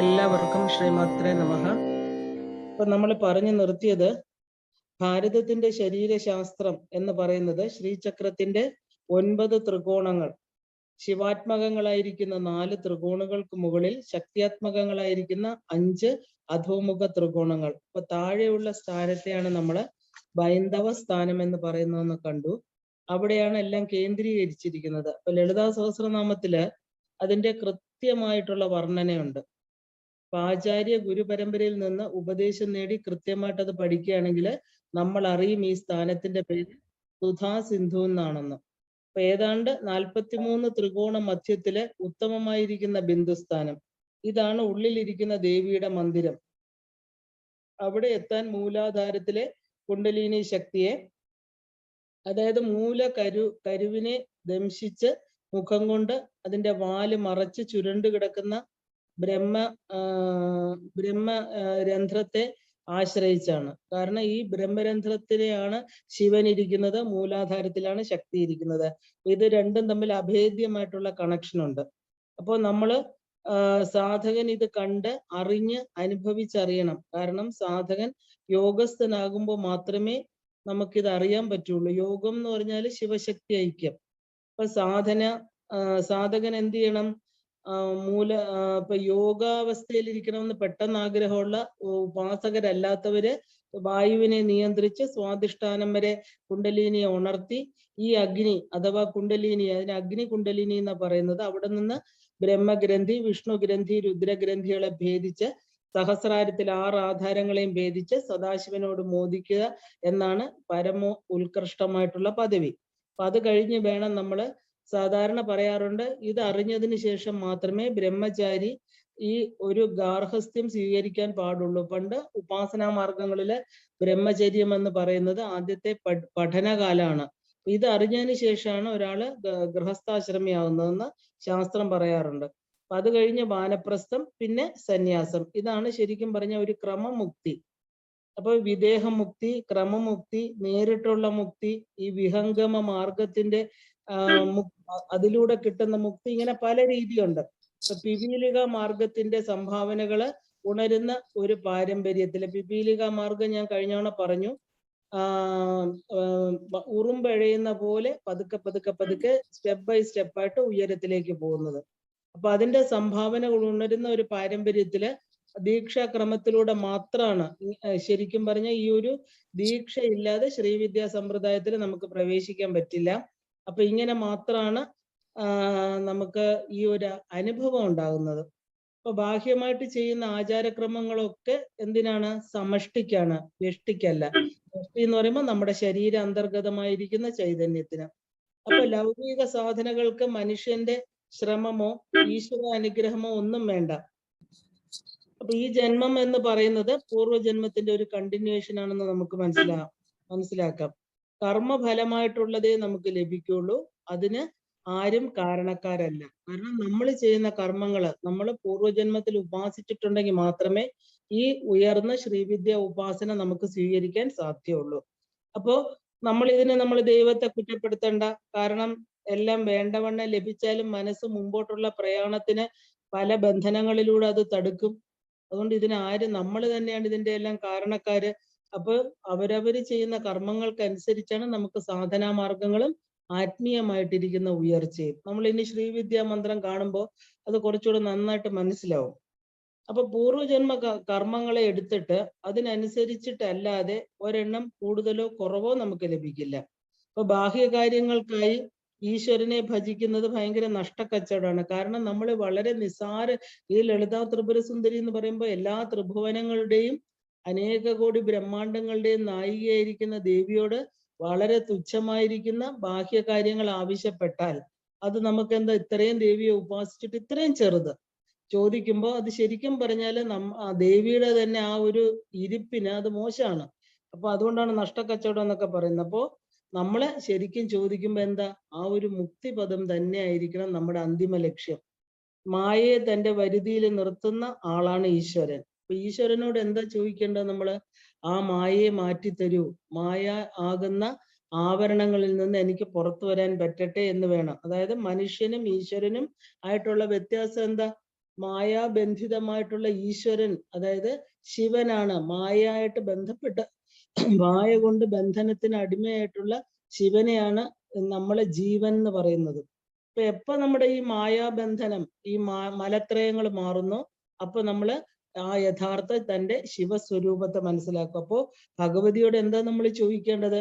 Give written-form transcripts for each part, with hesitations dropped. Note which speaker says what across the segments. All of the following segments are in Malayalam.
Speaker 1: എല്ലാവർക്കും ശ്രീമാത്രേ നമഃ. ഇപ്പൊ നമ്മൾ പറഞ്ഞു നിർത്തിയത് ഭാരതത്തിന്റെ ശരീരശാസ്ത്രം എന്ന് പറയുന്നത് ശ്രീചക്രത്തിന്റെ 9 ത്രികോണങ്ങൾ, ശിവാത്മകങ്ങളായിരിക്കുന്ന 4 ത്രികോണങ്ങൾക്ക് മുകളിൽ ശക്തിയാത്മകങ്ങളായിരിക്കുന്ന 5 അധോമുഖ ത്രികോണങ്ങൾ. ഇപ്പൊ താഴെയുള്ള സ്ഥാനത്തെയാണ് നമ്മൾ ബൈന്ദവ സ്ഥാനം എന്ന് പറയുന്നതെന്ന് കണ്ടു. അവിടെയാണ് എല്ലാം കേന്ദ്രീകരിച്ചിരിക്കുന്നത്. അപ്പൊ ലളിതാ സഹസ്രനാമത്തില് അതിന്റെ കൃത്യമായിട്ടുള്ള വർണ്ണനയുണ്ട്. ആചാര്യ ഗുരുപരമ്പരയിൽ നിന്ന് ഉപദേശം നേടി കൃത്യമായിട്ട് അത് പഠിക്കുകയാണെങ്കിൽ നമ്മൾ അറിയും ഈ സ്ഥാനത്തിന്റെ പേര് സുധാ സിന്ധു എന്നാണെന്ന്. അപ്പൊ ഏതാണ്ട് 43 ത്രികോണ മധ്യത്തില് ഉത്തമമായിരിക്കുന്ന ബിന്ദുസ്ഥാനം, ഇതാണ് ഉള്ളിലിരിക്കുന്ന ദേവിയുടെ മന്ദിരം. അവിടെ എത്താൻ മൂലാധാരത്തിലെ കുണ്ടലിനി ശക്തിയെ, അതായത് കരുവിനെ ദംശിച്ച് മുഖം കൊണ്ട് അതിന്റെ വാല് മറച്ച് ചുരുണ്ട് കിടക്കുന്ന ബ്രഹ്മരന്ധ്രത്തെ ആശ്രയിച്ചാണ്. കാരണം ഈ ബ്രഹ്മരന്ധ്രത്തിലെയാണ് ശിവൻ ഇരിക്കുന്നത്, മൂലാധാരത്തിലാണ് ശക്തി ഇരിക്കുന്നത്. ഇത് രണ്ടും തമ്മിൽ അഭേദ്യമായിട്ടുള്ള കണക്ഷൻ ഉണ്ട്. അപ്പോൾ നമ്മള് സാധകൻ ഇത് കണ്ട് അറിഞ്ഞ് അനുഭവിച്ചറിയണം. കാരണം സാധകൻ യോഗസ്ഥനാകുമ്പോൾ മാത്രമേ നമുക്കിത് അറിയാൻ പറ്റുള്ളൂ. യോഗം എന്ന് പറഞ്ഞാൽ ശിവശക്തി ഐക്യം. അപ്പൊ സാധകൻ എന്ത് ചെയ്യണം? ഇപ്പൊ യോഗാവസ്ഥയിൽ ഇരിക്കണമെന്ന് പെട്ടെന്ന് ആഗ്രഹമുള്ള ഉപാസകരല്ലാത്തവര് വായുവിനെ നിയന്ത്രിച്ച് സ്വാധിഷ്ഠാനം വരെ കുണ്ടലിനിയെ ഉണർത്തി ഈ അഗ്നി അഥവാ കുണ്ടലിനി, അതിന് അഗ്നി കുണ്ടലിനി എന്നാ പറയുന്നത്, അവിടെ നിന്ന് ബ്രഹ്മഗ്രന്ഥി, വിഷ്ണു ഗ്രന്ഥി, രുദ്രഗ്രന്ഥികളെ ഭേദിച്ച് സഹസ്രാരത്തിൽ 6 ആധാരങ്ങളെയും ഭേദിച്ച് സദാശിവനോട് മോദിക്കുക എന്നാണ് പരമോ ഉത്കൃഷ്ടമായിട്ടുള്ള പദവി. അപ്പൊ അത് കഴിഞ്ഞ് വേണം നമ്മള്, സാധാരണ പറയാറുണ്ട്, ഇത് അറിഞ്ഞതിന് ശേഷം മാത്രമേ ബ്രഹ്മചാരി ഈ ഒരു ഗാർഹസ്ഥ്യം സ്വീകരിക്കാൻ പാടുള്ളൂ. പണ്ട് ഉപാസനാ മാർഗങ്ങളില് ബ്രഹ്മചര്യം എന്ന് പറയുന്നത് ആദ്യത്തെ പഠനകാലമാണ്. ഇത് അറിഞ്ഞതിന് ശേഷമാണ് ഒരാള് ഗൃഹസ്ഥാശ്രമിയാവുന്നതെന്ന് ശാസ്ത്രം പറയാറുണ്ട്. അപ്പൊ അത് കഴിഞ്ഞ് വാനപ്രസ്ഥം, പിന്നെ സന്യാസം. ഇതാണ് ശരിക്കും പറഞ്ഞ ഒരു ക്രമമുക്തി. അപ്പൊ വിദേഹമുക്തി, ക്രമമുക്തി, നേരിട്ടുള്ള മുക്തി, ഈ വിഹംഗമ മാർഗത്തിന്റെ അതിലൂടെ കിട്ടുന്ന മുക്തി, ഇങ്ങനെ പല രീതിയുണ്ട്. ഇപ്പൊ പിപീലിക മാർഗത്തിന്റെ സംഭാവനകള് ഉണരുന്ന ഒരു പാരമ്പര്യത്തില്, പിപീലിക മാർഗം ഞാൻ കഴിഞ്ഞവണ പറഞ്ഞു, ഉറുമ്പഴയുന്ന പോലെ പതുക്കെ പതുക്കെ പതുക്കെ സ്റ്റെപ്പ് ബൈ സ്റ്റെപ്പായിട്ട് ഉയരത്തിലേക്ക് പോകുന്നത്. അപ്പൊ അതിന്റെ സംഭാവനകൾ ഉണരുന്ന ഒരു പാരമ്പര്യത്തില് ദീക്ഷാക്രമത്തിലൂടെ മാത്രമാണ്, ശരിക്കും പറഞ്ഞ ഈ ഒരു ദീക്ഷ ഇല്ലാതെ ശ്രീവിദ്യാ സമ്പ്രദായത്തിൽ നമുക്ക് പ്രവേശിക്കാൻ പറ്റില്ല. അപ്പൊ ഇങ്ങനെ മാത്രമാണ് നമുക്ക് ഈ ഒരു അനുഭവം ഉണ്ടാകുന്നത്. അപ്പൊ ബാഹ്യമായിട്ട് ചെയ്യുന്ന ആചാരക്രമങ്ങളൊക്കെ എന്തിനാണ്? സമഷ്ടിക്കാണ്, വ്യഷ്ടിക്കല്ല. വ്യഷ്ടി എന്ന് പറയുമ്പോൾ നമ്മുടെ ശരീര അന്തർഗതമായിരിക്കുന്ന ചൈതന്യത്തിന്. അപ്പൊ ലൗകിക സാധനകൾക്ക് മനുഷ്യന്റെ ശ്രമമോ ഈശ്വര അനുഗ്രഹമോ ഒന്നും വേണ്ട. അപ്പൊ ഈ ജന്മം എന്ന് പറയുന്നത് പൂർവ്വജന്മത്തിന്റെ ഒരു കണ്ടിന്യൂവേഷൻ ആണെന്ന് നമുക്ക് മനസ്സിലാക്കാം. കർമ്മഫലമായിട്ടുള്ളതേ നമുക്ക് ലഭിക്കുള്ളൂ. അതിന് ആരും കാരണക്കാരല്ല. കാരണം നമ്മൾ ചെയ്യുന്ന കർമ്മങ്ങള് നമ്മൾ പൂർവ്വജന്മത്തിൽ ഉപാസിച്ചിട്ടുണ്ടെങ്കിൽ മാത്രമേ ഈ ഉയർന്ന ശ്രീവിദ്യ ഉപാസന നമുക്ക് സ്വീകരിക്കാൻ സാധ്യമുള്ളൂ. അപ്പോ നമ്മൾ ദൈവത്തെ കുറ്റപ്പെടുത്തണ്ട. കാരണം എല്ലാം വേണ്ടവണ്ണം ലഭിച്ചാലും മനസ്സ് മുമ്പോട്ടുള്ള പ്രയാണത്തിന് പല ബന്ധനങ്ങളിലൂടെ അത് തടുക്കും. അതുകൊണ്ട് നമ്മൾ തന്നെയാണ് ഇതിന്റെ എല്ലാം കാരണക്കാര്. അപ്പൊ അവരവര് ചെയ്യുന്ന കർമ്മങ്ങൾക്കനുസരിച്ചാണ് നമുക്ക് സാധനാ മാർഗങ്ങളും ആത്മീയമായിട്ടിരിക്കുന്ന ഉയർച്ചയും. നമ്മൾ ഇനി ശ്രീവിദ്യാ മന്ത്രം കാണുമ്പോൾ അത് കുറച്ചുകൂടെ നന്നായിട്ട് മനസ്സിലാവും. അപ്പൊ പൂർവ്വജന്മ കർമ്മങ്ങളെ എടുത്തിട്ട് അതിനനുസരിച്ചിട്ടല്ലാതെ ഒരെണ്ണം കൂടുതലോ കുറവോ നമുക്ക് ലഭിക്കില്ല. അപ്പൊ ബാഹ്യകാര്യങ്ങൾക്കായി ഈശ്വരനെ ഭജിക്കുന്നത് ഭയങ്കര നഷ്ടക്കച്ചവടമാണ്. കാരണം നമ്മൾ വളരെ ഈ ലളിതാ ത്രിപുര സുന്ദരി എന്ന് പറയുമ്പോൾ എല്ലാ ത്രിഭുവനങ്ങളുടെയും അനേക കോടി ബ്രഹ്മാണ്ടങ്ങളുടെയും നായികയായിരിക്കുന്ന ദേവിയോട് വളരെ തുച്ഛമായിരിക്കുന്ന ബാഹ്യകാര്യങ്ങൾ ആവശ്യപ്പെട്ടാൽ അത് നമുക്ക് എന്താ, ഇത്രയും ദേവിയെ ഉപാസിച്ചിട്ട് ഇത്രയും ചെറുത് ചോദിക്കുമ്പോൾ അത് ശരിക്കും പറഞ്ഞാൽ ദേവിയുടെ തന്നെ ആ ഒരു ഇരിപ്പിന് അത് മോശമാണ്. അപ്പൊ അതുകൊണ്ടാണ് നഷ്ടക്കച്ചവടം എന്നൊക്കെ പറയുന്നത്. അപ്പോ നമ്മളെ ശരിക്കും ചോദിക്കുമ്പോ എന്താ, ആ ഒരു മുക്തിപദം തന്നെ ആയിരിക്കണം നമ്മുടെ അന്തിമ ലക്ഷ്യം. മായയെ തന്റെ വരുതിയിൽ നിർത്തുന്ന ആളാണ് ഈശ്വരൻ. അപ്പൊ ഈശ്വരനോട് എന്താ ചോദിക്കേണ്ടത്? നമ്മള് ആ മായയെ മാറ്റിത്തരൂ, മായ ആകുന്ന ആവരണങ്ങളിൽ നിന്ന് എനിക്ക് പുറത്തു വരാൻ പറ്റട്ടെ എന്ന് വേണം. അതായത് മനുഷ്യനും ഈശ്വരനും ആയിട്ടുള്ള വ്യത്യാസം എന്താ? മായാബന്ധിതമായിട്ടുള്ള ഈശ്വരൻ, അതായത് ശിവനാണ്. മായയായിട്ട് ബന്ധപ്പെട്ട, മായ കൊണ്ട് ബന്ധനത്തിന് അടിമയായിട്ടുള്ള ശിവനെയാണ് നമ്മളെ ജീവൻ എന്ന് പറയുന്നത്. അപ്പൊ എപ്പോ നമ്മുടെ ഈ മായാബന്ധനം, ഈ മലത്രയങ്ങൾ മാറുന്നു, അപ്പൊ നമ്മള് ആ യഥാർത്ഥ തന്റെ ശിവസ്വരൂപത്തെ മനസ്സിലാക്കും. അപ്പോ ഭഗവതിയോട് എന്താ നമ്മൾ ചോദിക്കേണ്ടത്?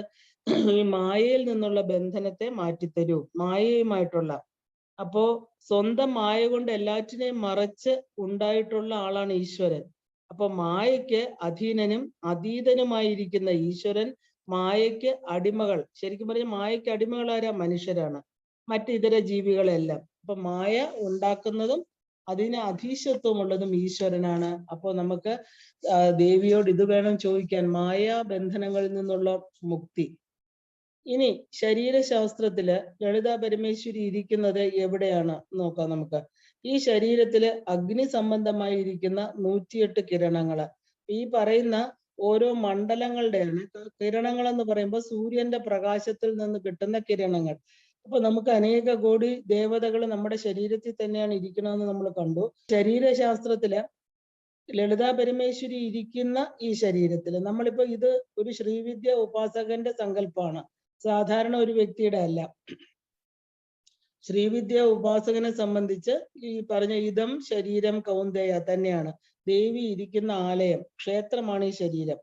Speaker 1: ഈ മായയിൽ നിന്നുള്ള ബന്ധനത്തെ മാറ്റിത്തരൂ, മായയുമായിട്ടുള്ള. അപ്പോ സ്വന്തം മായ കൊണ്ട് എല്ലാറ്റിനെയും മറച്ച് ഉണ്ടായിട്ടുള്ള ആളാണ് ഈശ്വരൻ. അപ്പൊ മായയ്ക്ക് അധീനനും അതീതനുമായിരിക്കുന്ന ഈശ്വരൻ മായയ്ക്ക് അടിമകൾ. ശരിക്കും പറഞ്ഞ മായയ്ക്ക് അടിമകൾ ആരാ? മനുഷ്യരാണ്, മറ്റ് ഇതര ജീവികളെല്ലാം. അപ്പൊ മായ ഉണ്ടാക്കുന്നതും അതിന് അധീശത്വമുള്ളതും ഈശ്വരനാണ്. അപ്പൊ നമുക്ക് ദേവിയോട് ഇത് വേണം ചോദിക്കാൻ, മായാ ബന്ധനങ്ങളിൽ നിന്നുള്ള മുക്തി. ഇനി ശരീരശാസ്ത്രത്തില് ലളിതാ പരമേശ്വരി ഇരിക്കുന്നത് എവിടെയാണ് നോക്കാം നമുക്ക്. ഈ ശരീരത്തില് അഗ്നി സംബന്ധമായിരിക്കുന്ന 108 കിരണങ്ങള്. ഈ പറയുന്ന ഓരോ മണ്ഡലങ്ങളുടെയാണ് കിരണങ്ങൾ എന്ന് പറയുമ്പോൾ സൂര്യന്റെ പ്രകാശത്തിൽ നിന്ന് കിട്ടുന്ന കിരണങ്ങൾ. അപ്പൊ നമുക്ക് അനേക കോടി ദേവതകൾ നമ്മുടെ ശരീരത്തിൽ തന്നെയാണ് ഇരിക്കണമെന്ന് നമ്മൾ കണ്ടു. ശരീരശാസ്ത്രത്തില് ലളിതാ പരമേശ്വരി ഇരിക്കുന്ന ഈ ശരീരത്തില് നമ്മളിപ്പോ ഇത് ഒരു ശ്രീവിദ്യ ഉപാസകന്റെ സങ്കല്പമാണ്, സാധാരണ ഒരു വ്യക്തിയുടെ അല്ല. ശ്രീവിദ്യ ഉപാസകനെ സംബന്ധിച്ച് ഈ പറഞ്ഞ ഇതം ശരീരം കൗന്ദേയ തന്നെയാണ്. ദേവി ഇരിക്കുന്ന ആലയം, ക്ഷേത്രമാണ് ഈ ശരീരം.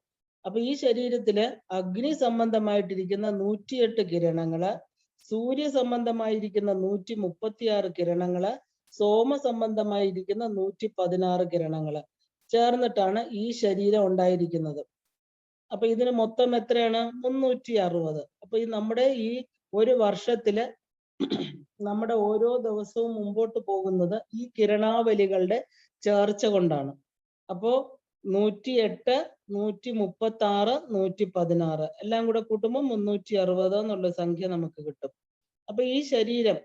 Speaker 1: അപ്പൊ ഈ ശരീരത്തില് അഗ്നി സംബന്ധമായിട്ടിരിക്കുന്ന 108 കിരണങ്ങള്, സൂര്യ സംബന്ധമായിരിക്കുന്ന 136 കിരണങ്ങള്, സോമ സംബന്ധമായിരിക്കുന്ന 116 കിരണങ്ങള് ചേർന്നിട്ടാണ് ഈ ശരീരം ഉണ്ടായിരിക്കുന്നത്. അപ്പൊ ഇതിന് മൊത്തം എത്രയാണ്? 360. അപ്പൊ ഈ നമ്മുടെ ഈ ഒരു വർഷത്തില് നമ്മുടെ ഓരോ ദിവസവും മുമ്പോട്ട് പോകുന്നത് ഈ കിരണാവലികളുടെ ചേർച്ച കൊണ്ടാണ്. അപ്പോ 108, 136, 116 എല്ലാം കൂടെ കൂട്ടുമ്പോൾ 360 എന്നുള്ള സംഖ്യ നമുക്ക് കിട്ടും. അപ്പൊ ഈ ശരീരം,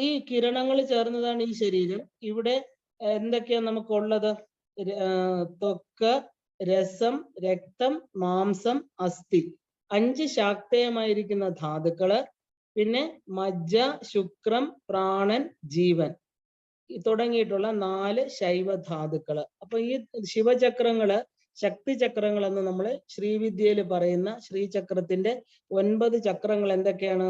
Speaker 1: ഈ കിരണങ്ങൾ ചേർന്നതാണ് ഈ ശരീരം. ഇവിടെ എന്തൊക്കെയാ നമുക്കുള്ളത്? ത്വക്ക്, രസം, രക്തം, മാംസം, അസ്ഥി, 5 ശാക്തേയമായിരിക്കുന്ന ധാതുക്കള്, പിന്നെ മജ്ജ, ശുക്രം, പ്രാണൻ, ജീവൻ തുടങ്ങിയിട്ടുള്ള 4 ശൈവ ധാതുക്കള്. അപ്പൊ ഈ ശിവചക്രങ്ങള്, ശക്തി ചക്രങ്ങൾ എന്ന് നമ്മൾ ശ്രീവിദ്യയിൽ പറയുന്ന ശ്രീചക്രത്തിന്റെ 9 ചക്രങ്ങൾ എന്തൊക്കെയാണ്?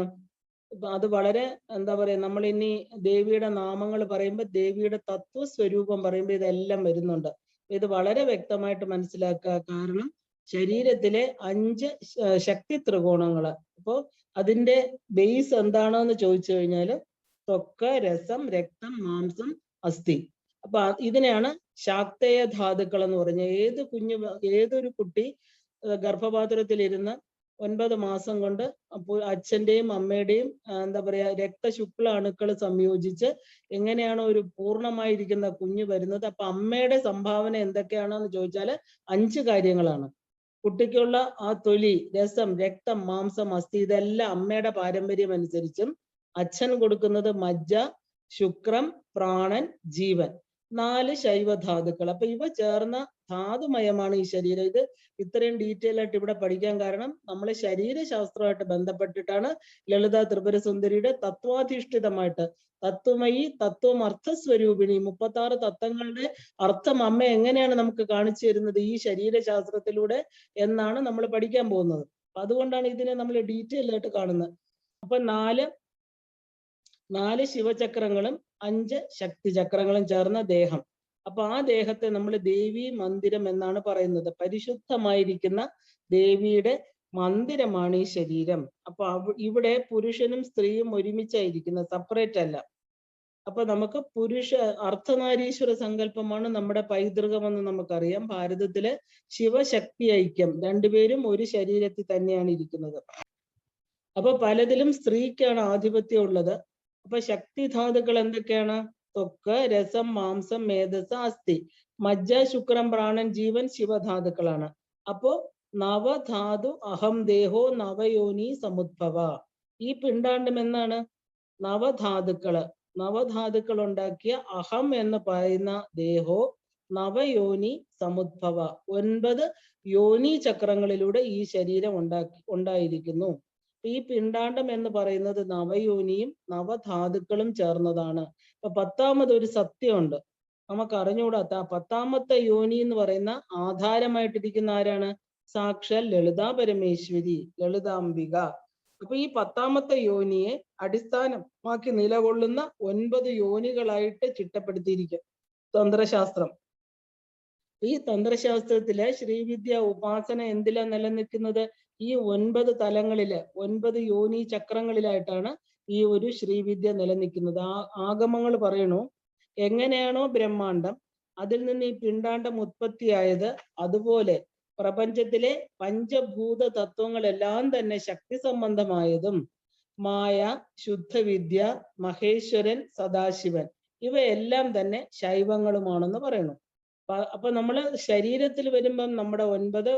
Speaker 1: അത് വളരെ എന്താ പറയാ, നമ്മൾ ഇനി ദേവിയുടെ നാമങ്ങൾ പറയുമ്പോൾ ദേവിയുടെ തത്വസ്വരൂപം പറയുമ്പോൾ ഇതെല്ലാം വരുന്നുണ്ട്. ഇത് വളരെ വ്യക്തമായിട്ട് മനസ്സിലാക്കുക. കാരണം ശരീരത്തിലെ 5 ശക്തി ത്രികോണങ്ങള്. അപ്പോ അതിന്റെ ബേസ് എന്താണെന്ന് ചോദിച്ചു കഴിഞ്ഞാൽ ത്വക്ക്, രസം, രക്തം, മാംസം, അസ്ഥി. അപ്പൊ ഇതിനെയാണ് ശാക്തേയ ധാതുക്കൾ എന്ന് പറഞ്ഞത്. ഏതൊരു കുട്ടി ഗർഭപാത്രത്തിലിരുന്ന് 9 മാസം കൊണ്ട് അച്ഛന്റെയും അമ്മയുടെയും എന്താ പറയാ രക്തശുക്ല അണുക്കൾ സംയോജിച്ച് എങ്ങനെയാണോ ഒരു പൂർണ്ണമായിരിക്കുന്ന കുഞ്ഞ് വരുന്നത്. അപ്പൊ അമ്മയുടെ സംഭാവന എന്തൊക്കെയാണെന്ന് ചോദിച്ചാൽ 5 കാര്യങ്ങളാണ്. കുട്ടിക്കുള്ള ആ തൊലി, രസം, രക്തം, മാംസം, അസ്ഥി ഇതെല്ലാം അമ്മയുടെ പാരമ്പര്യം അനുസരിച്ചും, അച്ഛൻ കൊടുക്കുന്നത് മജ്ജ, ശുക്രം, പ്രാണൻ, ജീവൻ, 4 ശൈവ ധാതുക്കൾ. അപ്പൊ ഇവ ചേർന്ന ധാതുമയമാണ് ഈ ശരീരം. ഇത് ഇത്രയും ഡീറ്റെയിൽ ആയിട്ട് ഇവിടെ പഠിക്കാൻ കാരണം നമ്മളെ ശരീരശാസ്ത്രമായിട്ട് ബന്ധപ്പെട്ടിട്ടാണ് ലളിതാ ത്രിപുര സുന്ദരിയുടെ തത്വാധിഷ്ഠിതമായിട്ട് തത്വമയി, തത്വം അർത്ഥസ്വരൂപിണി 36 തത്വങ്ങളുടെ അർത്ഥം അമ്മ എങ്ങനെയാണ് നമുക്ക് കാണിച്ചു തരുന്നത് ഈ ശരീരശാസ്ത്രത്തിലൂടെ എന്നാണ് നമ്മൾ പഠിക്കാൻ പോകുന്നത്. അപ്പൊ അതുകൊണ്ടാണ് ഇതിനെ നമ്മൾ ഡീറ്റെയിൽ ആയിട്ട് കാണുന്നത്. അപ്പൊ 4 ശിവചക്രങ്ങളും 5 ശക്തി ചക്രങ്ങളും ചേർന്ന ദേഹം. അപ്പൊ ആ ദേഹത്തെ നമ്മൾ ദേവി മന്ദിരം എന്നാണ് പറയുന്നത്. പരിശുദ്ധമായിരിക്കുന്ന ദേവിയുടെ മന്ദിരമാണ് ഈ ശരീരം. അപ്പൊ ഇവിടെ പുരുഷനും സ്ത്രീയും ഒരുമിച്ചായിരിക്കുന്നത്, സെപ്പറേറ്റ് അല്ല. അപ്പൊ നമുക്ക് അർദ്ധനാരീശ്വര സങ്കല്പമാണ് നമ്മുടെ പൈതൃകമെന്ന് നമുക്കറിയാം. ഭാരതത്തിലെ ശിവശക്തി ഐക്യം, രണ്ടുപേരും ഒരു ശരീരത്തിൽ തന്നെയാണ് ഇരിക്കുന്നത്. അപ്പൊ പലതിലും സ്ത്രീക്കാണ് ആധിപത്യം ഉള്ളത്. അപ്പൊ ശക്തി ധാതുക്കൾ എന്തൊക്കെയാണ്? ത്വക്ക്, രസം, മാംസം, മേധസ്, അസ്ഥി. മജ്ജ, ശുക്രം, പ്രാണൻ, ജീവൻ ശിവധാതുക്കളാണ്. അപ്പോ നവധാതു അഹം ദേഹോ നവയോനി സമുദ്ഭവ. ഈ പിണ്ടാണ്ടം എന്നാണ്? നവധാതുക്കൾ ഉണ്ടാക്കിയ അഹം എന്ന് പറയുന്ന ദേഹോ നവയോനി സമുദ്ഭവ. 9 യോനി ചക്രങ്ങളിലൂടെ ഈ ശരീരം ഉണ്ടായിരിക്കുന്നു. ഈ പിണ്ടാണ്ടം എന്ന് പറയുന്നത് നവയോനിയും നവധാതുക്കളും ചേർന്നതാണ്. അപ്പൊ 10ാമതൊരു സത്യമുണ്ട്, നമുക്ക് അറിഞ്ഞുകൂടാത്ത. 10ാമത്തെ യോനി എന്ന് പറയുന്ന ആധാരമായിട്ടിരിക്കുന്ന ആരാണ്? സാക്ഷാൽ ലളിതാ പരമേശ്വരി, ലളിതാംബിക. അപ്പൊ ഈ 10ാമത്തെ യോനിയെ അടിസ്ഥാനമാക്കി നിലകൊള്ളുന്ന 9 യോനികളായിട്ട് ചിട്ടപ്പെടുത്തിയിരിക്കും തന്ത്രശാസ്ത്രം. ഈ തന്ത്രശാസ്ത്രത്തിലെ ശ്രീവിദ്യ ഉപാസന എന്തിലാ നിലനിൽക്കുന്നത്? ഈ 9 തലങ്ങളില് 9 യോനി ചക്രങ്ങളിലായിട്ടാണ് ഈ ഒരു ശ്രീവിദ്യ നിലനിൽക്കുന്നത്. ആഗമങ്ങൾ പറയണു, എങ്ങനെയാണോ ബ്രഹ്മാണ്ടം, അതിൽ നിന്ന് ഈ പിണ്ടാണ്ടം ഉത്പത്തിയായത്, അതുപോലെ പ്രപഞ്ചത്തിലെ പഞ്ചഭൂത തത്വങ്ങളെല്ലാം തന്നെ ശക്തി സംബന്ധമായതും മായ, ശുദ്ധവിദ്യ, മഹേശ്വരൻ, സദാശിവൻ ഇവയെല്ലാം തന്നെ ശൈവങ്ങളുമാണെന്ന് പറയുന്നു. അപ്പൊ നമ്മള് ശരീരത്തിൽ വരുമ്പം നമ്മുടെ 9,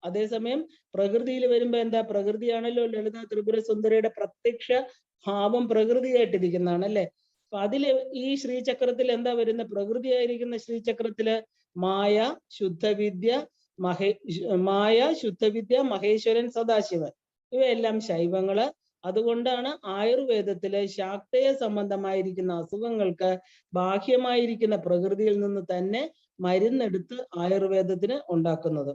Speaker 1: അതേസമയം പ്രകൃതിയിൽ വരുമ്പോ എന്താ? പ്രകൃതിയാണല്ലോ ലളിത ത്രിപുര സുന്ദരിയുടെ പ്രത്യക്ഷ ഭാവം പ്രകൃതിയായിട്ടിരിക്കുന്നതാണ് അല്ലെ. അപ്പൊ അതില് ഈ ശ്രീചക്രത്തിൽ എന്താ വരുന്ന? പ്രകൃതിയായിരിക്കുന്ന ശ്രീചക്രത്തില് മായ, ശുദ്ധവിദ്യ, മഹേശ്വരൻ, സദാശിവൻ ഇവയെല്ലാം ശൈവങ്ങള്. അതുകൊണ്ടാണ് ആയുർവേദത്തിലെ ശാക്തേയ സംബന്ധമായിരിക്കുന്ന അസുഖങ്ങൾക്ക് ബാഹ്യമായിരിക്കുന്ന പ്രകൃതിയിൽ നിന്ന് തന്നെ മരുന്നെടുത്ത് ആയുർവേദത്തിന് ഉണ്ടാക്കുന്നത്.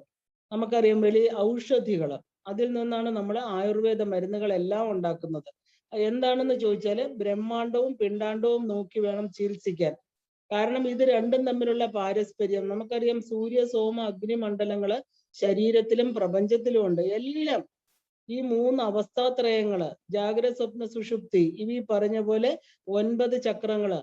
Speaker 1: നമുക്കറിയാം, വലിയ ഔഷധികൾ, അതിൽ നിന്നാണ് നമ്മൾ ആയുർവേദ മരുന്നുകളെല്ലാം ഉണ്ടാക്കുന്നത്. എന്താണെന്ന് ചോദിച്ചാല് ബ്രഹ്മാണ്ടവും പിണ്ടാണ്ടവും നോക്കി വേണം ചികിത്സിക്കാൻ. കാരണം ഇത് രണ്ടും തമ്മിലുള്ള പാരസ്പര്യം നമുക്കറിയാം. സൂര്യ, സോമ, അഗ്നി മണ്ഡലങ്ങള് ശരീരത്തിലും പ്രപഞ്ചത്തിലും ഉണ്ട്. എല്ലാം ഈ 3 അവസ്ഥാത്രയങ്ങള്, ജാഗ്രത, സ്വപ്ന, സുഷുപ്തി, ഇവ പറഞ്ഞ പോലെ 9 ചക്രങ്ങള്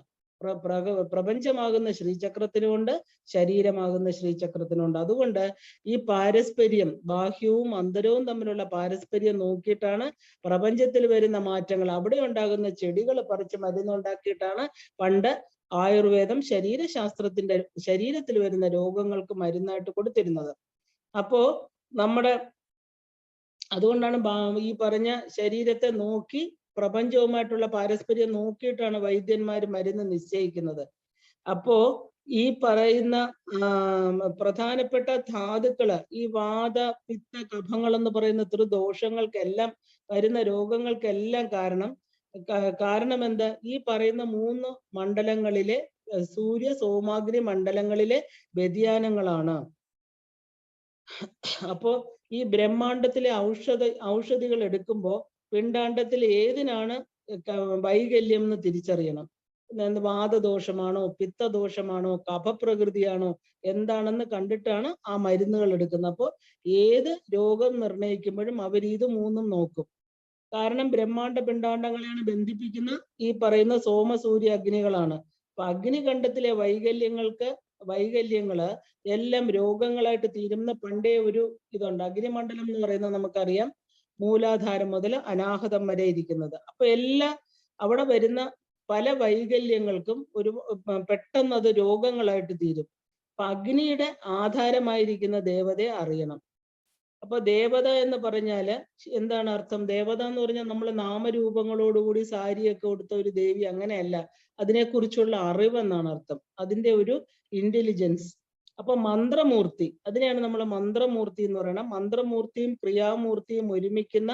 Speaker 1: പ്രപഞ്ചമാകുന്ന ശ്രീചക്രത്തിനുമുണ്ട്, ശരീരമാകുന്ന ശ്രീചക്രത്തിനുണ്ട്. അതുകൊണ്ട് ഈ പാരസ്പര്യം, ബാഹ്യവും അന്തരവും തമ്മിലുള്ള പാരസ്പര്യം നോക്കിയിട്ടാണ് പ്രപഞ്ചത്തിൽ വരുന്ന മാറ്റങ്ങൾ, അവിടെ ഉണ്ടാകുന്ന ചെടികൾ പറിച്ച് മരുന്നുണ്ടാക്കിയിട്ടാണ് പണ്ട് ആയുർവേദം ശരീരശാസ്ത്രത്തിന്റെ, ശരീരത്തിൽ വരുന്ന രോഗങ്ങൾക്ക് മരുന്നായിട്ട് കൊടുത്തിരുന്നത്. അപ്പോ നമ്മുടെ അതുകൊണ്ടാണ് ഈ പറഞ്ഞ ശരീരത്തെ നോക്കി, പ്രപഞ്ചവുമായിട്ടുള്ള പാരസ്പര്യം നോക്കിയിട്ടാണ് വൈദ്യന്മാർ മരുന്ന് നിശ്ചയിക്കുന്നത്. അപ്പോ ഈ പറയുന്ന പ്രധാനപ്പെട്ട ധാതുക്കള്, ഈ വാത, പിത്ത, കഫങ്ങൾ എന്ന് പറയുന്ന ത്രിദോഷങ്ങൾക്കെല്ലാം, വരുന്ന രോഗങ്ങൾക്കെല്ലാം കാരണം എന്താ? ഈ പറയുന്ന 3 മണ്ഡലങ്ങളിലെ സൂര്യ, സോമാഗ്നി മണ്ഡലങ്ങളിലെ വ്യതിയാനങ്ങളാണ്. അപ്പോ ഈ ബ്രഹ്മാണ്ടത്തിലെ ഔഷധികൾ എടുക്കുമ്പോൾ പിണ്ടാണ്ടത്തിൽ ഏതിനാണ് വൈകല്യം എന്ന് തിരിച്ചറിയണം. വാതദോഷമാണോ, പിത്തദോഷമാണോ, കഫപ്രകൃതിയാണോ, എന്താണെന്ന് കണ്ടിട്ടാണ് ആ മരുന്നുകൾ എടുക്കുന്നത്. അപ്പോൾ ഏത് രോഗം നിർണയിക്കുമ്പോഴും അവർ ഇത് 3ഉം നോക്കും. കാരണം ബ്രഹ്മാണ്ട പിണ്ടാണ്ടങ്ങളെയാണ് ബന്ധിപ്പിക്കുന്ന ഈ പറയുന്ന സോമ, സൂര്യ, അഗ്നികളാണ്. അപ്പൊ അഗ്നികണ്ഡത്തിലെ വൈകല്യങ്ങള് എല്ലാം രോഗങ്ങളായിട്ട് തീരുന്ന പണ്ടേ ഒരു ഇതുണ്ട്. അഗ്നിമണ്ഡലം എന്ന് പറയുന്നത് നമുക്കറിയാം, മൂലാധാരം മുതൽ അനാഹതം വരെ ഇരിക്കുന്നത്. അപ്പൊ അവിടെ വരുന്ന പല വൈകല്യങ്ങൾക്കും പെട്ടെന്ന് അത് രോഗങ്ങളായിട്ട് തീരും. അപ്പൊ അഗ്നിയുടെ ആധാരമായിരിക്കുന്ന ദേവതയെ അറിയണം. അപ്പൊ ദേവത എന്ന് പറഞ്ഞാല് എന്താണ് അർത്ഥം? ദേവത എന്ന് പറഞ്ഞാൽ നമ്മൾ നാമരൂപങ്ങളോടുകൂടി സാരിയൊക്കെ കൊടുത്ത ഒരു ദേവി, അങ്ങനെയല്ല. അതിനെക്കുറിച്ചുള്ള അറിവെന്നാണ് അർത്ഥം, അതിന്റെ ഒരു ഇന്റലിജൻസ്. അപ്പൊ മന്ത്രമൂർത്തി, അതിനെയാണ് നമ്മൾ മന്ത്രമൂർത്തി എന്ന് പറയുന്നത്. മന്ത്രമൂർത്തിയും ക്രിയാമൂർത്തിയും ഒരുമിക്കുന്ന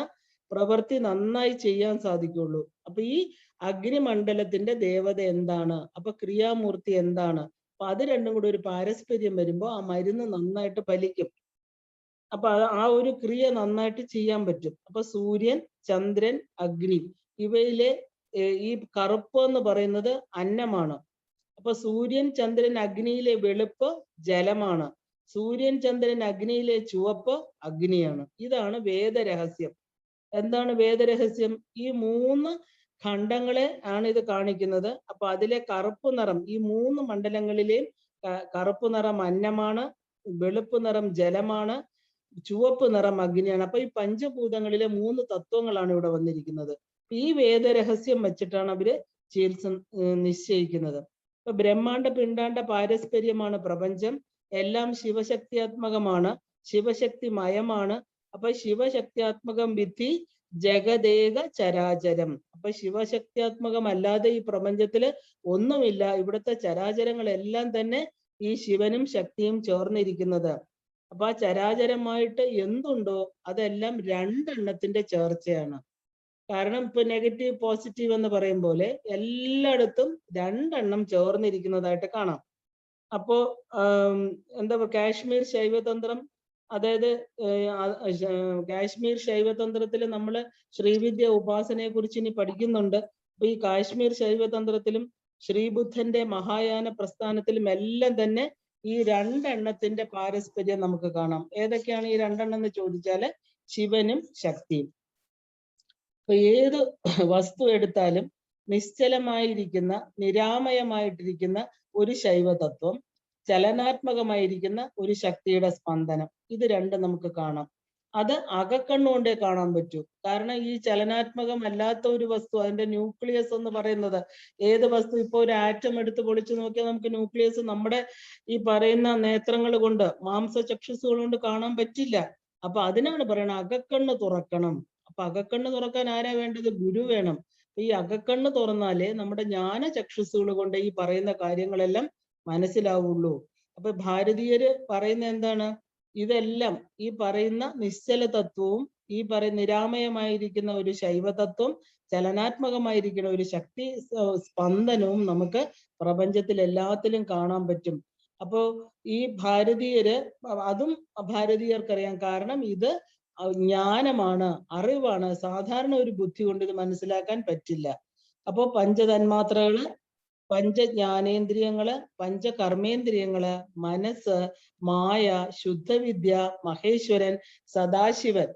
Speaker 1: പ്രവൃത്തി നന്നായി ചെയ്യാൻ സാധിക്കുള്ളൂ. അപ്പൊ ഈ അഗ്നിമണ്ഡലത്തിന്റെ ദേവത എന്താണ്, അപ്പൊ ക്രിയാമൂർത്തി എന്താണ്? അപ്പൊ അത് രണ്ടും കൂടി ഒരു പാരസ്പര്യം വരുമ്പോൾ ആ മരുന്ന് നന്നായിട്ട് ഫലിക്കും. അപ്പൊ ആ ഒരു ക്രിയ നന്നായിട്ട് ചെയ്യാൻ പറ്റും. അപ്പൊ സൂര്യൻ, ചന്ദ്രൻ, അഗ്നി ഇവയിലെ ഈ കറുപ്പ് എന്ന് പറയുന്നത് അന്നമാണ്. അപ്പൊ സൂര്യൻ, ചന്ദ്രൻ, അഗ്നിയിലെ വെളുപ്പ് ജലമാണ്. സൂര്യൻ, ചന്ദ്രൻ, അഗ്നിയിലെ ചുവപ്പ് അഗ്നിയാണ്. ഇതാണ് വേദരഹസ്യം. എന്താണ് വേദരഹസ്യം? ഈ 3 ഖണ്ഡങ്ങളെ ആണ് ഇത് കാണിക്കുന്നത്. അപ്പൊ അതിലെ കറുപ്പ് നിറം, ഈ 3 മണ്ഡലങ്ങളിലെയും കറുപ്പ് നിറം അന്നമാണ്, വെളുപ്പ് നിറം ജലമാണ്, ചുവപ്പ് നിറം അഗ്നിയാണ്. അപ്പൊ ഈ പഞ്ചഭൂതങ്ങളിലെ 3 തത്വങ്ങളാണ് ഇവിടെ വന്നിരിക്കുന്നത്. ഈ വേദരഹസ്യം വെച്ചിട്ടാണ് അവര് ചികിത്സ നിശ്ചയിക്കുന്നത്. ഇപ്പൊ ബ്രഹ്മാണ്ട പിണ്ടാണ്ട പാരസ്പര്യമാണ് പ്രപഞ്ചം. എല്ലാം ശിവശക്തിയാത്മകമാണ്, ശിവശക്തിമയമാണ്. അപ്പൊ ശിവശക്തിയാത്മകം വിധി ജഗദേക ചരാചരം. അപ്പൊ ശിവശക്തിയാത്മകമല്ലാതെ ഈ പ്രപഞ്ചത്തില് ഒന്നുമില്ല. ഇവിടുത്തെ ചരാചരങ്ങളെല്ലാം തന്നെ ഈ ശിവനും ശക്തിയും ചേർന്നിരിക്കുന്നത്. അപ്പൊ ആ ചരാചരമായിട്ട് എന്തുണ്ടോ അതെല്ലാം 2 എണ്ണത്തിന്റെ ചേർച്ചയാണ്. കാരണം ഇപ്പൊ നെഗറ്റീവ് പോസിറ്റീവ് എന്ന് പറയും പോലെ എല്ലായിടത്തും രണ്ടെണ്ണം ചേർന്നിരിക്കുന്നതായിട്ട് കാണാം. അപ്പോ എന്താ പറയുക, കാശ്മീർ ശൈവതന്ത്രം, അതായത് കാശ്മീർ ശൈവതന്ത്രത്തിൽ നമ്മൾ ശ്രീവിദ്യ ഉപാസനയെ കുറിച്ച് ഇനി പഠിക്കുന്നുണ്ട്. അപ്പൊ ഈ കാശ്മീർ ശൈവതന്ത്രത്തിലും ശ്രീബുദ്ധന്റെ മഹായാന പ്രസ്ഥാനത്തിലും എല്ലാം തന്നെ ഈ രണ്ടെണ്ണത്തിന്റെ പാരസ്പര്യം നമുക്ക് കാണാം. ഏതൊക്കെയാണ് ഈ രണ്ടെണ്ണം എന്ന് ചോദിച്ചാല് ശിവനും ശക്തിയും. അപ്പൊ ഏത് വസ്തു എടുത്താലും നിശ്ചലമായിരിക്കുന്ന, നിരാമയമായിട്ടിരിക്കുന്ന ഒരു ശൈവതത്വം, ചലനാത്മകമായിരിക്കുന്ന ഒരു ശക്തിയുടെ സ്പന്ദനം, ഇത് രണ്ടും നമുക്ക് കാണാം. അത് അകക്കണ്ണുകൊണ്ടേ കാണാൻ പറ്റൂ. കാരണം ഈ ചലനാത്മകമല്ലാത്ത ഒരു വസ്തു, അതിന്റെ ന്യൂക്ലിയസ് എന്ന് പറയുന്നത് ഏത് വസ്തു, ഇപ്പൊ ഒരു ആറ്റം എടുത്ത് പൊളിച്ചു നോക്കിയാൽ നമുക്ക് ന്യൂക്ലിയസ് നമ്മുടെ ഈ പറയുന്ന നേത്രങ്ങൾ കൊണ്ട്, മാംസചക്ഷുസുകൾ കൊണ്ട് കാണാൻ പറ്റില്ല. അപ്പൊ അതിനാണ് പറയണത് അകക്കണ്ണ് തുറക്കണം. അപ്പൊ അകക്കണ്ണ് തുറക്കാൻ ആരാ വേണ്ടത്? ഗുരു വേണം. ഈ അകക്കണ്ണ് തുറന്നാലേ നമ്മുടെ ജ്ഞാന ചക്ഷുസുകൾ കൊണ്ട് ഈ പറയുന്ന കാര്യങ്ങളെല്ലാം മനസ്സിലാവുള്ളൂ. അപ്പൊ ഭാരതീയര് പറയുന്ന എന്താണ്? ഇതെല്ലാം ഈ പറയുന്ന നിശ്ചല തത്വവും ഈ പറയുന്ന നിരാമയമായിരിക്കുന്ന ഒരു ശൈവതത്വം, ചലനാത്മകമായിരിക്കുന്ന ഒരു ശക്തി സ്പന്ദനവും നമുക്ക് പ്രപഞ്ചത്തിൽ എല്ലാത്തിലും കാണാൻ പറ്റും. അപ്പോ ഈ ഭാരതീയര്, അതും ഭാരതീയർക്കറിയാം. കാരണം ഇത് ജ്ഞാനമാണ്, അറിവാണ്. സാധാരണ ഒരു ബുദ്ധി കൊണ്ട് ഇത് മനസ്സിലാക്കാൻ പറ്റില്ല. അപ്പോ പഞ്ചതന്മാത്രകള്, പഞ്ചജ്ഞാനേന്ദ്രിയങ്ങള്, പഞ്ചകർമ്മേന്ദ്രിയങ്ങള്, മനസ്സ്, മായ, ശുദ്ധവിദ്യ, മഹേശ്വരൻ, സദാശിവൻ,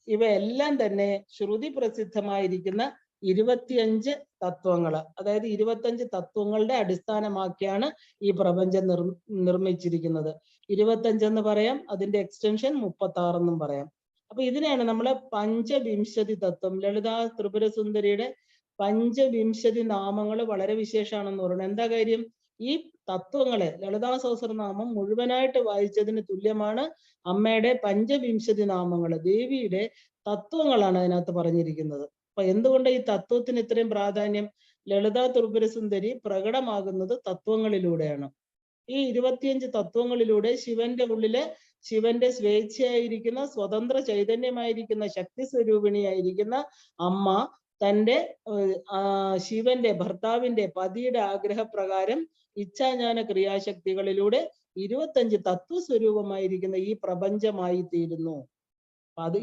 Speaker 1: ഇവയെല്ലാം തന്നെ ശ്രുതി പ്രസിദ്ധമായിരിക്കുന്ന 25 തത്വങ്ങള്, അതായത് 25 തത്വങ്ങളുടെ അടിസ്ഥാനമാക്കിയാണ് ഈ പ്രപഞ്ചം നിർമ്മിച്ചിരിക്കുന്നത്. 25 എന്ന് പറയാം, അതിന്റെ എക്സ്റ്റൻഷൻ 36 എന്നും പറയാം. അപ്പൊ ഇതിനെയാണ് നമ്മള് പഞ്ചവിംശതി തത്വം, ലളിതാ ത്രിപുര സുന്ദരിയുടെ പഞ്ചവിംശതി നാമങ്ങൾ വളരെ വിശേഷമാണെന്ന് പറയുന്നത്. എന്താ കാര്യം? ഈ തത്വങ്ങളെ ലളിതാ സഹസ്രനാമം മുഴുവനായിട്ട് വായിച്ചതിന് തുല്യമാണ് അമ്മയുടെ പഞ്ചവിംശതി നാമങ്ങൾ. ദേവിയുടെ തത്വങ്ങളാണ് അതിനകത്ത് പറഞ്ഞിരിക്കുന്നത്. അപ്പൊ എന്തുകൊണ്ട് ഈ തത്വത്തിന് ഇത്രയും പ്രാധാന്യം? ലളിതാ ത്രിപുര സുന്ദരി പ്രകടമാകുന്നത് തത്വങ്ങളിലൂടെയാണ്. ഈ 25 തത്വങ്ങളിലൂടെ ശിവന്റെ ഉള്ളില്, ശിവന്റെ സ്വേച്ഛയായിരിക്കുന്ന സ്വതന്ത്ര ചൈതന്യമായിരിക്കുന്ന ശക്തി സ്വരൂപിണിയായിരിക്കുന്ന അമ്മ തന്റെ ശിവന്റെ, ഭർത്താവിന്റെ, പതിയുടെ ആഗ്രഹപ്രകാരം ഇച്ഛാജ്ഞാന ക്രിയാശക്തികളിലൂടെ 25 തത്വസ്വരൂപമായിരിക്കുന്ന ഈ പ്രപഞ്ചമായി തീരുന്നു.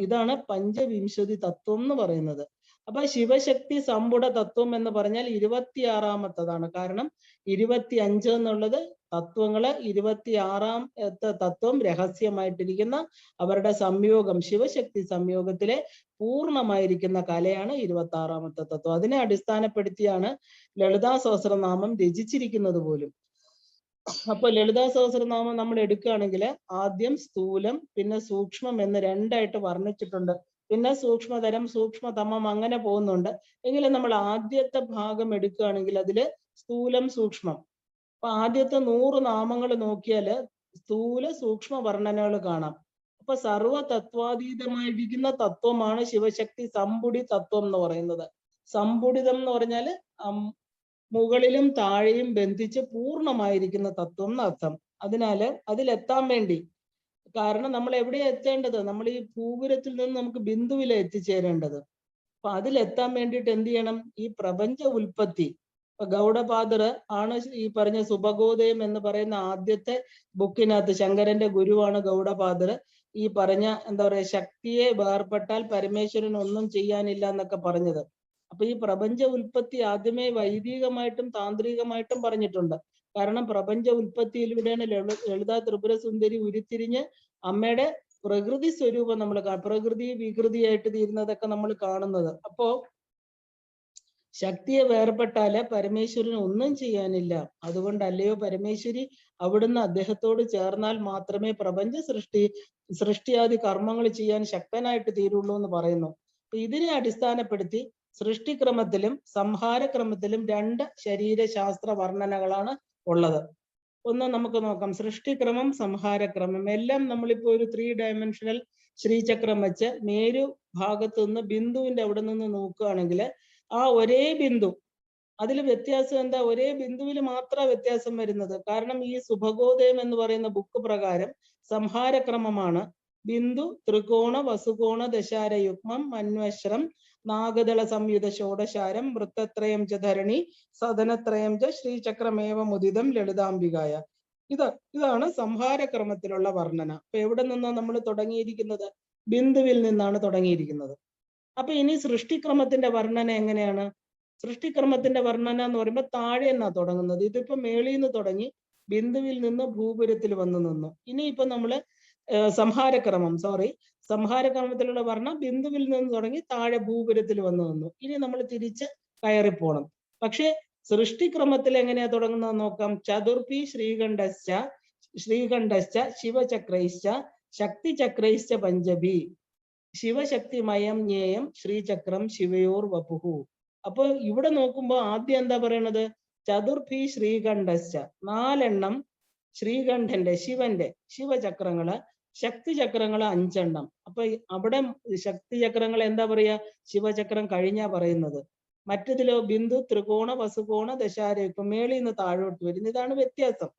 Speaker 1: ഇതാണ് പഞ്ചവിംശതി തത്വം എന്ന് പറയുന്നത്. അപ്പൊ ശിവശക്തി സമ്പുട തത്വം എന്ന് പറഞ്ഞാൽ 26ാമത്തതാണ്. കാരണം 25 എന്നുള്ളത് തത്വങ്ങള്, 26ാമത്തെ തത്വം രഹസ്യമായിട്ടിരിക്കുന്ന അവരുടെ സംയോഗം, ശിവശക്തി സംയോഗത്തിലെ പൂർണ്ണമായിരിക്കുന്ന കലയാണ് 26ാമത്തെ തത്വം. അതിനെ അടിസ്ഥാനപ്പെടുത്തിയാണ് ലളിതാ സഹസ്രനാമം രചിച്ചിരിക്കുന്നത് പോലും. അപ്പൊ ലളിതാ സഹസ്രനാമം നമ്മൾ എടുക്കുകയാണെങ്കിൽ ആദ്യം സ്ഥൂലം പിന്നെ സൂക്ഷ്മം എന്ന് രണ്ടായിട്ട് വർണ്ണിച്ചിട്ടുണ്ട്. പിന്നെ സൂക്ഷ്മതരം, സൂക്ഷ്മതമം, അങ്ങനെ പോകുന്നുണ്ട്. എങ്കിലും നമ്മൾ ആദ്യത്തെ ഭാഗം എടുക്കുകയാണെങ്കിൽ അതില് സ്ഥൂലം സൂക്ഷ്മം. അപ്പൊ ആദ്യത്തെ 100 നാമങ്ങൾ നോക്കിയാല് സ്ഥൂല സൂക്ഷ്മ വർണ്ണനകൾ കാണാം. അപ്പൊ സർവ തത്വാതീതമായിരിക്കുന്ന തത്വമാണ് ശിവശക്തി സമ്പുടി തത്വം എന്ന് പറയുന്നത്. സമ്പുടിതം എന്ന് പറഞ്ഞാല് മുകളിലും താഴെയും ബന്ധിച്ച് പൂർണ്ണമായിരിക്കുന്ന തത്വം എന്നർത്ഥം. അതിനാല് അതിലെത്താൻ വേണ്ടി, കാരണം നമ്മൾ എവിടെയാ എത്തേണ്ടത്? നമ്മൾ ഈ ഭൂപുരത്തിൽ നിന്ന് നമുക്ക് ബിന്ദുവിലെ എത്തിച്ചേരേണ്ടത്. അപ്പൊ അതിലെത്താൻ വേണ്ടിയിട്ട് എന്ത് ചെയ്യണം? ഈ പ്രപഞ്ച ഉൽപ്പത്തി, ഇപ്പൊ ഗൗഡപാദർ ആണ് ഈ പറഞ്ഞ സുഭഗോദയം എന്ന് പറയുന്ന ആദ്യത്തെ ബുക്കിനകത്ത്, ശങ്കരന്റെ ഗുരുവാണ് ഗൗഡപാദർ, ഈ പറഞ്ഞ എന്താ പറയാ ശക്തിയെ വേർപെട്ടാൽ പരമേശ്വരൻ ഒന്നും ചെയ്യാനില്ല എന്നൊക്കെ പറഞ്ഞത്. അപ്പൊ ഈ പ്രപഞ്ച ഉൽപ്പത്തി ആദ്യമേ വൈദികമായിട്ടും താന്ത്രികമായിട്ടും പറഞ്ഞിട്ടുണ്ട്. കാരണം പ്രപഞ്ച ഉൽപ്പത്തിയിലൂടെയാണ് ലളിതാ ത്രിപുര സുന്ദരി ഉരുത്തിരിഞ്ഞ് അമ്മയുടെ പ്രകൃതി സ്വരൂപം നമ്മൾ പ്രകൃതി വികൃതിയായിട്ട് തീരുന്നതൊക്കെ നമ്മൾ കാണുന്നത്. അപ്പോ ശക്തിയെ വേർപെട്ടാല് പരമേശ്വരന് ഒന്നും ചെയ്യാനില്ല. അതുകൊണ്ടല്ലയോ പരമേശ്വരി അവിടുന്ന് അദ്ദേഹത്തോട് ചേർന്നാൽ മാത്രമേ പ്രപഞ്ച സൃഷ്ടിയാദി കർമ്മങ്ങൾ ചെയ്യാൻ ശക്തനായിട്ട് തീരുള്ളൂ എന്ന് പറയുന്നു. അപ്പൊ ഇതിനെ അടിസ്ഥാനപ്പെടുത്തി സൃഷ്ടിക്രമത്തിലും സംഹാരക്രമത്തിലും 2 ശരീരശാസ്ത്ര വർണ്ണനകളാണ് ഉള്ളത്. ഒന്ന് നമുക്ക് നോക്കാം, സൃഷ്ടിക്രമം, സംഹാരക്രമം. എല്ലാം നമ്മളിപ്പോ ഒരു 3 ഡയമെൻഷണൽ ശ്രീചക്രം വെച്ച് മേരു ഭാഗത്ത് നിന്ന് ബിന്ദുവിന്റെ അവിടെ നിന്ന് നോക്കുകയാണെങ്കിൽ ആ ഒരേ ബിന്ദു, അതിൽ വ്യത്യാസം എന്താ? ഒരേ ബിന്ദുവിൽ മാത്രമാണ് വ്യത്യാസം വരുന്നത്. കാരണം ഈ സുഭഗോദയം എന്ന് പറയുന്ന ബുക്ക് പ്രകാരം സംഹാരക്രമമാണ്. ബിന്ദു ത്രികോണ വസുകോണ ദശാരയുഗ്മം മന്വശ്രം നാഗദള സംയുത ഷോഡശാരം വൃത്തത്രയം ച ധരണി സദനത്രയം ച ശ്രീചക്രമേവ മുദിതം ലളിതാംബികായ. ഇതാണ് സംഹാരക്രമത്തിലുള്ള വർണ്ണന. അപ്പൊ എവിടെ നിന്നാണ് നമ്മൾ തുടങ്ങിയിരിക്കുന്നത്? ബിന്ദുവിൽ നിന്നാണ് തുടങ്ങിയിരിക്കുന്നത്. അപ്പൊ ഇനി സൃഷ്ടിക്രമത്തിന്റെ വർണ്ണന എങ്ങനെയാണ്? സൃഷ്ടിക്രമത്തിന്റെ വർണ്ണന എന്ന് പറയുമ്പോൾ താഴെ എന്നാ തുടങ്ങുന്നത്. ഇതിപ്പോ മേളിൽ നിന്ന് തുടങ്ങി ബിന്ദുവിൽ നിന്ന് ഭൂപുരത്തിൽ വന്നു നിന്നു. ഇനിയിപ്പോ നമ്മള് സംഹാരക്രമത്തിലുള്ള വർണ്ണ ബിന്ദുവിൽ നിന്ന് തുടങ്ങി താഴെ ഭൂപുരത്തിൽ വന്നു നിന്നു. ഇനി നമ്മൾ തിരിച്ച് കയറിപ്പോണം. പക്ഷെ സൃഷ്ടിക്രമത്തിൽ എങ്ങനെയാ തുടങ്ങുന്നത് നോക്കാം. ചതുർഭി ശ്രീകണ്ഠശ്ച ശിവചക്രൈശ്ച ശക്തിചക്രൈശ്ച പഞ്ചഭി ശിവശക്തിമയം ജ്ഞേയം ശ്രീചക്രം ശിവയോർ വപുഹു. അപ്പൊ ഇവിടെ നോക്കുമ്പോ ആദ്യം എന്താ പറയണത്? ചതുർഭി ശ്രീകണ്ഠശ്ച, 4 ശ്രീകണ്ഠന്റെ ശിവന്റെ ശിവചക്രങ്ങള്, ശക്തിചക്രങ്ങള് 5. അപ്പൊ അവിടെ ശക്തിചക്രങ്ങൾ എന്താ പറയാ? ശിവചക്രം കഴിഞ്ഞാ പറയുന്നത്. മറ്റതിലോ ബിന്ദു ത്രികോണ വസുകോണ ദശാര. ഇപ്പൊ മേളിൽ നിന്ന് താഴോട്ട് വരുന്നു. ഇതാണ് വ്യത്യാസം.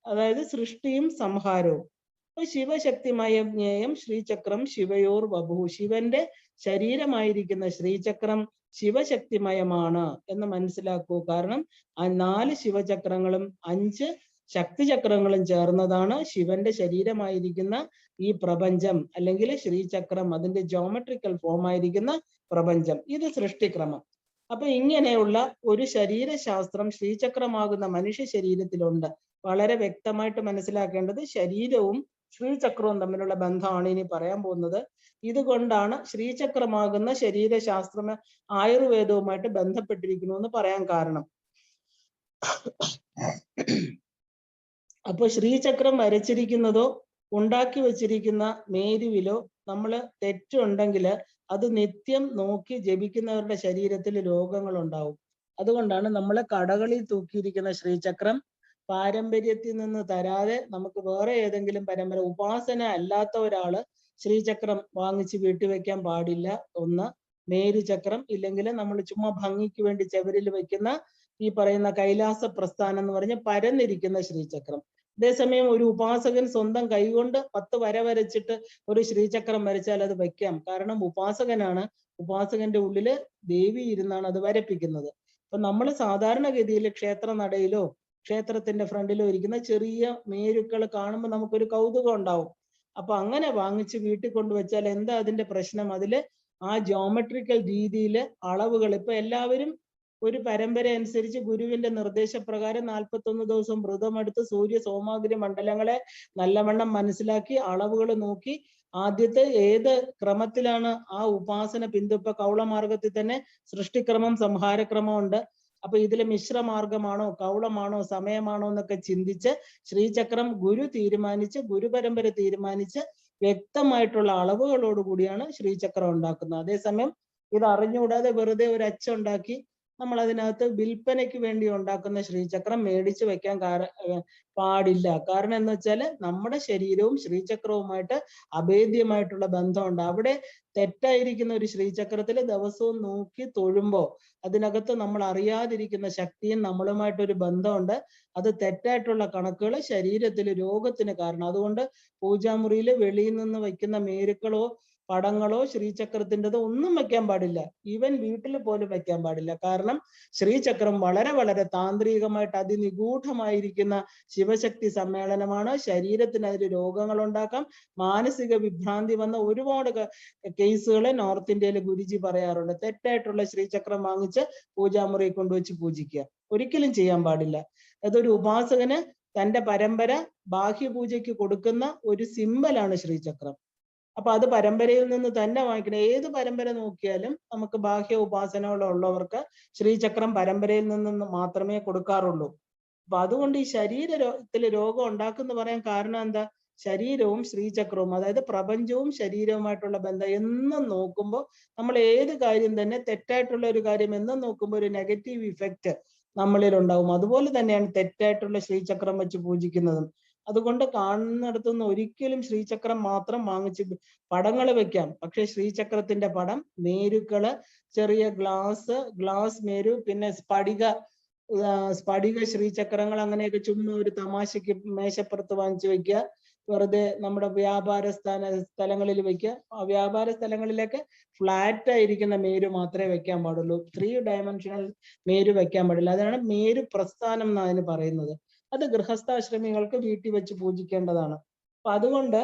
Speaker 1: അതായത് സൃഷ്ടിയും സംഹാരവും. അപ്പൊ ശിവശക്തിമയം ജ്ഞേയം ശ്രീചക്രം ശിവയോർ വപു. ശിവന്റെ ശരീരമായിരിക്കുന്ന ശ്രീചക്രം ശിവശക്തിമയമാണ് എന്ന് മനസ്സിലാക്കൂ. കാരണം ആ 4 ശിവചക്രങ്ങളും 5 ശക്തിചക്രങ്ങളും ചേർന്നതാണ് ശിവന്റെ ശരീരമായിരിക്കുന്ന ഈ പ്രപഞ്ചം, അല്ലെങ്കിൽ ശ്രീചക്രം, അതിന്റെ ജോമെട്രിക്കൽ ഫോം ആയിരിക്കുന്ന പ്രപഞ്ചം. ഇത് സൃഷ്ടിക്രമം. അപ്പൊ ഇങ്ങനെയുള്ള ഒരു ശരീരശാസ്ത്രം ശ്രീചക്രമാകുന്ന മനുഷ്യ ശരീരത്തിലുണ്ട്. വളരെ വ്യക്തമായിട്ട് മനസ്സിലാക്കേണ്ടത് ശരീരവും ശ്രീചക്രവും തമ്മിലുള്ള ബന്ധമാണ് ഇനി പറയാൻ പോകുന്നത്. ഇതുകൊണ്ടാണ് ശ്രീചക്രമാകുന്ന ശരീരശാസ്ത്രം ആയുർവേദവുമായിട്ട് ബന്ധപ്പെട്ടിരിക്കുന്നു എന്ന് പറയാൻ കാരണം. അപ്പൊ ശ്രീചക്രം വരച്ചിരിക്കുന്നതോ ഉണ്ടാക്കി വെച്ചിരിക്കുന്ന മേരുവിലോ നമ്മൾ തെറ്റുണ്ടെങ്കിൽ അത് നിത്യം നോക്കി ജപിക്കുന്നവരുടെ ശരീരത്തിൽ രോഗങ്ങൾ ഉണ്ടാവും. അതുകൊണ്ടാണ് നമ്മളെ കടകളിൽ തൂക്കിയിരിക്കുന്ന ശ്രീചക്രം പാരമ്പര്യത്തിൽ നിന്ന് തരാതെ നമുക്ക് വേറെ ഏതെങ്കിലും പരമ്പര ഉപാസന അല്ലാത്ത ഒരാള് ശ്രീചക്രം വാങ്ങിച്ച് വീട്ടിൽ വെക്കാൻ പാടില്ല. ഒന്ന് മേരുചക്രം, ഇല്ലെങ്കിൽ നമ്മൾ ചുമ്മാ ഭംഗിക്ക് വേണ്ടി ചവരിൽ വെക്കുന്ന ഈ പറയുന്ന കൈലാസ പ്രസ്ഥാനം എന്ന് പറഞ്ഞ പരന്നിരിക്കുന്ന ശ്രീചക്രം. അതേസമയം ഒരു ഉപാസകൻ സ്വന്തം കൈകൊണ്ട് 10 വര വരച്ചിട്ട് ഒരു ശ്രീചക്രം വരച്ചാൽ അത് വയ്ക്കാം. കാരണം ഉപാസകനാണ്, ഉപാസകന്റെ ഉള്ളില് ദേവി ഇരുന്നാണ് അത് വരപ്പിക്കുന്നത്. അപ്പൊ നമ്മൾ സാധാരണഗതിയിൽ ക്ഷേത്ര നടയിലോ ക്ഷേത്രത്തിന്റെ ഫ്രണ്ടിലോ ഇരിക്കുന്ന ചെറിയ മേരുക്കൾ കാണുമ്പോൾ നമുക്കൊരു കൗതുകം ഉണ്ടാവും. അപ്പൊ അങ്ങനെ വാങ്ങിച്ച് വീട്ടിൽ കൊണ്ടുവച്ചാൽ എന്താ അതിന്റെ പ്രശ്നം? അതില് ആ ജോമെട്രിക്കൽ രീതിയിൽ അളവുകൾ, ഇപ്പൊ എല്ലാവരും ഒരു പരമ്പര അനുസരിച്ച് ഗുരുവിന്റെ നിർദ്ദേശപ്രകാരം 41 ദിവസം വ്രതമെടുത്ത് സൂര്യ സോമാഗ്നി മണ്ഡലങ്ങളെ നല്ലവണ്ണം മനസ്സിലാക്കി അളവുകൾ നോക്കി ആദ്യത്തെ ഏത് ക്രമത്തിലാണ് ആ ഉപാസന ഇപ്പൊ കൗളമാർഗത്തിൽ തന്നെ സൃഷ്ടിക്രമം സംഹാരക്രമം ഉണ്ട്. അപ്പൊ ഇതിലെ മിശ്രമാർഗമാണോ കൗളമാണോ സമയമാണോ എന്നൊക്കെ ചിന്തിച്ച് ശ്രീചക്രം ഗുരു തീരുമാനിച്ച്, ഗുരുപരമ്പര തീരുമാനിച്ച് വ്യക്തമായിട്ടുള്ള അളവുകളോട് കൂടിയാണ് ശ്രീചക്രം ഉണ്ടാക്കുന്നത്. അതേസമയം ഇത് അറിഞ്ഞുകൂടാതെ വെറുതെ ഒരു അച്ചുണ്ടാക്കി നമ്മൾ അതിനകത്ത് വിൽപ്പനയ്ക്ക് വേണ്ടി ഉണ്ടാക്കുന്ന ശ്രീചക്രം മേടിച്ചു വെക്കാൻ പാടില്ല. കാരണം എന്ന് വെച്ചാൽ നമ്മുടെ ശരീരവും ശ്രീചക്രവുമായിട്ട് അഭേദ്യമായിട്ടുള്ള ബന്ധമുണ്ട്. അവിടെ തെറ്റായിരിക്കുന്ന ഒരു ശ്രീചക്രത്തിൽ ദിവസവും നോക്കി തൊഴുമ്പോ അതിനകത്ത് നമ്മൾ അറിയാതിരിക്കുന്ന ശക്തിയും നമ്മളുമായിട്ടൊരു ബന്ധമുണ്ട്. അത് തെറ്റായിട്ടുള്ള കണക്കുകൾ ശരീരത്തിൽ രോഗത്തിന് കാരണം. അതുകൊണ്ട് പൂജാമുറിയിൽ വെളിയിൽ നിന്ന് വയ്ക്കുന്ന മേരുക്കളോ പടങ്ങളോ ശ്രീചക്രത്തിൻ്റെതോ ഒന്നും വെക്കാൻ പാടില്ല. ഈവൻ വീട്ടിൽ പോലും വെക്കാൻ പാടില്ല. കാരണം ശ്രീചക്രം വളരെ വളരെ താന്ത്രികമായിട്ട് അതിനിഗൂഢമായിരിക്കുന്ന ശിവശക്തി സമ്മേളനമാണ്. ശരീരത്തിന് അതിൽ രോഗങ്ങൾ ഉണ്ടാക്കാം. മാനസിക വിഭ്രാന്തി വന്ന ഒരുപാട് കേസുകളെ നോർത്ത് ഇന്ത്യയിൽ ഗുരുജി പറയാറുണ്ട്. തെറ്റായിട്ടുള്ള ശ്രീചക്രം വാങ്ങിച്ച് പൂജാമുറി കൊണ്ടുവച്ച് പൂജിക്കുക ഒരിക്കലും ചെയ്യാൻ പാടില്ല. അതൊരു ഉപാസകന് തന്റെ പരമ്പര ബാഹ്യപൂജയ്ക്ക് കൊടുക്കുന്ന ഒരു സിമ്പലാണ് ശ്രീചക്രം. അപ്പൊ അത് പരമ്പരയിൽ നിന്ന് തന്നെ വാങ്ങിക്കണം. ഏത് പരമ്പര നോക്കിയാലും നമുക്ക് ബാഹ്യ ഉപാസനകളുള്ളവർക്ക് ശ്രീചക്രം പരമ്പരയിൽ നിന്ന് മാത്രമേ കൊടുക്കാറുള്ളൂ. അപ്പൊ അതുകൊണ്ട് ഈ ശരീരത്തിൽ രോഗം ഉണ്ടാക്കുന്ന പറയാൻ കാരണം എന്താ? ശരീരവും ശ്രീചക്രവും, അതായത് പ്രപഞ്ചവും ശരീരവുമായിട്ടുള്ള ബന്ധം എന്നും നോക്കുമ്പോൾ നമ്മൾ ഏത് കാര്യം തന്നെ തെറ്റായിട്ടുള്ള ഒരു കാര്യം എന്നും നോക്കുമ്പോൾ ഒരു നെഗറ്റീവ് ഇഫക്റ്റ് നമ്മളിൽ ഉണ്ടാവും. അതുപോലെ തന്നെയാണ് തെറ്റായിട്ടുള്ള ശ്രീചക്രം വെച്ച് പൂജിക്കുന്നതും. അതുകൊണ്ട് കാണുന്നിടത്തുനിന്ന് ഒരിക്കലും ശ്രീചക്രം മാത്രം വാങ്ങിച്ച് പടങ്ങൾ വെക്കാം. പക്ഷെ ശ്രീചക്രത്തിന്റെ പടം, മേരുക്കള്, ചെറിയ ഗ്ലാസ് മേരു, പിന്നെ സ്ഫടിക ശ്രീചക്രങ്ങൾ, അങ്ങനെയൊക്കെ ചുമ്മാ ഒരു തമാശക്ക് മേശപ്പുറത്ത് വാങ്ങിച്ചു വെക്കുക. വെറുതെ നമ്മുടെ വ്യാപാര സ്ഥലങ്ങളിൽ വെക്കുക. ആ വ്യാപാര സ്ഥലങ്ങളിലൊക്കെ ഫ്ലാറ്റ് ആയിരിക്കുന്ന മേരു മാത്രമേ വെക്കാൻ പാടുള്ളൂ. 3 ഡയമെൻഷണൽ മേരു വെക്കാൻ പാടില്ല. അതാണ് മേരു പ്രസ്ഥാനം എന്ന് അതിന് പറയുന്നത്. അത് ഗൃഹസ്ഥാശ്രമികൾക്ക് വീട്ടിൽ വെച്ച് പൂജിക്കേണ്ടതാണ്. അപ്പൊ അതുകൊണ്ട്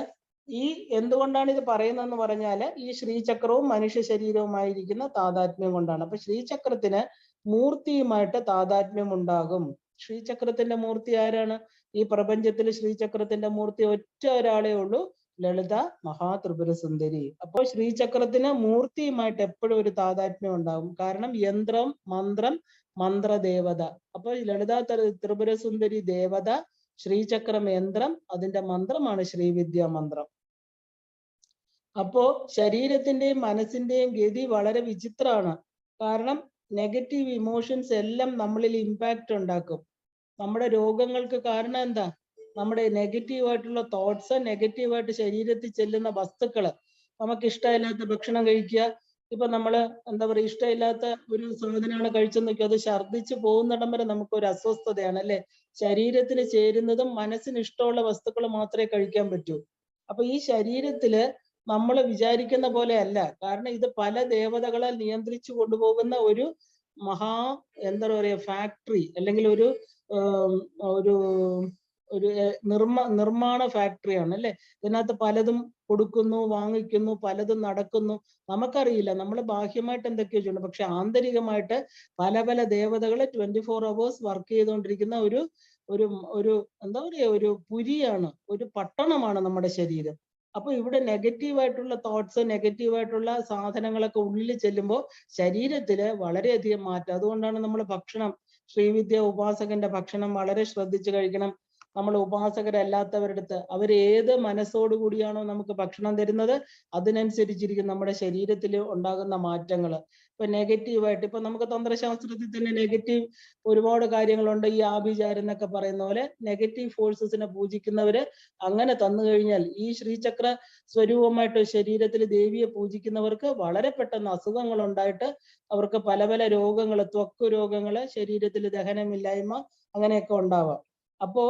Speaker 1: എന്തുകൊണ്ടാണ് ഇത് പറയുന്നതെന്ന് പറഞ്ഞാല് ഈ ശ്രീചക്രവും മനുഷ്യ ശരീരവുമായിരിക്കുന്ന താതാത്മ്യം കൊണ്ടാണ്. അപ്പൊ ശ്രീചക്രത്തിന് മൂർത്തിയുമായിട്ട് താതാത്മ്യം ഉണ്ടാകും. ശ്രീചക്രത്തിന്റെ മൂർത്തി ആരാണ്? ഈ പ്രപഞ്ചത്തിൽ ശ്രീചക്രത്തിന്റെ മൂർത്തി ഒറ്റ ഒരാളേ ഉള്ളൂ, ലളിത മഹാത്രിപുര സുന്ദരി. അപ്പോൾ ശ്രീചക്രത്തിന് മൂർത്തിയുമായിട്ട് എപ്പോഴും ഒരു താതാത്മ്യം ഉണ്ടാകും. കാരണം യന്ത്രം, മന്ത്രം, മന്ത്രദേവത. അപ്പോൾ ലളിത ത്രിപുര സുന്ദരി ദേവത, ശ്രീചക്രം യന്ത്രം, അതിന്റെ മന്ത്രമാണ് ശ്രീവിദ്യ മന്ത്രം. അപ്പോ ശരീരത്തിന്റെയും മനസ്സിന്റെയും ഗതി വളരെ വിചിത്രമാണ്. കാരണം നെഗറ്റീവ് ഇമോഷൻസ് എല്ലാം നമ്മളിൽ ഇമ്പാക്റ്റ് ഉണ്ടാക്കും. നമ്മുടെ രോഗങ്ങൾക്ക് കാരണം എന്താ? നമ്മുടെ നെഗറ്റീവായിട്ടുള്ള തോട്ട്സ്, നെഗറ്റീവായിട്ട് ശരീരത്തിൽ ചെല്ലുന്ന വസ്തുക്കള്. നമുക്ക് ഇഷ്ടമില്ലാത്ത ഭക്ഷണം കഴിക്കുക. ഇപ്പൊ നമ്മള് എന്താ പറയുക, ഇഷ്ടമില്ലാത്ത ഒരു സാധനമാണ് കഴിച്ചെന്ന് നോക്കി, അത് ഛർദ്ദിച്ച് പോകുന്നിടം വരെ നമുക്ക് ഒരു അസ്വസ്ഥതയാണ് അല്ലെ. ശരീരത്തിന് ചേരുന്നതും മനസ്സിന് ഇഷ്ടമുള്ള വസ്തുക്കൾ മാത്രമേ കഴിക്കാൻ പറ്റൂ. അപ്പൊ ഈ ശരീരത്തില് നമ്മൾ വിചാരിക്കുന്ന പോലെ അല്ല. കാരണം ഇത് പല ദേവതകളാൽ നിയന്ത്രിച്ചു കൊണ്ടുപോകുന്ന ഒരു എന്താ പറയുക, ഫാക്ടറി, അല്ലെങ്കിൽ ഒരു ഒരു ഒരു നിർമ്മാണ ഫാക്ടറിയാണ് അല്ലെ. ഇതിനകത്ത് പലതും കൊടുക്കുന്നു, വാങ്ങിക്കുന്നു, പലതും നടക്കുന്നു. നമുക്കറിയില്ല, നമ്മൾ ബാഹ്യമായിട്ട് എന്തൊക്കെയോ ചെയ്യുന്നു, പക്ഷെ ആന്തരികമായിട്ട് പല പല ദേവതകളെ 24 hours വർക്ക് ചെയ്തുകൊണ്ടിരിക്കുന്ന ഒരു ഒരു ഒരു എന്താ പറയുക, ഒരു പുരിയാണ്, ഒരു പട്ടണമാണ് നമ്മുടെ ശരീരം. അപ്പൊ ഇവിടെ നെഗറ്റീവായിട്ടുള്ള തോട്ട്സ്, നെഗറ്റീവായിട്ടുള്ള സാധനങ്ങളൊക്കെ ഉള്ളിൽ ചെല്ലുമ്പോൾ ശരീരത്തില് വളരെയധികം മാറ്റം. അതുകൊണ്ടാണ് നമ്മൾ ഭക്ഷണം, ശ്രീവിദ്യ ഉപാസകന്റെ ഭക്ഷണം വളരെ ശ്രദ്ധിച്ചു കഴിക്കണം. നമ്മൾ ഉപാസകരല്ലാത്തവരുടെ അടുത്ത് അവർ ഏത് മനസ്സോടുകൂടിയാണോ നമുക്ക് ഭക്ഷണം തരുന്നത്, അതിനനുസരിച്ചിരിക്കും നമ്മുടെ ശരീരത്തിൽ ഉണ്ടാകുന്ന മാറ്റങ്ങൾ. ഇപ്പൊ നെഗറ്റീവായിട്ട്, ഇപ്പൊ നമുക്ക് തന്ത്രശാസ്ത്രത്തിൽ തന്നെ നെഗറ്റീവ് ഒരുപാട് കാര്യങ്ങളുണ്ട്. ഈ ആഭിചാരം എന്നൊക്കെ പറയുന്ന പോലെ നെഗറ്റീവ് ഫോഴ്സസിനെ പൂജിക്കുന്നവര് അങ്ങനെ തന്നു കഴിഞ്ഞാൽ, ഈ ശ്രീചക്ര സ്വരൂപമായിട്ട് ശരീരത്തിൽ ദേവിയെ പൂജിക്കുന്നവർക്ക് വളരെ പെട്ടെന്ന് അസുഖങ്ങൾ ഉണ്ടായിട്ട് അവർക്ക് പല പല രോഗങ്ങൾ, ത്വക്ക് രോഗങ്ങള്, ശരീരത്തിൽ ദഹനമില്ലായ്മ, അങ്ങനെയൊക്കെ ഉണ്ടാവാം. അപ്പോ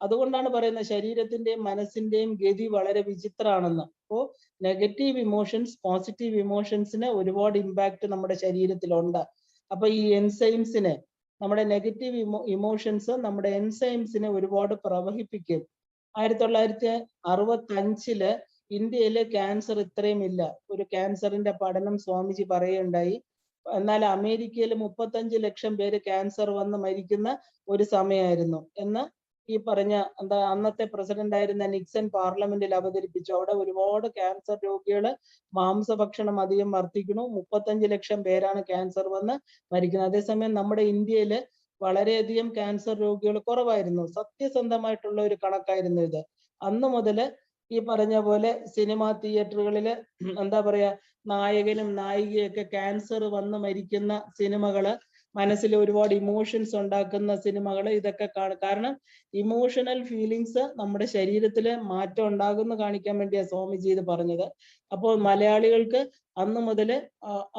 Speaker 1: അതുകൊണ്ടാണ് പറയുന്നത് ശരീരത്തിന്റെയും മനസ്സിന്റെയും ഗതി വളരെ വിചിത്രമാണെന്ന്. അപ്പോ നെഗറ്റീവ് ഇമോഷൻസ് പോസിറ്റീവ് ഇമോഷൻസിന് ഒരുപാട് ഇമ്പാക്ട് നമ്മുടെ ശരീരത്തിലുണ്ട്. അപ്പൊ ഈ എൻസൈംസിനെ, നമ്മുടെ നെഗറ്റീവ് ഇമോഷൻസ് നമ്മുടെ എൻസൈംസിനെ ഒരുപാട് പ്രവഹിപ്പിക്കും. 1965 ഇന്ത്യയിലെ ക്യാൻസർ ഇത്രയും ഇല്ല. ഒരു ക്യാൻസറിന്റെ പഠനം സ്വാമിജി പറയുകയുണ്ടായി. എന്നാൽ അമേരിക്കയിൽ 35 ലക്ഷം പേര് ക്യാൻസർ വന്ന് മരിക്കുന്ന ഒരു സമയമായിരുന്നു എന്ന് ഈ പറഞ്ഞ അന്നത്തെ പ്രസിഡന്റ് ആയിരുന്ന നിക്സൺ പാർലമെന്റിൽ അവതരിപ്പിച്ചു. അവിടെ ഒരുപാട് ക്യാൻസർ രോഗികള് മാംസഭക്ഷണം അധികം വർദ്ധിക്കുന്നു, 35 ലക്ഷം പേരാണ് ക്യാൻസർ വന്ന് മരിക്കുന്നത്. അതേസമയം നമ്മുടെ ഇന്ത്യയില് വളരെയധികം ക്യാൻസർ രോഗികൾ കുറവായിരുന്നു. സത്യസന്ധമായിട്ടുള്ള ഒരു കണക്കായിരുന്നു ഇത്. അന്ന് മുതല് ഈ പറഞ്ഞ പോലെ സിനിമാ തിയേറ്ററുകളില് എന്താ പറയാ, നായകനും നായികയൊക്കെ ക്യാൻസർ വന്ന് മരിക്കുന്ന സിനിമകള്, മനസ്സിൽ ഒരുപാട് ഇമോഷൻസ് ഉണ്ടാക്കുന്ന സിനിമകൾ, ഇതൊക്കെ കാരണം ഇമോഷണൽ ഫീലിങ്സ് നമ്മുടെ ശരീരത്തില് മാറ്റം ഉണ്ടാകുന്ന കാണിക്കാൻ വേണ്ടിയാണ് സ്വാമിജി ഇത് പറഞ്ഞത്. അപ്പോൾ മലയാളികൾക്ക് അന്ന് മുതല്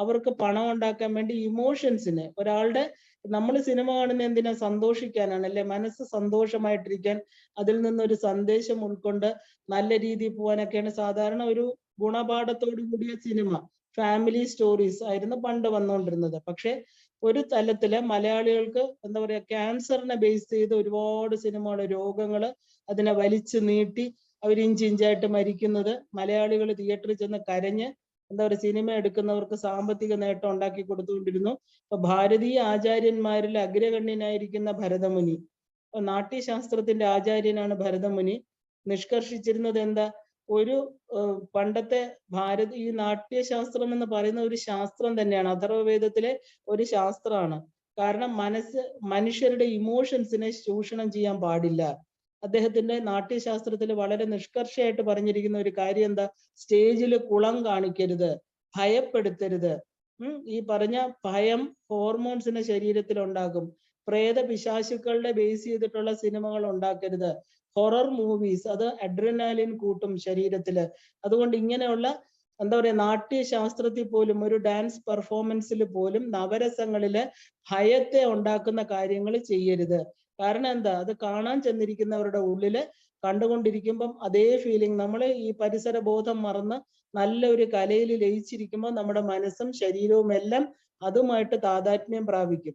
Speaker 1: അവർക്ക് പണം ഉണ്ടാക്കാൻ വേണ്ടി ഇമോഷൻസിന്, ഒരാളുടെ, നമ്മൾ സിനിമ കാണുന്ന എന്തിനാ, സന്തോഷിക്കാനാണ് അല്ലെ, മനസ്സ് സന്തോഷമായിട്ടിരിക്കാൻ, അതിൽ നിന്നൊരു സന്ദേശം ഉൾക്കൊണ്ട് നല്ല രീതിയിൽ പോകാനൊക്കെയാണ് സാധാരണ ഒരു ഗുണപാഠത്തോടു കൂടിയ സിനിമ, ഫാമിലി സ്റ്റോറീസ് ആയിരുന്നു പണ്ട് വന്നുകൊണ്ടിരുന്നത്. പക്ഷെ ഒരു തലത്തില് മലയാളികൾക്ക് എന്താ പറയാ, ക്യാൻസറിനെ ബേസ് ചെയ്ത് ഒരുപാട് സിനിമകള്, രോഗങ്ങള്, അതിനെ വലിച്ചു നീട്ടി അവർ ഇഞ്ചിഞ്ചായിട്ട് മരിക്കുന്നത്, മലയാളികൾ തിയേറ്ററിൽ ചെന്ന് കരഞ്ഞ് എന്താ പറയുക, സിനിമ എടുക്കുന്നവർക്ക് സാമ്പത്തിക നേട്ടം ഉണ്ടാക്കി കൊടുത്തുകൊണ്ടിരുന്നു. ഇപ്പൊ ഭാരതീയ ആചാര്യന്മാരിൽ അഗ്രഗണ്യനായിരിക്കുന്ന ഭരതമുനി, നാട്യശാസ്ത്രത്തിന്റെ ആചാര്യനാണ് ഭരതമുനി. നിഷ്കർഷിച്ചിരുന്നത് എന്താ, ഒരു പണ്ടത്തെ ഈ നാട്യശാസ്ത്രം എന്ന് പറയുന്ന ഒരു ശാസ്ത്രം തന്നെയാണ്, അഥർവവേദത്തിലെ ഒരു ശാസ്ത്രമാണ്. കാരണം മനുഷ്യരുടെ ഇമോഷൻസിനെ ചൂഷണം ചെയ്യാൻ പാടില്ല. അദ്ദേഹത്തിന്റെ നാട്യശാസ്ത്രത്തിൽ വളരെ നിഷ്കർഷയായിട്ട് പറഞ്ഞിരിക്കുന്ന ഒരു കാര്യം എന്താ, സ്റ്റേജിൽ കുളം കാണിക്കരുത്, ഭയപ്പെടുത്തരുത്. ഈ പറഞ്ഞ ഭയം ഹോർമോൺസിനെ ശരീരത്തിൽ ഉണ്ടാകും. പ്രേത പിശാചുക്കളുടെ ബേസ് ചെയ്തിട്ടുള്ള സിനിമകൾ ഉണ്ടാക്കരുത്. ഹൊറർ മൂവീസ്, അത് അഡ്രിനാലിൻ കൂട്ടും ശരീരത്തില്. അതുകൊണ്ട് ഇങ്ങനെയുള്ള എന്താ പറയാ, നാട്യശാസ്ത്രത്തിൽ പോലും, ഒരു ഡാൻസ് പെർഫോമൻസിൽ പോലും നവരസങ്ങളില് ഭയത്തെ ഉണ്ടാക്കുന്ന കാര്യങ്ങൾ ചെയ്യരുത്. കാരണം എന്താ, അത് കാണാൻ ചെന്നിരിക്കുന്നവരുടെ ഉള്ളില് കണ്ടുകൊണ്ടിരിക്കുമ്പം അതേ ഫീലിംഗ്, നമ്മൾ ഈ പരിസര ബോധം മറന്ന് നല്ല ഒരു കലയിൽ ലയിച്ചിരിക്കുമ്പോൾ നമ്മുടെ മനസ്സും ശരീരവും എല്ലാം അതുമായിട്ട് താതാത്മ്യം പ്രാപിക്കും.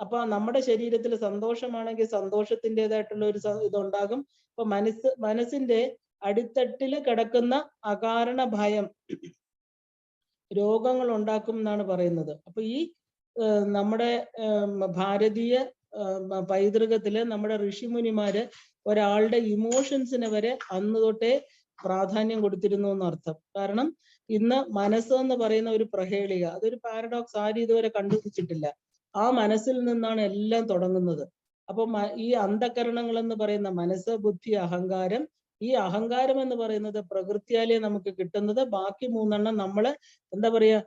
Speaker 1: അപ്പൊ നമ്മുടെ ശരീരത്തിൽ സന്തോഷമാണെങ്കിൽ സന്തോഷത്തിൻ്റെതായിട്ടുള്ള ഒരു ഇതുണ്ടാകും. അപ്പൊ മനസ്സിന്റെ അടിത്തട്ടിൽ കിടക്കുന്ന അകാരണ ഭയം രോഗങ്ങൾ ഉണ്ടാക്കും എന്നാണ് പറയുന്നത്. അപ്പൊ ഈ നമ്മുടെ ഭാരതീയ പൈതൃകത്തില് നമ്മുടെ ഋഷിമുനിമാര് ഒരാളുടെ ഇമോഷൻസിന് വരെ അന്ന് തൊട്ടേ പ്രാധാന്യം കൊടുത്തിരുന്നു എന്നർത്ഥം. കാരണം ഇന്ന് മനസ്സ് എന്ന് പറയുന്ന ഒരു പ്രഹേളിക, അതൊരു പാരഡോക്സ് ആരും ഇതുവരെ കണ്ടുപിടിച്ചിട്ടില്ല. ആ മനസ്സിൽ നിന്നാണ് എല്ലാം തുടങ്ങുന്നത്. അപ്പൊ ഈ അന്ധകരണങ്ങൾ എന്ന് പറയുന്ന മനസ്സ്, ബുദ്ധി, അഹങ്കാരം, ഈ അഹങ്കാരം എന്ന് പറയുന്നത് പ്രകൃതിയാലേ നമുക്ക് കിട്ടുന്നത്. ബാക്കി മൂന്നെണ്ണം നമ്മള് എന്താ പറയാ,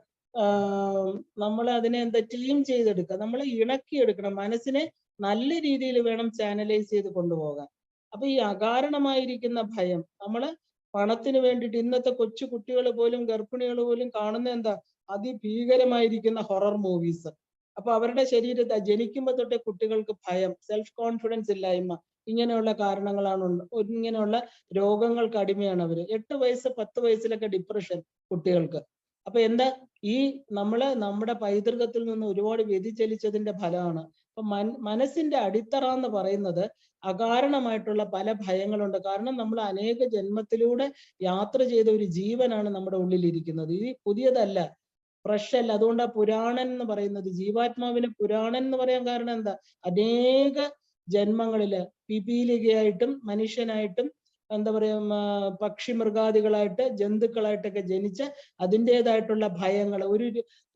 Speaker 1: നമ്മളെ അതിനെ എന്താ ടീം ചെയ്തെടുക്കുക, നമ്മളെ ഇണക്കിയെടുക്കണം. മനസ്സിനെ നല്ല രീതിയിൽ വേണം ചാനലൈസ് ചെയ്ത് കൊണ്ടുപോകാൻ. അപ്പൊ ഈ അകാരണമായിരിക്കുന്ന ഭയം, നമ്മള് പണത്തിന് വേണ്ടിയിട്ട് ഇന്നത്തെ കൊച്ചു കുട്ടികൾ പോലും ഗർഭിണികൾ പോലും കാണുന്ന എന്താ, അതിഭീകരമായിരിക്കുന്ന ഹൊറർ മൂവീസ്. അപ്പൊ അവരുടെ ശരീരത്തെ ജനിക്കുമ്പോൾ തൊട്ടേ കുട്ടികൾക്ക് ഭയം, സെൽഫ് കോൺഫിഡൻസ് ഇല്ലായ്മ, ഇങ്ങനെയുള്ള കാരണങ്ങളാണ്. ഇങ്ങനെയുള്ള രോഗങ്ങൾക്ക് അടിമയാണ് അവര്. 8 വയസ്സ് 10 വയസ്സിലൊക്കെ ഡിപ്രഷൻ കുട്ടികൾക്ക്. അപ്പൊ എന്താ, ഈ നമ്മുടെ പൈതൃകത്തിൽ നിന്ന് ഒരുപാട് വ്യതിചലിച്ചതിന്റെ ഫലമാണ്. അപ്പൊ മനസ്സിന്റെ അടിത്തറ എന്ന് പറയുന്നത് അകാരണമായിട്ടുള്ള പല ഭയങ്ങളുണ്ട്. കാരണം നമ്മൾ അനേക ജന്മത്തിലൂടെ യാത്ര ചെയ്ത ഒരു ജീവനാണ് നമ്മുടെ ഉള്ളിലിരിക്കുന്നത്. ഇത് പുതിയതല്ല, ഫ്രഷ് അല്ല. അതുകൊണ്ട് ആ പുരാണൻ എന്ന് പറയുന്നത്, ജീവാത്മാവിന് പുരാണൻ എന്ന് പറയാൻ കാരണം എന്താ, അനേക ജന്മങ്ങളില് പിപീലികയായിട്ടും മനുഷ്യനായിട്ടും എന്താ പറയാ, പക്ഷി മൃഗാദികളായിട്ട് ജന്തുക്കളായിട്ടൊക്കെ ജനിച്ച് അതിൻ്റെതായിട്ടുള്ള ഭയങ്ങൾ,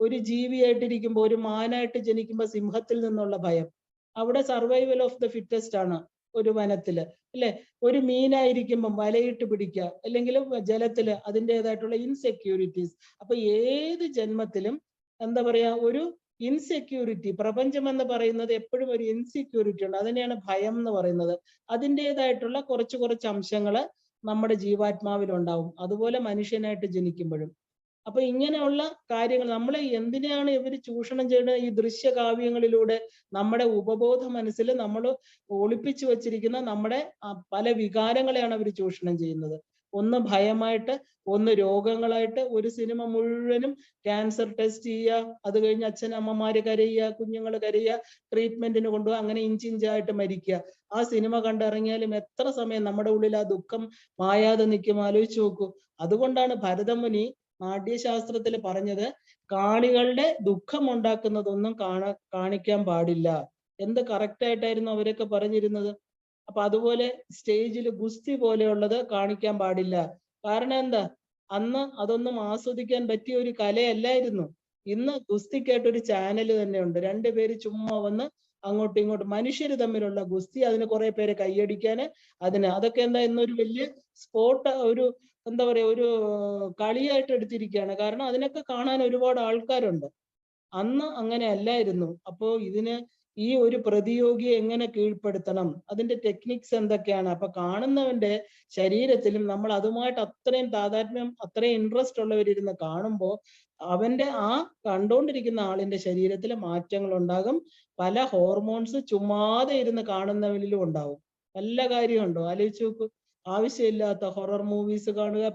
Speaker 1: ഒരു ജീവിയായിട്ടിരിക്കുമ്പോൾ, ഒരു മാനായിട്ട് ജനിക്കുമ്പോൾ സിംഹത്തിൽ നിന്നുള്ള ഭയം, അവിടെ സർവൈവൽ ഓഫ് ദ ഫിറ്റസ്റ്റ് ആണ് ഒരു വനത്തില്, അല്ലെ? ഒരു മീനായിരിക്കുമ്പം വലയിട്ട് പിടിക്കുക, അല്ലെങ്കിൽ ജലത്തില് അതിൻ്റെതായിട്ടുള്ള ഇൻസെക്യൂരിറ്റീസ്. അപ്പൊ ഏത് ജന്മത്തിലും എന്താ പറയാ, ഒരു ഇൻസെക്യൂരിറ്റി, പ്രപഞ്ചം എന്ന് പറയുന്നത് എപ്പോഴും ഒരു ഇൻസെക്യൂരിറ്റി ഉണ്ട്. അതിനെയാണ് ഭയം എന്ന് പറയുന്നത്. അതിൻ്റെതായിട്ടുള്ള കുറച്ച് അംശങ്ങള് നമ്മുടെ ജീവാത്മാവിലുണ്ടാവും. അതുപോലെ മനുഷ്യനായിട്ട് ജനിക്കുമ്പോഴും. അപ്പൊ ഇങ്ങനെയുള്ള കാര്യങ്ങൾ നമ്മളെ എന്തിനാണ് ഇവർ ചൂഷണം ചെയ്യുന്നത്? ഈ ദൃശ്യകാവ്യങ്ങളിലൂടെ നമ്മുടെ ഉപബോധ മനസ്സിൽ നമ്മൾ ഒളിപ്പിച്ചു വച്ചിരിക്കുന്ന നമ്മുടെ പല വികാരങ്ങളെയാണ് അവർ ചൂഷണം ചെയ്യുന്നത്. ഒന്ന് ഭയമായിട്ട്, ഒന്ന് രോഗങ്ങളായിട്ട്. ഒരു സിനിമ മുഴുവനും ക്യാൻസർ ടെസ്റ്റ് ചെയ്യുക, അത് കഴിഞ്ഞ് അച്ഛനമ്മമാര് കരയുക, കുഞ്ഞുങ്ങൾ കരയുക, ട്രീറ്റ്മെന്റിന് കൊണ്ടുപോകുക, അങ്ങനെ ഇഞ്ചിഞ്ചായിട്ട് മരിക്കുക. ആ സിനിമ കണ്ടിറങ്ങിയാലും എത്ര സമയം നമ്മുടെ ഉള്ളിൽ ആ ദുഃഖം മായാതെ നിൽക്കും, ആലോചിച്ച് നോക്കൂ. അതുകൊണ്ടാണ് ഭരതമുനി നാട്യശാസ്ത്രത്തിൽ പറഞ്ഞത്, കാണികളുടെ ദുഃഖം ഉണ്ടാക്കുന്നതൊന്നും കാണിക്കാൻ പാടില്ല. എന്ത് കറക്റ്റ് ആയിട്ടായിരുന്നു അവരൊക്കെ പറഞ്ഞിരുന്നത്. അപ്പൊ അതുപോലെ സ്റ്റേജിൽ ഗുസ്തി പോലെയുള്ളത് കാണിക്കാൻ പാടില്ല. കാരണം എന്താ, അന്ന് അതൊന്നും ആസ്വദിക്കാൻ പറ്റിയ ഒരു കലയല്ലായിരുന്നു. ഇന്ന് ഗുസ്തിക്കായിട്ടൊരു ചാനൽ തന്നെ ഉണ്ട്. 2 പേര് ചുമ്മാ വന്ന് അങ്ങോട്ടും ഇങ്ങോട്ടും മനുഷ്യര് തമ്മിലുള്ള ഗുസ്തി, അതിന് കുറെ പേരെ കൈയടിക്കാന്, അതൊക്കെ എന്താ, ഇന്നൊരു വലിയ സ്പോട്ട്, ഒരു എന്താ പറയാ, ഒരു കളിയായിട്ട് എടുത്തിരിക്കുകയാണ്. കാരണം അതിനൊക്കെ കാണാൻ ഒരുപാട് ആൾക്കാരുണ്ട്. അന്ന് അങ്ങനെ അല്ലായിരുന്നു. അപ്പോ ഇതിന് ഈ ഒരു പ്രതിയോഗിയെ എങ്ങനെ കീഴ്പ്പെടുത്തണം, അതിന്റെ ടെക്നിക്സ് എന്തൊക്കെയാണ്? അപ്പൊ കാണുന്നവന്റെ ശരീരത്തിലും നമ്മൾ അതുമായിട്ട് അത്രയും താതാത്മ്യം, അത്രയും ഇൻട്രസ്റ്റ് ഉള്ളവരിരുന്ന് കാണുമ്പോൾ അവന്റെ ആ കണ്ടുകൊണ്ടിരിക്കുന്ന ആളിന്റെ ശരീരത്തിൽ മാറ്റങ്ങൾ ഉണ്ടാകും. പല ഹോർമോൺസ് ചുമ്മാതെ ഇരുന്ന് കാണുന്നവരിലും ഉണ്ടാവും. നല്ല കാര്യമുണ്ടോ? ആലോചിച്ച് നോക്കൂ. ആവശ്യമില്ലാത്ത ഹൊറർ മൂവീസ് കാണുക,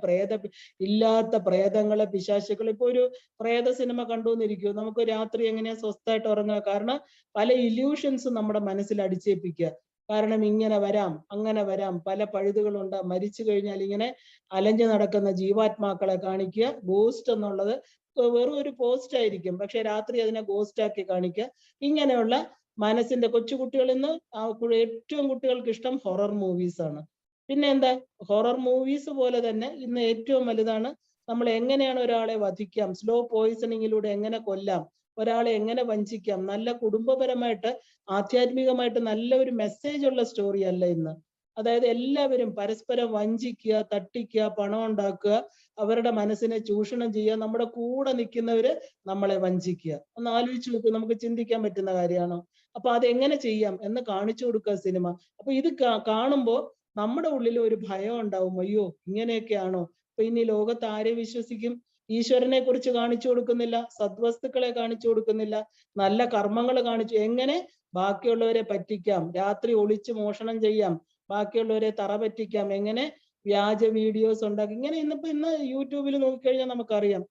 Speaker 1: ഇല്ലാത്ത പ്രേതങ്ങളെ, പിശാചുക്കളെ. ഇപ്പൊ ഒരു പ്രേത സിനിമ കണ്ടുവന്നിരിക്കും, നമുക്ക് രാത്രി എങ്ങനെയാ സ്വസ്ഥമായിട്ട് ഉറങ്ങുക? കാരണം പല ഇല്യൂഷൻസും നമ്മുടെ മനസ്സിൽ അടിച്ചേൽപ്പിക്കുക. കാരണം ഇങ്ങനെ വരാം, അങ്ങനെ വരാം, പല പഴുതുകളുണ്ട്. മരിച്ചു കഴിഞ്ഞാൽ ഇങ്ങനെ അലഞ്ഞു നടക്കുന്ന ജീവാത്മാക്കളെ കാണിക്കുക. ഗോസ്റ്റ് എന്നുള്ളത് വെറും ഒരു പോസ്റ്റ് ആയിരിക്കും, പക്ഷെ രാത്രി അതിനെ ഗോസ്റ്റ് ആക്കി കാണിക്കുക. ഇങ്ങനെയുള്ള മനസ്സിന്റെ കൊച്ചുകുട്ടികളിൽ നിന്ന് ഏറ്റവും കുട്ടികൾക്ക് ഇഷ്ടം ഹൊറർ മൂവീസ് ആണ്. പിന്നെ എന്താ, ഹൊറർ മൂവീസ് പോലെ തന്നെ ഇന്ന് ഏറ്റവും വലുതാണ് നമ്മൾ എങ്ങനെയാണ് ഒരാളെ വധിക്കാം, സ്ലോ പോയിസണിങ്ങിലൂടെ എങ്ങനെ കൊല്ലാം, ഒരാളെ എങ്ങനെ വഞ്ചിക്കാം. നല്ല കുടുംബപരമായിട്ട്, ആധ്യാത്മികമായിട്ട് നല്ല ഒരു മെസ്സേജ് ഉള്ള സ്റ്റോറി അല്ല ഇന്ന്. അതായത് എല്ലാവരും പരസ്പരം വഞ്ചിക്കുക, തട്ടിക്കുക, പണം ഉണ്ടാക്കുക, അവരുടെ മനസ്സിനെ ചൂഷണം ചെയ്യുക, നമ്മുടെ കൂടെ നിൽക്കുന്നവര് നമ്മളെ വഞ്ചിക്കുക. ഒന്ന് ആലോചിച്ച് നോക്കൂ, നമുക്ക് ചിന്തിക്കാൻ പറ്റുന്ന കാര്യമാണോ? അപ്പൊ അതെങ്ങനെ ചെയ്യാം എന്ന് കാണിച്ചു കൊടുക്കുക സിനിമ. അപ്പൊ ഇത് കാണുമ്പോൾ നമ്മുടെ ഉള്ളിൽ ഒരു ഭയം ഉണ്ടാവും. അയ്യോ, ഇങ്ങനെയൊക്കെയാണോ? അപ്പൊ ഇനി ലോകത്ത് ആരെ വിശ്വസിക്കും? ഈശ്വരനെ കുറിച്ച് കാണിച്ചു കൊടുക്കുന്നില്ല, സദ്വസ്തുക്കളെ കാണിച്ചു കൊടുക്കുന്നില്ല, നല്ല കർമ്മങ്ങൾ കാണിച്ചു. എങ്ങനെ ബാക്കിയുള്ളവരെ പറ്റിക്കാം, രാത്രി ഒളിച്ച് മോഷണം ചെയ്യാം, ബാക്കിയുള്ളവരെ തറ പറ്റിക്കാം, എങ്ങനെ വ്യാജ വീഡിയോസ് ഉണ്ടാക്കി, ഇങ്ങനെ ഇന്ന് യൂട്യൂബിൽ നോക്കിക്കഴിഞ്ഞാൽ നമുക്കറിയാം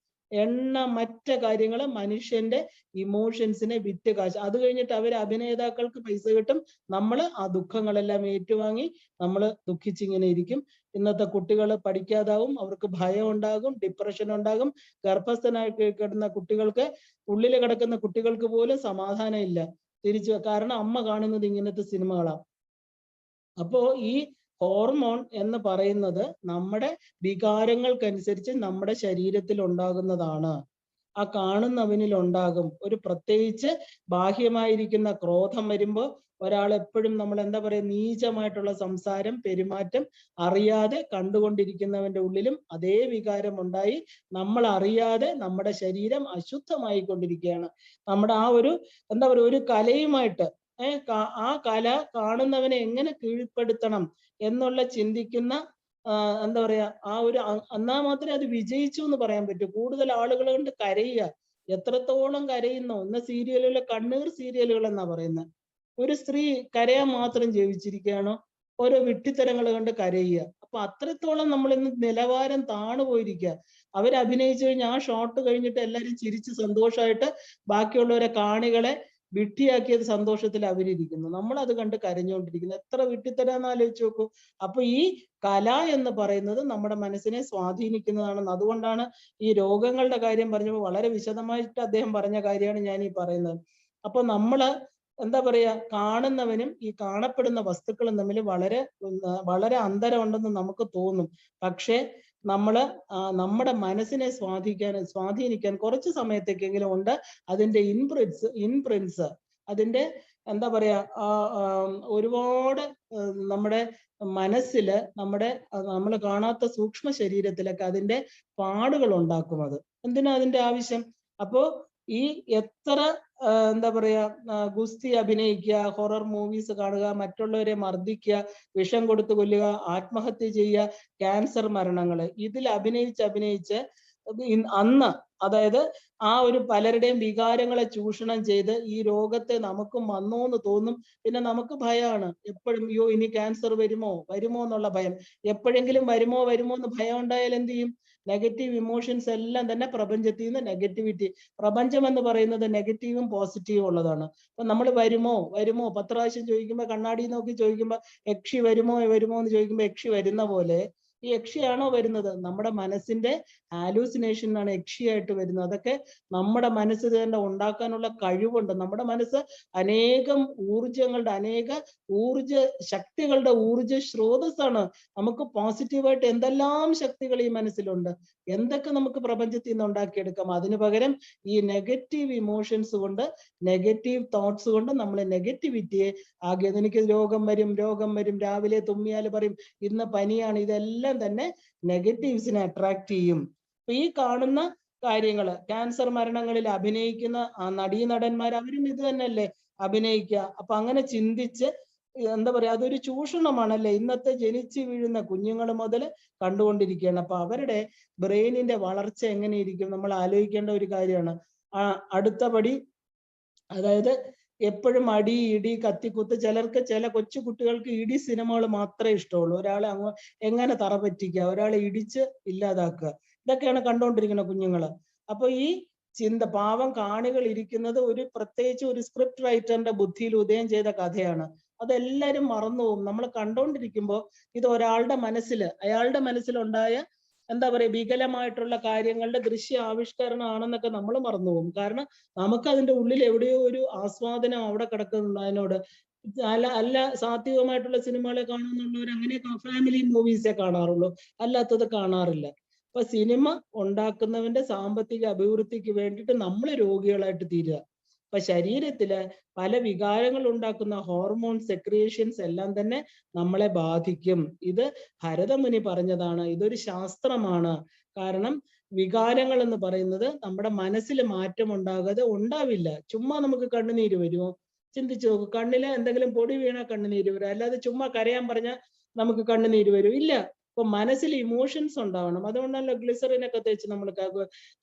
Speaker 1: മറ്റ കാര്യങ്ങൾ മനുഷ്യന്റെ ഇമോഷൻസിനെ വിറ്റ് കാശ്. അത് കഴിഞ്ഞിട്ട് അവർ അഭിനേതാക്കൾക്ക് പൈസ കിട്ടും, നമ്മൾ ആ ദുഃഖങ്ങളെല്ലാം ഏറ്റുവാങ്ങി നമ്മൾ ദുഃഖിച്ചിങ്ങനെ ഇരിക്കും. ഇന്നത്തെ കുട്ടികൾ പഠിക്കാതാവും, അവർക്ക് ഭയം ഉണ്ടാകും, ഡിപ്രഷൻ ഉണ്ടാകും. ഗർഭസ്ഥനായി കിടന്ന കുട്ടികൾക്ക്, ഉള്ളിൽ കിടക്കുന്ന കുട്ടികൾക്ക് പോലും സമാധാനം ഇല്ല തിരിച്ചു, കാരണം അമ്മ കാണുന്നത് ഇങ്ങനത്തെ സിനിമകളാണ്. അപ്പോ ഈ ഹോർമോൺ എന്ന് പറയുന്നത് നമ്മുടെ വികാരങ്ങൾക്കനുസരിച്ച് നമ്മുടെ ശരീരത്തിൽ ഉണ്ടാകുന്നതാണ്. ആ കാണുന്നവനിൽ ഉണ്ടാകും. ഒരു പ്രത്യേകിച്ച് ബാഹ്യമായിരിക്കുന്ന ക്രോധം വരുമ്പോൾ ഒരാൾ എപ്പോഴും നമ്മൾ എന്താ പറയുക, നീചമായിട്ടുള്ള സംസാരം, പെരുമാറ്റം അറിയാതെ കണ്ടുകൊണ്ടിരിക്കുന്നവന്റെ ഉള്ളിലും അതേ വികാരം ഉണ്ടായി നമ്മൾ അറിയാതെ നമ്മുടെ ശരീരം അശുദ്ധമായി കൊണ്ടിരിക്കുകയാണ്. നമ്മുടെ ആ ഒരു എന്താ പറയുക, ഒരു കലയുമായിട്ട് ആ കല കാണുന്നവനെ എങ്ങനെ കീഴ്പ്പെടുത്തണം എന്നുള്ള ചിന്തിക്കുന്ന എന്താ പറയാ, ആ ഒരു എന്നാ മാത്രമേ അത് വിജയിച്ചു എന്ന് പറയാൻ പറ്റൂ. കൂടുതൽ ആളുകൾ കൊണ്ട് കരയുക, എത്രത്തോളം കരയുന്നോ. ഇന്ന് സീരിയലുകളിലെ കണ്ണീർ സീരിയലുകൾ എന്നാ പറയുന്നത്. ഒരു സ്ത്രീ കരയാൻ മാത്രം ജീവിച്ചിരിക്കുകയാണോ, ഓരോ വിട്ടിത്തരങ്ങൾ കണ്ട് കരയുക. അപ്പൊ അത്രത്തോളം നമ്മൾ ഇന്ന് നിലവാരം താണു പോയിരിക്കുക. അവരഭിനയിച്ചു കഴിഞ്ഞാൽ ആ ഷോട്ട് കഴിഞ്ഞിട്ട് എല്ലാവരും ചിരിച്ച് സന്തോഷമായിട്ട് ബാക്കിയുള്ളവരെ കാണികളെ വിഡ്ഢിയാക്കിയത് സന്തോഷത്തിൽ അവരിയ്ക്കുന്നു, നമ്മൾ അത് കണ്ട് കരഞ്ഞുകൊണ്ടിരിക്കുന്നു. എത്ര വിഡ്ഢിത്തരാന്ന് ആലോചിച്ച് നോക്കൂ. അപ്പൊ ഈ കല എന്ന് പറയുന്നത് നമ്മുടെ മനസ്സിനെ സ്വാധീനിക്കുന്നതാണെന്ന്. അതുകൊണ്ടാണ് ഈ രോഗങ്ങളുടെ കാര്യം പറഞ്ഞപ്പോൾ വളരെ വിശദമായിട്ട് അദ്ദേഹം പറഞ്ഞ കാര്യമാണ് ഞാൻ ഈ പറയുന്നത്. അപ്പൊ നമ്മള് എന്താ പറയാ, കാണുന്നവനും ഈ കാണപ്പെടുന്ന വസ്തുക്കളും തമ്മിൽ വളരെ അന്തരമുണ്ടെന്ന് നമുക്ക് തോന്നും. പക്ഷെ നമ്മള് നമ്മുടെ മനസ്സിനെ സ്വാധീനിക്കാൻ കുറച്ച് സമയത്തേക്കെങ്കിലും ഉണ്ട് അതിന്റെ ഇൻപ്രിൻസ് അതിന്റെ എന്താ പറയാ, ഒരുപാട് നമ്മുടെ മനസ്സില്, നമ്മൾ കാണാത്ത സൂക്ഷ്മ ശരീരത്തിലൊക്കെ അതിന്റെ പാടുകൾ ഉണ്ടാക്കും. അത് എന്തിനാ അതിന്റെ ആവശ്യം? അപ്പോ ഈ എത്ര എന്താ പറയാ, ഗുസ്തി അഭിനയിക്കുക, ഹൊറർ മൂവീസ് കാണുക, മറ്റുള്ളവരെ മർദ്ദിക്കുക, വിഷം കൊടുത്തു കൊല്ലുക, ആത്മഹത്യ ചെയ്യുക, ക്യാൻസർ മരണങ്ങള്, ഇതിൽ അഭിനയിച്ച് അന്ന്, അതായത് ആ ഒരു പലരുടെയും വികാരങ്ങളെ ചൂഷണം ചെയ്ത് ഈ രോഗത്തെ നമുക്കും വന്നോ എന്ന് തോന്നും. പിന്നെ നമുക്ക് ഭയമാണ് എപ്പോഴും, അയ്യോ ഇനി ക്യാൻസർ വരുമോ എന്നുള്ള ഭയം. എപ്പോഴെങ്കിലും വരുമോ എന്ന് ഭയം ഉണ്ടായാൽ എന്ത് ചെയ്യും? നെഗറ്റീവ് ഇമോഷൻസ് എല്ലാം തന്നെ പ്രപഞ്ചത്തിൽ നിന്ന് നെഗറ്റിവിറ്റി. പ്രപഞ്ചം എന്ന് പറയുന്നത് നെഗറ്റീവും പോസിറ്റീവും ഉള്ളതാണ്. അപ്പൊ നമ്മൾ വരുമോ 10 പ്രാവശ്യം ചോദിക്കുമ്പോൾ, കണ്ണാടി നോക്കി ചോദിക്കുമ്പോൾ യക്ഷി വരുമോ എന്ന് ചോദിക്കുമ്പോൾ യക്ഷി വരുന്ന പോലെ ഈ യക്ഷിയാണോ വരുന്നത്? നമ്മുടെ മനസ്സിന്റെ ഹാലൂസിനേഷൻ ആണ് യക്ഷിയായിട്ട് വരുന്നത്. അതൊക്കെ നമ്മുടെ മനസ്സ് തന്നെ ഉണ്ടാക്കാനുള്ള കഴിവുണ്ട്. നമ്മുടെ മനസ്സ് അനേകം ഊർജ ശക്തികളുടെ ഊർജ സ്രോതസ്സാണ്. നമുക്ക് പോസിറ്റീവായിട്ട് എന്തെല്ലാം ശക്തികൾ ഈ മനസ്സിലുണ്ട്, എന്തൊക്കെ നമുക്ക് പ്രപഞ്ചത്തിൽ നിന്ന് ഉണ്ടാക്കിയെടുക്കാം. അതിനു പകരം ഈ നെഗറ്റീവ് ഇമോഷൻസ് കൊണ്ട്, നെഗറ്റീവ് തോട്ട്സ് കൊണ്ട് നമ്മൾ നെഗറ്റിവിറ്റിയെ ആകിയത്. എനിക്ക് രോഗം വരും, രാവിലെ തുമ്മിയാൽ പറയും ഇന്ന് പനിയാണ്, ഇതെല്ലാം തന്നെ നെഗറ്റീവ്സിനെ അട്രാക്ട് ചെയ്യും. അപ്പൊ ഈ കാണുന്ന കാര്യങ്ങള്, ക്യാൻസർ മരണങ്ങളിൽ അഭിനയിക്കുന്ന നടീനടന്മാർ, അവരും ഇത് തന്നെയല്ലേ അഭിനയിക്കുക. അപ്പൊ അങ്ങനെ ചിന്തിച്ച് എന്താ പറയാ, അതൊരു ചൂഷണമാണല്ലേ ഇന്നത്തെ ജനിച്ചു വീഴുന്ന കുഞ്ഞുങ്ങൾ മുതൽ കണ്ടുകൊണ്ടിരിക്കുകയാണ്. അപ്പൊ അവരുടെ ബ്രെയിനിന്റെ വളർച്ച എങ്ങനെയിരിക്കും നമ്മൾ ആലോചിക്കേണ്ട ഒരു കാര്യമാണ്. അടുത്ത പടി, അതായത് എപ്പോഴും അടി, ഇടി, കത്തിക്കുത്ത്. ചില കൊച്ചു കുട്ടികൾക്ക് ഇടി സിനിമകൾ മാത്രമേ ഇഷ്ടമുള്ളൂ. ഒരാളെ എങ്ങനെ തറ പറ്റിക്കുക, ഒരാളെ ഇടിച്ച് ഇല്ലാതാക്കുക, ഇതൊക്കെയാണ് കണ്ടുകൊണ്ടിരിക്കുന്ന കുഞ്ഞുങ്ങള്. അപ്പൊ ഈ പാവം കാണികൾ ഇരിക്കുന്നത് പ്രത്യേകിച്ച് ഒരു സ്ക്രിപ്റ്റ് റൈറ്ററിന്റെ ബുദ്ധിയിൽ ഉദയം ചെയ്ത കഥയാണ്. അതെല്ലാരും മറന്നുപോകും. നമ്മൾ കണ്ടോണ്ടിരിക്കുമ്പോൾ ഇത് അയാളുടെ മനസ്സിലുണ്ടായ എന്താ പറയാ, വികലമായിട്ടുള്ള കാര്യങ്ങളുടെ ദൃശ്യ ആവിഷ്കരണമാണെന്നൊക്കെ നമ്മൾ മറന്നുപോകും. കാരണം നമുക്ക് അതിന്റെ ഉള്ളിൽ എവിടെയോ ഒരു ആസ്വാദനം അവിടെ കിടക്കുന്നുണ്ട് അതിനോട്. അല്ല സാത്വികമായിട്ടുള്ള സിനിമകളെ കാണുന്നുള്ളവർ അങ്ങനെ ഫാമിലി മൂവീസേ കാണാറുള്ളൂ, അല്ലാത്തത് കാണാറില്ല. അപ്പൊ സിനിമ ഉണ്ടാക്കുന്നവന്റെ സാമ്പത്തിക അഭിവൃദ്ധിക്ക് വേണ്ടിയിട്ട് നമ്മൾ രോഗികളായിട്ട് തീരുക. അപ്പൊ ശരീരത്തില് പല വികാരങ്ങൾ ഉണ്ടാക്കുന്ന ഹോർമോൺ സെക്രിയേഷൻസ് എല്ലാം തന്നെ നമ്മളെ ബാധിക്കും. ഇത് ഭരതമുനി പറഞ്ഞതാണ്, ഇതൊരു ശാസ്ത്രമാണ്. കാരണം വികാരങ്ങൾ എന്ന് പറയുന്നത് നമ്മുടെ മനസ്സിൽ മാറ്റം ഉണ്ടാവില്ല. ചുമ്മാ നമുക്ക് കണ്ണുനീര് വരുമോ? ചിന്തിച്ചു നോക്കൂ. കണ്ണില് എന്തെങ്കിലും പൊടി വീണാൽ കണ്ണുനീര് വരും, അല്ലാതെ ചുമ്മാ കരയാൻ പറഞ്ഞാൽ നമുക്ക് കണ്ണുനീര് വരും? ഇല്ല. അപ്പൊ മനസ്സിൽ ഇമോഷൻസ് ഉണ്ടാവണം. അതുകൊണ്ടല്ലോ ഗ്ലിസറിനൊക്കെ തേച്ച് നമ്മൾ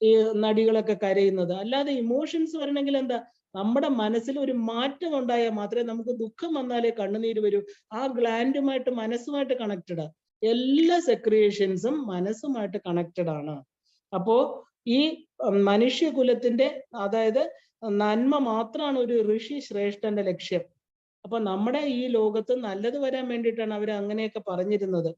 Speaker 1: ഈ നടികളൊക്കെ കരയുന്നത്. അല്ലാതെ ഇമോഷൻസ് വരണമെങ്കിൽ എന്താ, നമ്മുടെ മനസ്സിൽ ഒരു മാറ്റം ഉണ്ടായാൽ മാത്രമേ നമുക്ക് ദുഃഖം വന്നാലേ കണ്ണുനീര് വരൂ. ആ ഗ്ലാൻഡുമായിട്ട് മനസ്സുമായിട്ട് കണക്റ്റഡ്. എല്ലാ സെക്രിയേഷൻസും മനസ്സുമായിട്ട് കണക്റ്റഡ് ആണ്. അപ്പോ ഈ മനുഷ്യകുലത്തിന്റെ, അതായത് നന്മ മാത്രമാണ് ഒരു ഋഷി ശ്രേഷ്ഠന്റെ ലക്ഷ്യം. അപ്പൊ നമ്മുടെ ഈ ലോകത്ത് നല്ലത് വരാൻ വേണ്ടിയിട്ടാണ് അവർ അങ്ങനെയൊക്കെ പറഞ്ഞിരുന്നത്.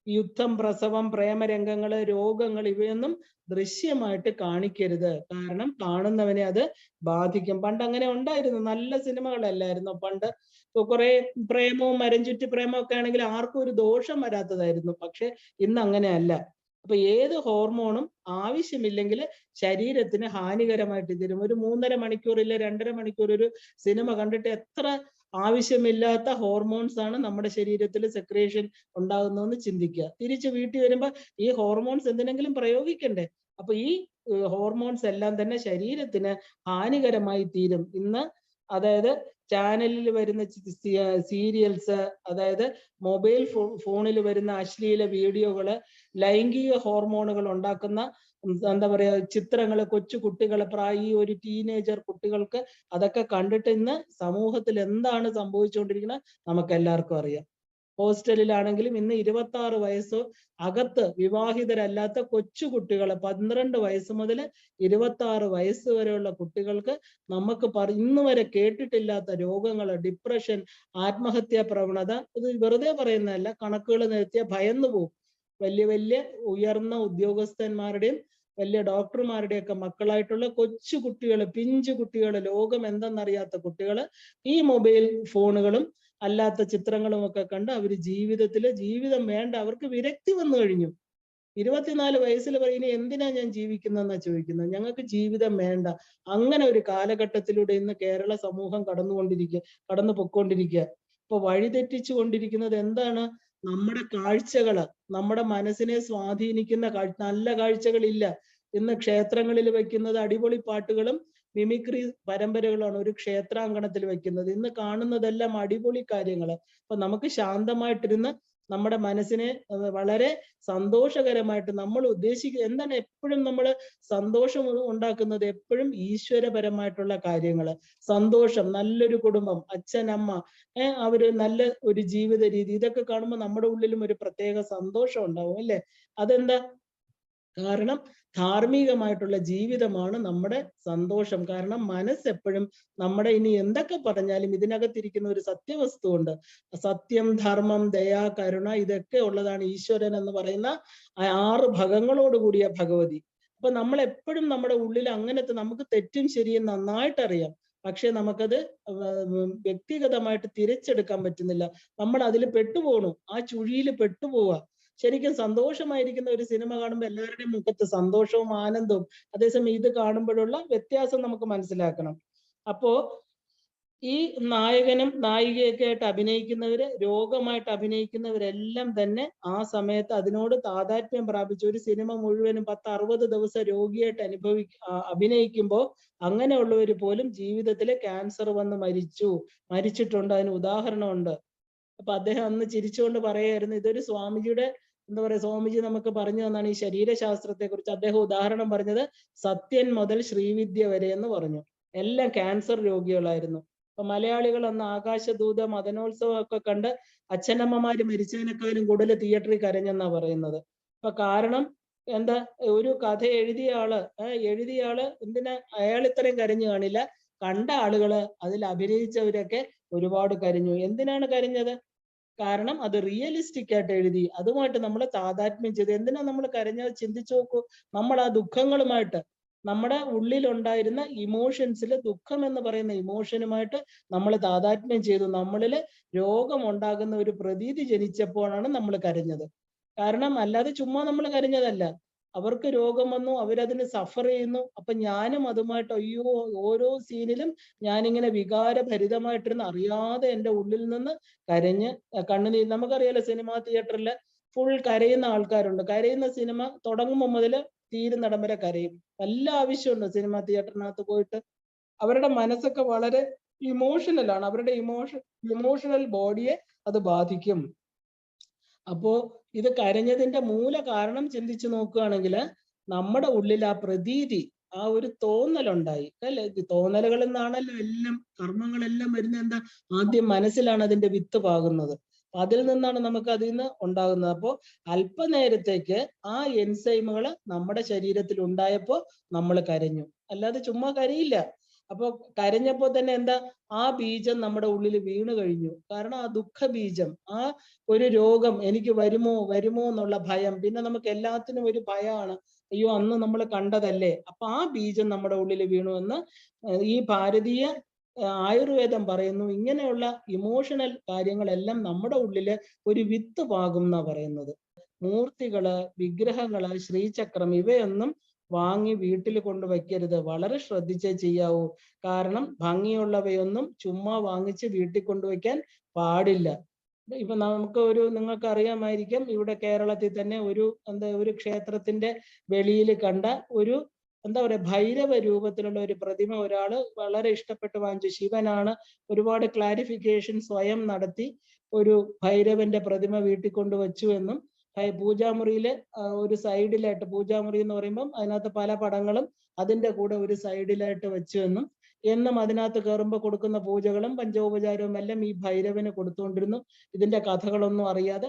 Speaker 1: യുദ്ധം, പ്രസവം, പ്രേമരംഗങ്ങള്, രോഗങ്ങൾ ഇവയൊന്നും ദൃശ്യമായിട്ട് കാണിക്കരുത്. കാരണം കാണുന്നവനെ അത് ബാധിക്കും. പണ്ട് അങ്ങനെ ഉണ്ടായിരുന്നു, നല്ല സിനിമകളല്ലായിരുന്നു പണ്ട്. കുറെ പ്രേമവും മരംചുറ്റി പ്രേമവും ഒക്കെ ആണെങ്കിൽ ആർക്കും ഒരു ദോഷം വരാത്തതായിരുന്നു. പക്ഷെ ഇന്ന് അങ്ങനെയല്ല. അപ്പൊ ഏത് ഹോർമോണും ആവശ്യമില്ലെങ്കിൽ ശരീരത്തിന് ഹാനികരമായിട്ട് തീരും. ഒരു 3.5 മണിക്കൂർ ഇല്ല 2.5 മണിക്കൂർ ഒരു സിനിമ കണ്ടിട്ട് എത്ര ആവശ്യമില്ലാത്ത ഹോർമോൺസ് ആണ് നമ്മുടെ ശരീരത്തിൽ സെക്രിയേഷൻ ഉണ്ടാകുന്നതെന്ന് ചിന്തിക്കുക. തിരിച്ച് വീട്ടിൽ വരുമ്പോ ഈ ഹോർമോൺസ് എന്തിനെങ്കിലും പ്രയോഗിക്കണ്ടേ? അപ്പൊ ഈ ഹോർമോൺസ് എല്ലാം തന്നെ ശരീരത്തിന് ഹാനികരമായി തീരും. ഇന്ന് അതായത് ചാനലിൽ വരുന്ന സീരിയൽസ്, അതായത് മൊബൈൽ ഫോണിൽ വരുന്ന അശ്ലീല വീഡിയോകള്, ലൈംഗിക ഹോർമോണുകൾ ഉണ്ടാക്കുന്ന എന്താ പറയാ ചിത്രങ്ങള്, കൊച്ചു കുട്ടികളെ ഈ ഒരു ടീനേജർ കുട്ടികൾക്ക് അതൊക്കെ കണ്ടിട്ട് ഇന്ന് സമൂഹത്തിൽ എന്താണ് സംഭവിച്ചുകൊണ്ടിരിക്കുന്നത് നമുക്ക് എല്ലാവർക്കും അറിയാം. ഹോസ്റ്റലിലാണെങ്കിലും ഇന്ന് 26 വയസ്സ് അകത്ത് വിവാഹിതരല്ലാത്ത കൊച്ചു കുട്ടികളെ 12 വയസ്സ് മുതൽ 26 വയസ്സ് വരെയുള്ള കുട്ടികൾക്ക് നമുക്ക് ഇന്ന് വരെ കേട്ടിട്ടില്ലാത്ത രോഗങ്ങൾ, ഡിപ്രഷൻ, ആത്മഹത്യാ പ്രവണത. ഇത് വെറുതെ പറയുന്നതല്ല, കണക്കുകൾ നിരത്തിയ ഭയന്നു പോകും. വലിയ വലിയ ഉയർന്ന ഉദ്യോഗസ്ഥന്മാരുടെയും വലിയ ഡോക്ടർമാരുടെയൊക്കെ മക്കളായിട്ടുള്ള കൊച്ചു കുട്ടികൾ, പിഞ്ചു കുട്ടികൾ, ലോകം എന്തെന്നറിയാത്ത കുട്ടികൾ ഈ മൊബൈൽ ഫോണുകളും അല്ലാത്ത ചിത്രങ്ങളും ഒക്കെ കണ്ട് അവർ ജീവിതം വേണ്ട, അവർക്ക് വിരക്തി വന്നു കഴിഞ്ഞു. 24 വയസ്സിൽ പറയുന്ന എന്തിനാ ഞാൻ ജീവിക്കുന്നതെന്നാ ചോദിക്കുന്നത്. ഞങ്ങൾക്ക് ജീവിതം വേണ്ട. അങ്ങനെ ഒരു കാലഘട്ടത്തിലൂടെ ഇന്ന് കേരള സമൂഹം കടന്നു പൊക്കോണ്ടിരിക്കുക. ഇപ്പൊ വഴിതെറ്റിച്ചു കൊണ്ടിരിക്കുന്നത് എന്താണ്? നമ്മുടെ കാഴ്ചകള്, നമ്മുടെ മനസ്സിനെ സ്വാധീനിക്കുന്ന നല്ല കാഴ്ചകളില്ല. ഇന്ന് ക്ഷേത്രങ്ങളിൽ വെക്കുന്നത് അടിപൊളി പാട്ടുകളും മിമിക്രി പരമ്പരകളാണ് ഒരു ക്ഷേത്രാങ്കണത്തിൽ വെക്കുന്നത്. ഇന്ന് കാണുന്നതെല്ലാം അടിപൊളി കാര്യങ്ങൾ. അപ്പൊ നമുക്ക് ശാന്തമായിട്ടിരുന്ന് നമ്മുടെ മനസ്സിനെ വളരെ സന്തോഷകരമായിട്ട് നമ്മൾ എന്താണ് എപ്പോഴും നമ്മൾ സന്തോഷം ഉണ്ടാക്കുന്നത്? എപ്പോഴും ഈശ്വരപരമായിട്ടുള്ള കാര്യങ്ങൾ, സന്തോഷം, നല്ലൊരു കുടുംബം, അച്ഛൻ, അമ്മ, അവര് നല്ല ഒരു ജീവിത രീതി, ഇതൊക്കെ കാണുമ്പോൾ നമ്മുടെ ഉള്ളിലും ഒരു പ്രത്യേക സന്തോഷം ഉണ്ടാവും, അല്ലെ? അതെന്താ കാരണം? ധാർമ്മികമായിട്ടുള്ള ജീവിതമാണ് നമ്മുടെ സന്തോഷം. കാരണം മനസ്സെപ്പോഴും നമ്മുടെ, ഇനി എന്തൊക്കെ പറഞ്ഞാലും ഇതിനകത്തിരിക്കുന്ന ഒരു സത്യവസ്തു ഉണ്ട്. സത്യം, ധർമ്മം, ദയ, കരുണ, ഇതൊക്കെ ഉള്ളതാണ് ഈശ്വരൻ എന്ന് പറയുന്ന 6 ഭഗങ്ങളോടുകൂടിയ ഭഗവതി. അപ്പൊ നമ്മൾ എപ്പോഴും നമ്മുടെ ഉള്ളിൽ അങ്ങനത്തെ, നമുക്ക് തെറ്റും ശരിയും നന്നായിട്ട് അറിയാം, പക്ഷെ നമുക്കത് വ്യക്തിഗതമായിട്ട് തിരിച്ചെടുക്കാൻ പറ്റുന്നില്ല. നമ്മൾ അതിൽ പെട്ടുപോകണു, ആ ചുഴിയിൽ പെട്ടുപോവുക. ശരിക്കും സന്തോഷമായിരിക്കുന്ന ഒരു സിനിമ കാണുമ്പോൾ എല്ലാവരുടെയും മുഖത്ത് സന്തോഷവും ആനന്ദവും, അതേസമയം ഇത് കാണുമ്പോഴുള്ള വ്യത്യാസം നമുക്ക് മനസ്സിലാക്കണം. അപ്പോ ഈ നായകനും നായികയൊക്കെ ആയിട്ട് അഭിനയിക്കുന്നവര്, രോഗമായിട്ട് അഭിനയിക്കുന്നവരെല്ലാം തന്നെ ആ സമയത്ത് അതിനോട് താതാത്മ്യം പ്രാപിച്ച ഒരു സിനിമ മുഴുവനും 10-60 ദിവസം രോഗിയായിട്ട് അഭിനയിക്കുമ്പോൾ അങ്ങനെയുള്ളവർ പോലും ജീവിതത്തില് ക്യാൻസർ വന്ന് മരിച്ചിട്ടുണ്ട്. അതിന് ഉദാഹരണമുണ്ട്. അപ്പൊ അദ്ദേഹം അന്ന് ചിരിച്ചുകൊണ്ട് പറയായിരുന്നു, ഇതൊരു സ്വാമിജിയുടെ എന്താ പറയാ, സ്വാമിജി നമുക്ക് പറഞ്ഞു തന്നാണ് ഈ ശരീരശാസ്ത്രത്തെ കുറിച്ച്. അദ്ദേഹം ഉദാഹരണം പറഞ്ഞത് സത്യൻ മുതൽ ശ്രീവിദ്യ വരെ എന്ന് പറഞ്ഞു. എല്ലാം ക്യാൻസർ രോഗികളായിരുന്നു. അപ്പൊ മലയാളികൾ അന്ന് ആകാശദൂത, മദനോത്സവം ഒക്കെ കണ്ട് അച്ഛനമ്മമാര് മരിച്ചതിനേക്കാളും കൂടുതൽ തിയേറ്ററിൽ കരഞ്ഞെന്നാ പറയുന്നത്. അപ്പൊ കാരണം എന്താ? ഒരു കഥ എഴുതിയ ആള് എന്തിനാ അയാൾ ഇത്രയും കരഞ്ഞു കാണില്ല, കണ്ട ആളുകള്, അതിൽ അഭിനയിച്ചവരൊക്കെ ഒരുപാട് കരഞ്ഞു. എന്തിനാണ് കരഞ്ഞത്? കാരണം അത് റിയലിസ്റ്റിക് ആയിട്ട് എഴുതി, അതുമായിട്ട് നമ്മൾ താതാത്മ്യം ചെയ്തു. എന്തിനാ നമ്മൾ കരഞ്ഞത്? ചിന്തിച്ചു നോക്കൂ. നമ്മൾ ആ ദുഃഖങ്ങളുമായിട്ട്, നമ്മുടെ ഉള്ളിലുണ്ടായിരുന്ന ഇമോഷൻസിൽ ദുഃഖം എന്ന് പറയുന്ന ഇമോഷനുമായിട്ട് നമ്മൾ താതാത്മ്യം ചെയ്തു. നമ്മളിൽ രോഗം ഉണ്ടാകുന്ന ഒരു പ്രതീതി ജനിച്ചപ്പോഴാണ് നമ്മൾ കരഞ്ഞത്. കാരണം അല്ലാതെ ചുമ്മാ നമ്മൾ കരഞ്ഞതല്ല. അവർക്ക് രോഗം വന്നു, അവരതിന് സഫർ ചെയ്യുന്നു. അപ്പൊ ഞാനും അതുമായിട്ട്, അയ്യോ, ഓരോ സീനിലും ഞാനിങ്ങനെ വികാരഭരിതമായിട്ടിരുന്ന് അറിയാതെ എൻ്റെ ഉള്ളിൽ നിന്ന് കരഞ്ഞ് കണ്ണുനീർ. നമുക്കറിയാലോ, സിനിമാ തിയേറ്ററിൽ ഫുൾ കരയുന്ന ആൾക്കാരുണ്ട്. കരയുന്ന സിനിമ തുടങ്ങുമ്പോൾ മുതൽ തീരുന്നിടം വരെ കരയും. വല്ല ആവശ്യമുണ്ടോ സിനിമാ തിയേറ്ററിനകത്ത് പോയിട്ട്? അവരുടെ മനസ്സൊക്കെ വളരെ ഇമോഷണലാണ്. അവരുടെ ഇമോഷണൽ ബോഡിയെ അത് ബാധിക്കും. അപ്പോ ഇത് കരഞ്ഞതിന്റെ മൂല കാരണം ചിന്തിച്ചു നോക്കുകയാണെങ്കിൽ നമ്മുടെ ഉള്ളിൽ ആ പ്രതീതി, ആ ഒരു തോന്നലുണ്ടായി അല്ലെ. തോന്നലുകളിൽ നിന്നാണല്ലോ എല്ലാം, കർമ്മങ്ങളെല്ലാം വരുന്ന എന്താ, ആദ്യം മനസ്സിലാണ് അതിന്റെ വിത്ത് പാകുന്നത്. അതിൽ നിന്നാണ് നമുക്ക് അതിൽ നിന്ന് ഉണ്ടാകുന്നത്. അപ്പോൾ അല്പനേരത്തേക്ക് ആ എൻസൈമുകൾ നമ്മുടെ ശരീരത്തിൽ ഉണ്ടായപ്പോ നമ്മൾ കരഞ്ഞു, അല്ലാതെ ചുമ്മാ കരയില്ല. അപ്പൊ കരഞ്ഞപ്പോ തന്നെ എന്താ, ആ ബീജം നമ്മുടെ ഉള്ളിൽ വീണു കഴിഞ്ഞു. കാരണം ആ ദുഃഖ ബീജം, ആ ഒരു രോഗം എനിക്ക് വരുമോ വരുമോ എന്നുള്ള ഭയം, പിന്നെ നമുക്ക് എല്ലാത്തിനും ഒരു ഭയമാണ്, അയ്യോ അന്ന് നമ്മൾ കണ്ടതല്ലേ. അപ്പൊ ആ ബീജം നമ്മുടെ ഉള്ളിൽ വീണു എന്ന് ഈ ഭാരതീയ ആയുർവേദം പറയുന്നു. ഇങ്ങനെയുള്ള ഇമോഷണൽ കാര്യങ്ങളെല്ലാം നമ്മുടെ ഉള്ളില് ഒരു വിത്ത് പാകും എന്നാ പറയുന്നത്. മൂർത്തികള്, വിഗ്രഹങ്ങള്, ശ്രീചക്രം ഇവയൊന്നും വാങ്ങി വീട്ടിൽ കൊണ്ടുവയ്ക്കരുത്. വളരെ ശ്രദ്ധിച്ചേ ചെയ്യാവൂ. കാരണം ഭംഗിയുള്ളവയൊന്നും ചുമ്മാ വാങ്ങിച്ച് വീട്ടിൽ കൊണ്ടുവയ്ക്കാൻ പാടില്ല. ഇപ്പൊ നമുക്ക് നിങ്ങൾക്ക് അറിയാമായിരിക്കും, ഇവിടെ കേരളത്തിൽ തന്നെ ഒരു ക്ഷേത്രത്തിന്റെ വെളിയിൽ കണ്ട ഒരു ഭൈരവ രൂപത്തിലുള്ള ഒരു പ്രതിമ ഒരാള് വളരെ ഇഷ്ടപ്പെട്ട് വാങ്ങിച്ചു. ശിവനാണ്. ഒരുപാട് ക്ലാരിഫിക്കേഷൻ സ്വയം നടത്തി ഒരു ഭൈരവന്റെ പ്രതിമ വീട്ടിൽ കൊണ്ടുവച്ചു എന്നും, പൂജാമുറിയില് ഒരു സൈഡിലായിട്ട്, പൂജാമുറി എന്ന് പറയുമ്പം അതിനകത്ത് പല പടങ്ങളും അതിന്റെ കൂടെ ഒരു സൈഡിലായിട്ട് വെച്ചു എന്നും അതിനകത്ത് കയറുമ്പോൾ കൊടുക്കുന്ന പൂജകളും പഞ്ചോപചാരവും എല്ലാം ഈ ഭൈരവന് കൊടുത്തുകൊണ്ടിരുന്നു. ഇതിന്റെ കഥകളൊന്നും അറിയാതെ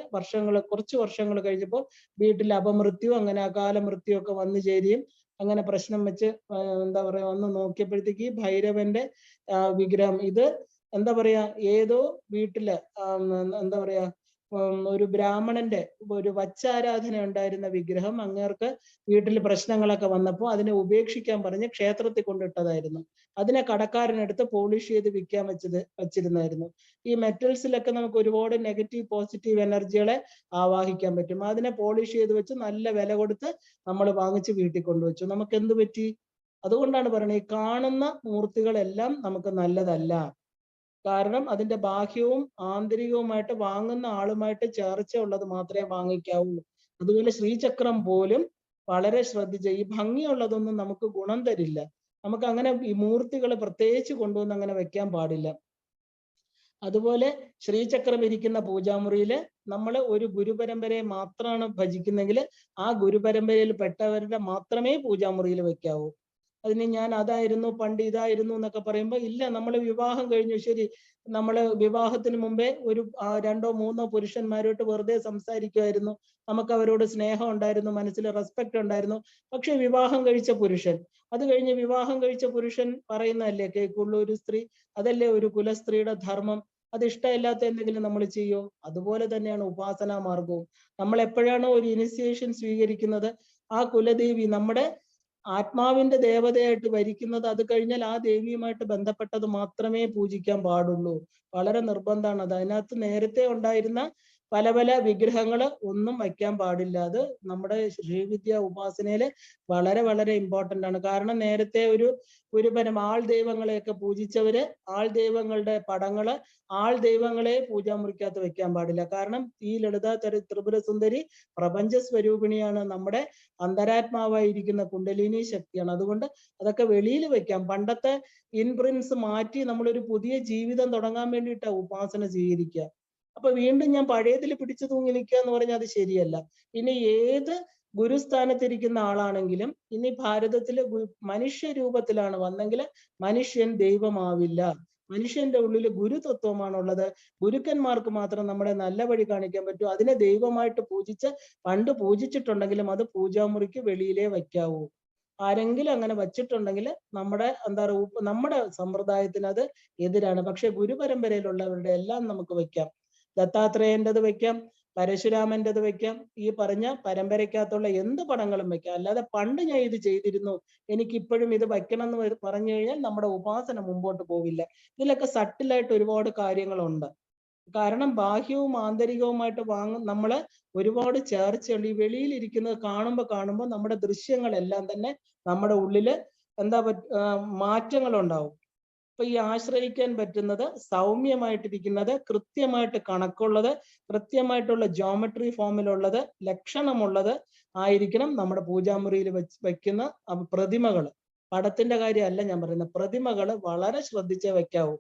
Speaker 1: കുറച്ച് വർഷങ്ങൾ കഴിഞ്ഞപ്പോൾ വീട്ടിൽ അപമൃത്യു, അങ്ങനെ അകാല മൃത്യു ഒക്കെ വന്നു ചേരുകയും അങ്ങനെ പ്രശ്നം വെച്ച് വന്ന് നോക്കിയപ്പോഴത്തേക്ക് ഈ ഭൈരവന്റെ വിഗ്രഹം ഇത് ഏതോ വീട്ടില് ഒരു ബ്രാഹ്മണന്റെ ഒരു വച്ചാരാധന ഉണ്ടായിരുന്ന വിഗ്രഹം അങ്ങേർക്ക് വീട്ടിൽ പ്രശ്നങ്ങളൊക്കെ വന്നപ്പോൾ അതിനെ ഉപേക്ഷിക്കാൻ പറഞ്ഞ് ക്ഷേത്രത്തിൽ കൊണ്ടിട്ടതായിരുന്നു. അതിനെ കടക്കാരനെടുത്ത് പോളിഷ് ചെയ്ത് വിൽക്കാൻ വെച്ചിരുന്നായിരുന്നു. ഈ മെറ്റൽസിലൊക്കെ നമുക്ക് ഒരുപാട് നെഗറ്റീവ് പോസിറ്റീവ് എനർജികളെ ആവാഹിക്കാൻ പറ്റും. അതിനെ പോളിഷ് ചെയ്ത് വെച്ച് നല്ല വില കൊടുത്ത് നമ്മൾ വാങ്ങിച്ച് വീട്ടിൽ കൊണ്ടുവച്ചു. നമുക്ക് എന്ത് പറ്റി? അതുകൊണ്ടാണ് പറയുന്നത്, ഈ കാണുന്ന മൂർത്തികളെല്ലാം നമുക്ക് നല്ലതല്ല. കാരണം അതിന്റെ ബാഹ്യവും ആന്തരികവുമായിട്ട് വാങ്ങുന്ന ആളുമായിട്ട് ചേർച്ച ഉള്ളത് മാത്രമേ വാങ്ങിക്കാവൂ. അതുപോലെ ശ്രീചക്രം പോലും വളരെ ശ്രദ്ധിച്ച്, ഈ ഭംഗിയുള്ളതൊന്നും നമുക്ക് ഗുണം തരില്ല. നമുക്ക് അങ്ങനെ ഈ മൂർത്തികൾ പ്രത്യേകിച്ച് കൊണ്ടുവന്ന് അങ്ങനെ വെക്കാൻ പാടില്ല. അതുപോലെ ശ്രീചക്രം ഇരിക്കുന്ന പൂജാമുറിയിൽ നമ്മൾ ഒരു ഗുരുപരമ്പരയെ മാത്രമാണ് ഭജിക്കുന്നെങ്കിൽ ആ ഗുരുപരമ്പരയിൽ പെട്ടവരുടെ മാത്രമേ പൂജാമുറിയിൽ വെക്കാവൂ. അതിന് ഞാൻ അതായിരുന്നു പണ്ട് ഇതായിരുന്നു എന്നൊക്കെ പറയുമ്പോൾ ഇല്ല. നമ്മൾ വിവാഹം കഴിഞ്ഞു, ശരി, നമ്മൾ വിവാഹത്തിന് മുമ്പേ ഒരു 2 or 3 പുരുഷന്മാരോട്ട് വെറുതെ സംസാരിക്കുമായിരുന്നു, നമുക്ക് അവരോട് സ്നേഹം ഉണ്ടായിരുന്നു, മനസ്സിൽ റെസ്പെക്ട് ഉണ്ടായിരുന്നു. പക്ഷെ വിവാഹം കഴിച്ച പുരുഷൻ, അത് കഴിഞ്ഞ് വിവാഹം കഴിച്ച പുരുഷൻ പറയുന്നതല്ലേ കേൾക്കുള്ളൂ ഒരു സ്ത്രീ. അതല്ലേ ഒരു കുലസ്ത്രീയുടെ ധർമ്മം. അത് ഇഷ്ടമില്ലാത്ത എന്തെങ്കിലും നമ്മൾ ചെയ്യോ? അതുപോലെ തന്നെയാണ് ഉപാസനാ മാർഗവും. നമ്മൾ എപ്പോഴാണോ ഒരു ഇനിഷ്യേഷൻ സ്വീകരിക്കുന്നത്, ആ കുലദേവി നമ്മുടെ ആത്മാവിന്റെ ദേവതയായിട്ട് വരിക്കുന്നത്, അത് കഴിഞ്ഞാൽ ആ ദേവിയുമായിട്ട് ബന്ധപ്പെട്ടത് മാത്രമേ പൂജിക്കാൻ പാടുള്ളൂ. വളരെ നിർബന്ധമാണ് അത്. അതിനകത്ത് നേരത്തെ ഉണ്ടായിരുന്ന പല പല വിഗ്രഹങ്ങൾ ഒന്നും വയ്ക്കാൻ പാടില്ല. അത് നമ്മുടെ ശ്രീവിദ്യ ഉപാസനയില് വളരെ വളരെ ഇമ്പോർട്ടന്റ് ആണ്. കാരണം നേരത്തെ ഒരു ആൾ ദൈവങ്ങളെയൊക്കെ പൂജിച്ചവര് ആൾ ദൈവങ്ങളുടെ പടങ്ങള് ആൾ ദൈവങ്ങളെ പൂജാമുറിക്കകത്ത് വെക്കാൻ പാടില്ല. കാരണം ഈ ലളിത ത്രിപുര സുന്ദരി പ്രപഞ്ച സ്വരൂപിണിയാണ്, നമ്മുടെ അന്തരാത്മാവായിരിക്കുന്ന കുണ്ടലിനി ശക്തിയാണ്. അതുകൊണ്ട് അതൊക്കെ വെളിയിൽ വെക്കാം. പണ്ടത്തെ ഇൻപ്രിൻസ് മാറ്റി നമ്മളൊരു പുതിയ ജീവിതം തുടങ്ങാൻ വേണ്ടിയിട്ടാണ് ഉപാസന സ്വീകരിക്കുക. അപ്പൊ വീണ്ടും ഞാൻ പഴയതിൽ പിടിച്ചു തൂങ്ങി നിൽക്കുക എന്ന് പറഞ്ഞാൽ അത് ശരിയല്ല. ഇനി ഏത് ഗുരുസ്ഥാനത്തിരിക്കുന്ന ആളാണെങ്കിലും ഇനി ഭാരതത്തില് മനുഷ്യ രൂപത്തിലാണ് വന്നെങ്കിൽ മനുഷ്യൻ ദൈവമാവില്ല. മനുഷ്യന്റെ ഉള്ളിൽ ഗുരുതത്വമാണുള്ളത്. ഗുരുക്കന്മാർക്ക് മാത്രം നമ്മളെ നല്ല വഴി കാണിക്കാൻ പറ്റൂ. അതിനെ ദൈവമായിട്ട് പണ്ട് പൂജിച്ചിട്ടുണ്ടെങ്കിലും അത് പൂജാമുറിക്ക് വെളിയിലേ വയ്ക്കാവൂ. ആരെങ്കിലും അങ്ങനെ വച്ചിട്ടുണ്ടെങ്കിൽ നമ്മുടെ സമ്പ്രദായത്തിന് അത് എതിരാണ്. പക്ഷെ ഗുരുപരമ്പരയിലുള്ളവരുടെ എല്ലാം നമുക്ക് വയ്ക്കാം. ദത്താത്രേയൻ്റെത് വയ്ക്കാം, പരശുരാമൻ്റെത് വയ്ക്കാം, ഈ പറഞ്ഞ പരമ്പരയ്ക്കകത്തുള്ള എന്ത് പടങ്ങളും വയ്ക്കാം. അല്ലാതെ പണ്ട് ഞാൻ ഇത് ചെയ്തിരുന്നു, എനിക്ക് ഇപ്പോഴും ഇത് വയ്ക്കണം എന്ന് പറഞ്ഞു കഴിഞ്ഞാൽ നമ്മുടെ ഉപാസന മുമ്പോട്ട് പോവില്ല. ഇതിലൊക്കെ സട്ടിലായിട്ട് ഒരുപാട് കാര്യങ്ങളുണ്ട്. കാരണം ബാഹ്യവും ആന്തരികവുമായിട്ട് നമ്മള് ഒരുപാട് ചേർച്ചയുണ്ട്. ഈ വെളിയിൽ ഇരിക്കുന്നത് കാണുമ്പോൾ നമ്മുടെ ദൃശ്യങ്ങളെല്ലാം തന്നെ നമ്മുടെ ഉള്ളില് മാറ്റങ്ങൾ ഉണ്ടാവും. അപ്പൊ ഈ ആശ്രയിക്കാൻ പറ്റുന്നത്, സൗമ്യമായിട്ടിരിക്കുന്നത്, കൃത്യമായിട്ട് കണക്കുള്ളത്, കൃത്യമായിട്ടുള്ള ജോമെട്രി ഫോമിലുള്ളത്, ലക്ഷണമുള്ളത് ആയിരിക്കണം നമ്മുടെ പൂജാമുറിയിൽ വയ്ക്കുന്ന പ്രതിമകൾ. പടത്തിന്റെ കാര്യമല്ല ഞാൻ പറയുന്നത്, പ്രതിമകൾ വളരെ ശ്രദ്ധിച്ചേ വയ്ക്കാവൂ.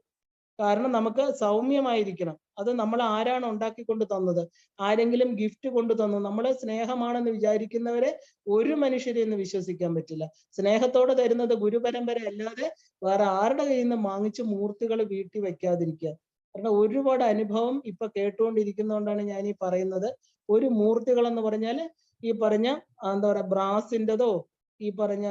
Speaker 1: കാരണം നമുക്ക് സൗമ്യമായിരിക്കണം. അത് നമ്മൾ ആരാണ് ഉണ്ടാക്കിക്കൊണ്ട് തന്നത്? ആരെങ്കിലും ഗിഫ്റ്റ് കൊണ്ട് തന്നു? നമ്മളെ സ്നേഹമാണെന്ന് വിചാരിക്കുന്നവരെ ഒരു മനുഷ്യരെ എന്ന് വിശ്വസിക്കാൻ പറ്റില്ല. സ്നേഹത്തോടെ തരുന്നത് ഗുരുപരമ്പര അല്ലാതെ വേറെ ആരുടെ കയ്യിൽ നിന്ന് വാങ്ങിച്ച് മൂർത്തികൾ വീട്ടിൽ വെക്കാതിരിക്കുക. കാരണം ഒരുപാട് അനുഭവം ഇപ്പൊ കേട്ടുകൊണ്ടിരിക്കുന്നതുകൊണ്ടാണ് ഞാൻ ഈ പറയുന്നത്. ഒരു മൂർത്തികൾ എന്ന് പറഞ്ഞാൽ ഈ പറഞ്ഞ എന്താ പറയാ ബ്രാസിൻ്റെതോ ഈ പറഞ്ഞ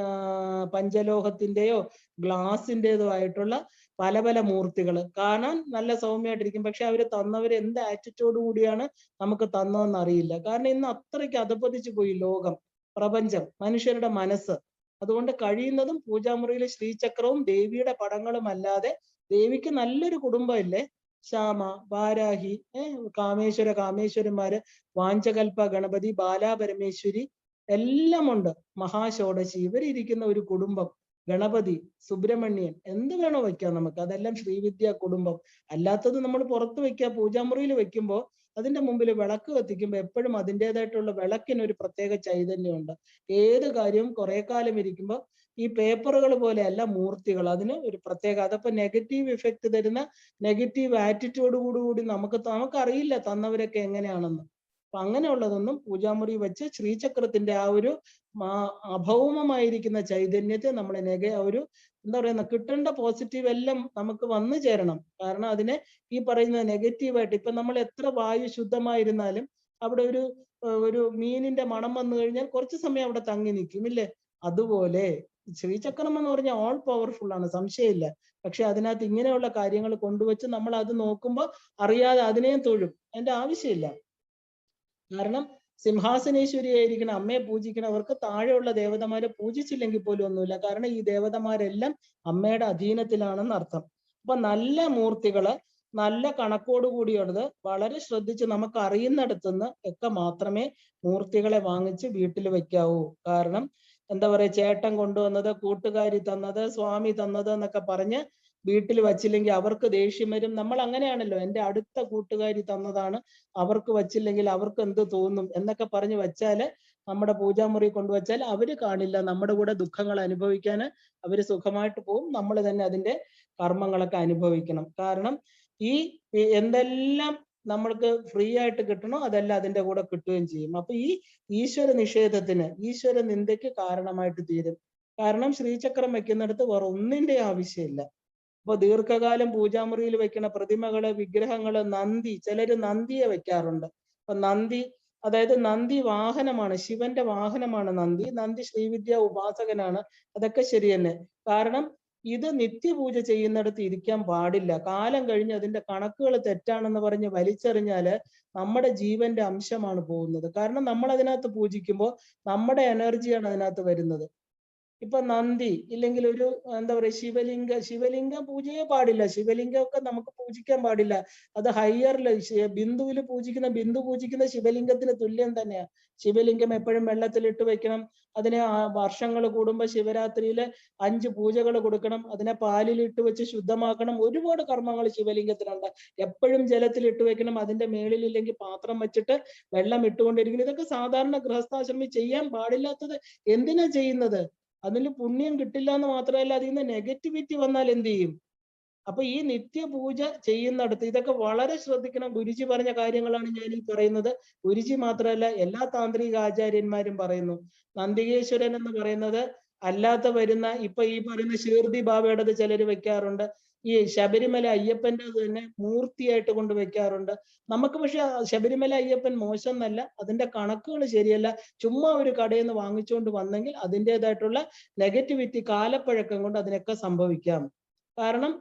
Speaker 1: പഞ്ചലോഹത്തിന്റെയോ ഗ്ലാസിൻ്റെതോ ആയിട്ടുള്ള പല പല മൂർത്തികൾ കാണാൻ നല്ല സൗമ്യമായിട്ടിരിക്കും. പക്ഷെ അവര് തന്നവര് എന്ത് ആറ്റിറ്റ്യൂഡ് കൂടിയാണ് നമുക്ക് തന്നതെന്ന് അറിയില്ല. കാരണം ഇന്ന് അത്രയ്ക്ക് അധപ്പതിച്ചു പോയി ലോകം, പ്രപഞ്ചം, മനുഷ്യരുടെ മനസ്സ്. അതുകൊണ്ട് കഴിയുന്നതും പൂജാമുറിയിലെ ശ്രീചക്രവും ദേവിയുടെ പടങ്ങളും അല്ലാതെ, ദേവിക്ക് നല്ലൊരു കുടുംബമില്ലേ, ശ്യാമ, വാരാഹി, കാമേശ്വരന്മാര്, വാഞ്ചകൽപ്പ ഗണപതി, ബാലാപരമേശ്വരി എല്ലാം ഉണ്ട്, മഹാഷോഡശി, ഇവരിയ്ക്കുന്ന ഒരു കുടുംബം, ഗണപതി, സുബ്രഹ്മണ്യൻ, എന്ത് വേണോ വെക്കാം നമുക്ക്. അതെല്ലാം ശ്രീവിദ്യ കുടുംബം. അല്ലാത്തത് നമ്മൾ പുറത്ത് വെക്കുക. പൂജാമുറിയിൽ വെക്കുമ്പോൾ അതിന്റെ മുമ്പിൽ വിളക്ക് കത്തിക്കുമ്പോൾ എപ്പോഴും അതിൻ്റെതായിട്ടുള്ള വിളക്കിനൊരു പ്രത്യേക ചൈതന്യമുണ്ട്. ഏത് കാര്യവും കുറെ കാലം ഇരിക്കുമ്പോൾ ഈ പേപ്പറുകൾ പോലെയല്ല മൂർത്തികൾ, അതിന് ഒരു പ്രത്യേക, അതപ്പോ നെഗറ്റീവ് ഇഫക്റ്റ് തരുന്ന, നെഗറ്റീവ് ആറ്റിറ്റ്യൂഡ് കൂടി നമുക്കറിയില്ല തന്നവരൊക്കെ എങ്ങനെയാണെന്ന്. അപ്പൊ അങ്ങനെയുള്ളതൊന്നും പൂജാമുറി വെച്ച് ശ്രീചക്രത്തിന്റെ ആ ഒരു അഭൗമമായിരിക്കുന്ന ചൈതന്യത്തെ നമ്മൾ ഒരു എന്താ പറയുന്ന കിട്ടേണ്ട പോസിറ്റീവ് എല്ലാം നമുക്ക് വന്നു ചേരണം. കാരണം അതിനെ ഈ പറയുന്ന നെഗറ്റീവായിട്ട്, ഇപ്പൊ നമ്മൾ എത്ര വായു ശുദ്ധമായിരുന്നാലും അവിടെ ഒരു മീനിന്റെ മണം വന്നു കഴിഞ്ഞാൽ കുറച്ച് സമയം അവിടെ തങ്ങി നിൽക്കും, ഇല്ലേ? അതുപോലെ ശ്രീചക്രം എന്ന് പറഞ്ഞാൽ ഓൾ പവർഫുൾ ആണ്, സംശയമില്ല. പക്ഷെ അതിനകത്ത് ഇങ്ങനെയുള്ള കാര്യങ്ങൾ കൊണ്ടുവച്ച് നമ്മൾ അത് നോക്കുമ്പോൾ അറിയാതെ അതിനെയും തൊഴും. അതിന്റെ ആവശ്യമില്ല. കാരണം സിംഹാസനേശ്വരിയായിരിക്കണം അമ്മയെ പൂജിക്കണവർക്ക് താഴെയുള്ള ദേവതമാരെ പൂജിച്ചില്ലെങ്കിൽ പോലും ഒന്നുമില്ല. കാരണം ഈ ദേവതമാരെല്ലാം അമ്മയുടെ അധീനത്തിലാണെന്ന് അർത്ഥം. അപ്പൊ നല്ല മൂർത്തികള് നല്ല കണക്കോട് കൂടിയുള്ളത് വളരെ ശ്രദ്ധിച്ച് നമുക്ക് അറിയുന്നിടത്തുനിന്ന് ഒക്കെ മാത്രമേ മൂർത്തികളെ വാങ്ങിച്ച് വീട്ടിൽ വെക്കാവൂ. കാരണം എന്താ പറയാ, ചേട്ടൻ കൊണ്ടുവന്നത്, കൂട്ടുകാരി തന്നത്, സ്വാമി തന്നത് എന്നൊക്കെ പറഞ്ഞ് വീട്ടിൽ വച്ചില്ലെങ്കിൽ അവർക്ക് ദേഷ്യം വരും. നമ്മൾ അങ്ങനെയാണല്ലോ, എൻ്റെ അടുത്ത കൂട്ടുകാരി തന്നതാണ്, അവർക്ക് വച്ചില്ലെങ്കിൽ അവർക്ക് എന്ത് തോന്നും എന്നൊക്കെ പറഞ്ഞ് വെച്ചാല്, നമ്മുടെ പൂജാമുറി കൊണ്ടുവച്ചാൽ അവര് കാണില്ല, നമ്മുടെ കൂടെ ദുഃഖങ്ങൾ അനുഭവിക്കാൻ അവര് സുഖമായിട്ട് പോകും. നമ്മൾ തന്നെ അതിന്റെ കർമ്മങ്ങളൊക്കെ അനുഭവിക്കണം. കാരണം ഈ എന്തെല്ലാം നമ്മൾക്ക് ഫ്രീ ആയിട്ട് കിട്ടണോ അതെല്ലാം അതിന്റെ കൂടെ കിട്ടുകയും ചെയ്യും. അപ്പൊ ഈ ഈശ്വര നിഷേധത്തിന്, ഈശ്വര നിന്ദയ്ക്ക് കാരണമായിട്ട് തീരും. കാരണം ശ്രീചക്രം വെക്കുന്നിടത്ത് വേറെ ഒന്നിന്റെ ആവശ്യമില്ല. അപ്പൊ ദീർഘകാലം പൂജാമുറിയിൽ വെക്കുന്ന പ്രതിമകള്, വിഗ്രഹങ്ങള്, നന്ദി, ചിലര് നന്ദിയെ വെക്കാറുണ്ട്. അപ്പൊ നന്ദി, അതായത് നന്ദി വാഹനമാണ്, ശിവന്റെ വാഹനമാണ് നന്ദി. നന്ദി ശ്രീവിദ്യ ഉപാസകനാണ്, അതൊക്കെ ശരി തന്നെ. കാരണം ഇത് നിത്യപൂജ ചെയ്യുന്നിടത്ത് ഇരിക്കാൻ പാടില്ല. കാലം കഴിഞ്ഞ് അതിന്റെ കണക്കുകൾ തെറ്റാണെന്ന് പറഞ്ഞ് വലിച്ചെറിഞ്ഞാല് നമ്മുടെ ജീവന്റെ അംശമാണ് പോകുന്നത്. കാരണം നമ്മൾ അതിനകത്ത് പൂജിക്കുമ്പോൾ നമ്മുടെ എനർജിയാണ് അതിനകത്ത് വരുന്നത്. ഇപ്പൊ നന്ദി ഇല്ലെങ്കിൽ ഒരു എന്താ പറയാ ശിവലിംഗം പൂജയെ പാടില്ല. ശിവലിംഗം ഒക്കെ നമുക്ക് പൂജിക്കാൻ പാടില്ല. അത് ഹയ്യറില് ബിന്ദുവിൽ പൂജിക്കുന്ന ശിവലിംഗത്തിന് തുല്യം തന്നെയാ. ശിവലിംഗം എപ്പോഴും വെള്ളത്തിലിട്ട് വെക്കണം. അതിനെ വർഷങ്ങൾ കൂടുമ്പോൾ ശിവരാത്രിയില് 5 പൂജകൾ കൊടുക്കണം. അതിനെ പാലിലിട്ട് വെച്ച് ശുദ്ധമാക്കണം. ഒരുപാട് കർമ്മങ്ങൾ ശിവലിംഗത്തിനുണ്ട്. എപ്പോഴും ജലത്തിലിട്ട് വെക്കണം. അതിന്റെ മേളിലില്ലെങ്കിൽ പാത്രം വെച്ചിട്ട് വെള്ളം ഇട്ടുകൊണ്ടിരിക്കണം. ഇതൊക്കെ സാധാരണ ഗൃഹസ്ഥാശ്രമി ചെയ്യാൻ പാടില്ലാത്തത് എന്തിനാ ചെയ്യുന്നത്? അതിൽ പുണ്യം കിട്ടില്ല എന്ന് മാത്രമല്ല, അതിൽ നിന്ന് നെഗറ്റിവിറ്റി വന്നാൽ എന്ത് ചെയ്യും? അപ്പൊ ഈ നിത്യപൂജ ചെയ്യുന്നിടത്ത് ഇതൊക്കെ വളരെ ശ്രദ്ധിക്കണം. ഗുരുജി പറഞ്ഞ കാര്യങ്ങളാണ് ഞാൻ ഈ പറയുന്നത്. ഗുരുജി മാത്രമല്ല എല്ലാ താന്ത്രിക ആചാര്യന്മാരും പറയുന്നു. നന്ദികേശ്വരൻ എന്ന് പറയുന്നത് അല്ലാത്ത വരുന്ന ഇപ്പൊ ഈ പറയുന്ന ശീർദി ബാബയുടേത് ചിലർ വെക്കാറുണ്ട്. ഈ ശബരിമല അയ്യപ്പന്റെ തന്നെ മൂർത്തിയായിട്ട് കൊണ്ട് വെക്കാറുണ്ട്. നമുക്ക് പക്ഷെ ശബരിമല അയ്യപ്പൻ മോശം എന്നല്ല, അതിന്റെ കണക്കുകൾ ശരിയല്ല. ചുമ്മാ ഒരു കടയിൽ നിന്ന് വാങ്ങിച്ചുകൊണ്ട് വന്നെങ്കിൽ അതിൻ്റെതായിട്ടുള്ള നെഗറ്റിവിറ്റി കാലപ്പഴക്കം കൊണ്ട് അതിനൊക്കെ സംഭവിക്കാം. കാരണം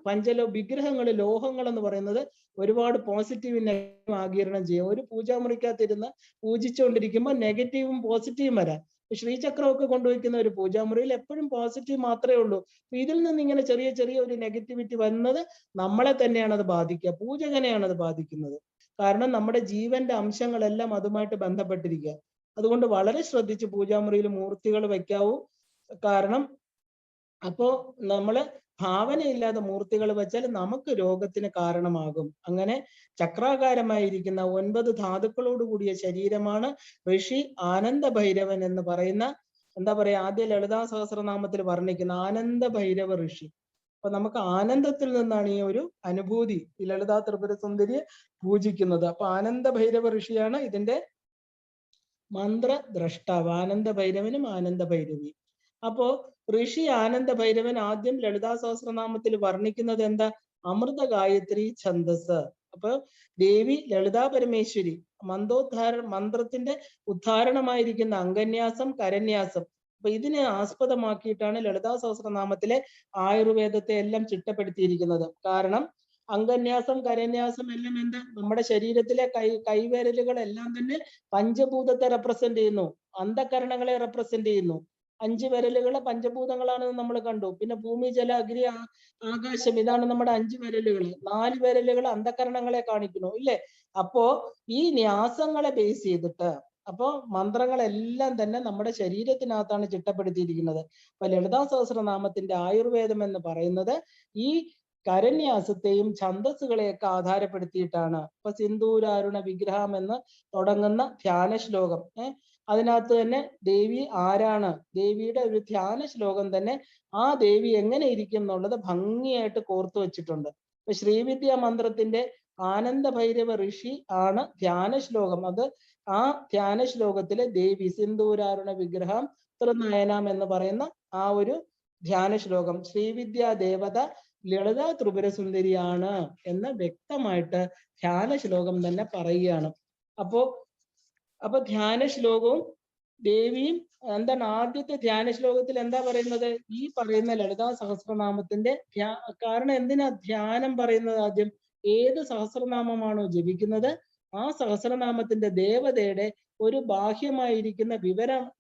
Speaker 1: വിഗ്രഹങ്ങൾ, ലോഹങ്ങൾ എന്ന് പറയുന്നത് ഒരുപാട് പോസിറ്റീവും നെഗറ്റീവും ആഗിരണം ചെയ്യും. ഒരു പൂജാമുറിക്കകത്തിരുന്ന് പൂജിച്ചുകൊണ്ടിരിക്കുമ്പോൾ നെഗറ്റീവും പോസിറ്റീവും വരാം. ശ്രീചക്രമൊക്കെ കൊണ്ടുവയ്ക്കുന്ന ഒരു പൂജാമുറിയിൽ എപ്പോഴും പോസിറ്റീവ് മാത്രമേ ഉള്ളൂ. ഇതിൽ നിന്ന് ഇങ്ങനെ ചെറിയ ചെറിയ ഒരു നെഗറ്റിവിറ്റി വന്നത് നമ്മളെ തന്നെയാണ് അത് ബാധിക്കുക, പൂജകനെയാണ് അത് ബാധിക്കുന്നത്. കാരണം നമ്മുടെ ജീവന്റെ അംശങ്ങളെല്ലാം അതുമായിട്ട് ബന്ധപ്പെട്ടിരിക്കുക. അതുകൊണ്ട് വളരെ ശ്രദ്ധിച്ച് പൂജാമുറിയിൽ മൂർത്തികൾ വെക്കാവൂ. കാരണം അപ്പോ നമ്മള് ഭാവനയില്ലാതെ മൂർത്തികൾ വെച്ചാൽ നമുക്ക് രോഗത്തിന് കാരണമാകും. അങ്ങനെ ചക്രാകാരമായിരിക്കുന്ന 9 ധാതുക്കളോട് കൂടിയ ശരീരമാണ് ഋഷി ആനന്ദ ഭൈരവൻ എന്ന് പറയുന്ന, എന്താ പറയാ, ആദ്യ ലളിതാ സഹസ്രനാമത്തിൽ വർണ്ണിക്കുന്ന ആനന്ദ ഭൈരവ ഋഷി. അപ്പൊ നമുക്ക് ആനന്ദത്തിൽ നിന്നാണ് ഈ ഒരു അനുഭൂതി ഈ ലളിതാ ത്രിപുര സുന്ദരിയെ പൂജിക്കുന്നത്. അപ്പൊ ആനന്ദ ഭൈരവ ഋഷിയാണ് ഇതിന്റെ മന്ത്രദ്രഷ്ടാവ്. ആനന്ദ ഭൈരവനും ആനന്ദ ഭൈരവി. അപ്പോ ഋഷി ആനന്ദ ഭൈരവൻ ആദ്യം ലളിതാ സഹസ്രനാമത്തിൽ വർണ്ണിക്കുന്നത് എന്താ? അമൃത ഗായത്രി ഛന്ദസ്. അപ്പൊ ദേവി ലളിതാ പരമേശ്വരി മന്ത്രത്തിന്റെ ഉദ്ധാരണമായിരിക്കുന്ന അംഗന്യാസം, കരന്യാസം. അപ്പൊ ഇതിനെ ആസ്പദമാക്കിയിട്ടാണ് ലളിതാ സഹസ്രനാമത്തിലെ ആയുർവേദത്തെ എല്ലാം ചിട്ടപ്പെടുത്തിയിരിക്കുന്നത്. കാരണം അംഗന്യാസം, കരന്യാസം എല്ലാം എന്താ? നമ്മുടെ ശരീരത്തിലെ കൈവിരലുകളെല്ലാം തന്നെ പഞ്ചഭൂതത്തെ റെപ്രസെന്റ് ചെയ്യുന്നു, അന്ധകരണങ്ങളെ റെപ്രസെന്റ് ചെയ്യുന്നു. 5 വിരലുകൾ പഞ്ചഭൂതങ്ങളാണെന്ന് നമ്മൾ കണ്ടു. പിന്നെ ഭൂമി, ജല, അഗ്നി, ആകാശം, ഇതാണ് നമ്മുടെ 5 വിരലുകൾ. 4 വിരലുകൾ അന്ധകരണങ്ങളെ കാണിക്കുന്നു, ഇല്ലേ? അപ്പോ ഈ ന്യാസങ്ങളെ ബേസ് ചെയ്തിട്ട് അപ്പോ മന്ത്രങ്ങളെല്ലാം തന്നെ നമ്മുടെ ശരീരത്തിനകത്താണ് ചിട്ടപ്പെടുത്തിയിരിക്കുന്നത്. അപ്പൊ ലളിതാ സഹസ്രനാമത്തിന്റെ ആയുർവേദം എന്ന് പറയുന്നത് ഈ കരന്യാസത്തെയും ഛന്ദസ്സുകളെയൊക്കെ ആധാരപ്പെടുത്തിയിട്ടാണ്. ഇപ്പൊ സിന്ദൂരാരുണ വിഗ്രഹം എന്ന് തുടങ്ങുന്ന ധ്യാന ശ്ലോകം, അതിനകത്ത് തന്നെ ദേവി ആരാണ്, ദേവിയുടെ ഒരു ധ്യാന ശ്ലോകം തന്നെ ആ ദേവി എങ്ങനെ ഇരിക്കും എന്നുള്ളത് ഭംഗിയായിട്ട് കോർത്തു വെച്ചിട്ടുണ്ട്. ഇപ്പൊ ശ്രീവിദ്യാ മന്ത്രത്തിന്റെ ആനന്ദ ഭൈരവ ഋഷി ആണ് ധ്യാന ശ്ലോകം. അത് ആ ധ്യാന ശ്ലോകത്തിലെ ദേവി സിന്ദൂരാരുണ വിഗ്രഹം തൃനയനം എന്ന് പറയുന്ന ആ ഒരു ധ്യാന ശ്ലോകം ശ്രീവിദ്യാ ദേവത ലളിതാ ത്രിപുര സുന്ദരിയാണ് എന്ന് വ്യക്തമായിട്ട് ധ്യാന ശ്ലോകം തന്നെ പറയുകയാണ്. അപ്പൊ ധ്യാന ശ്ലോകവും ദേവിയും എന്താണ്? ആദ്യത്തെ ധ്യാന ശ്ലോകത്തിൽ എന്താ പറയുന്നത്? ഈ പറയുന്ന ലളിതാ സഹസ്രനാമത്തിന്റെ കാരണം എന്തിനാ ധ്യാനം പറയുന്നത്? ആദ്യം ഏത് സഹസ്രനാമമാണോ ജപിക്കുന്നത് ആ സഹസ്രനാമത്തിന്റെ ദേവതയുടെ ഒരു ബാഹ്യമായിരിക്കുന്ന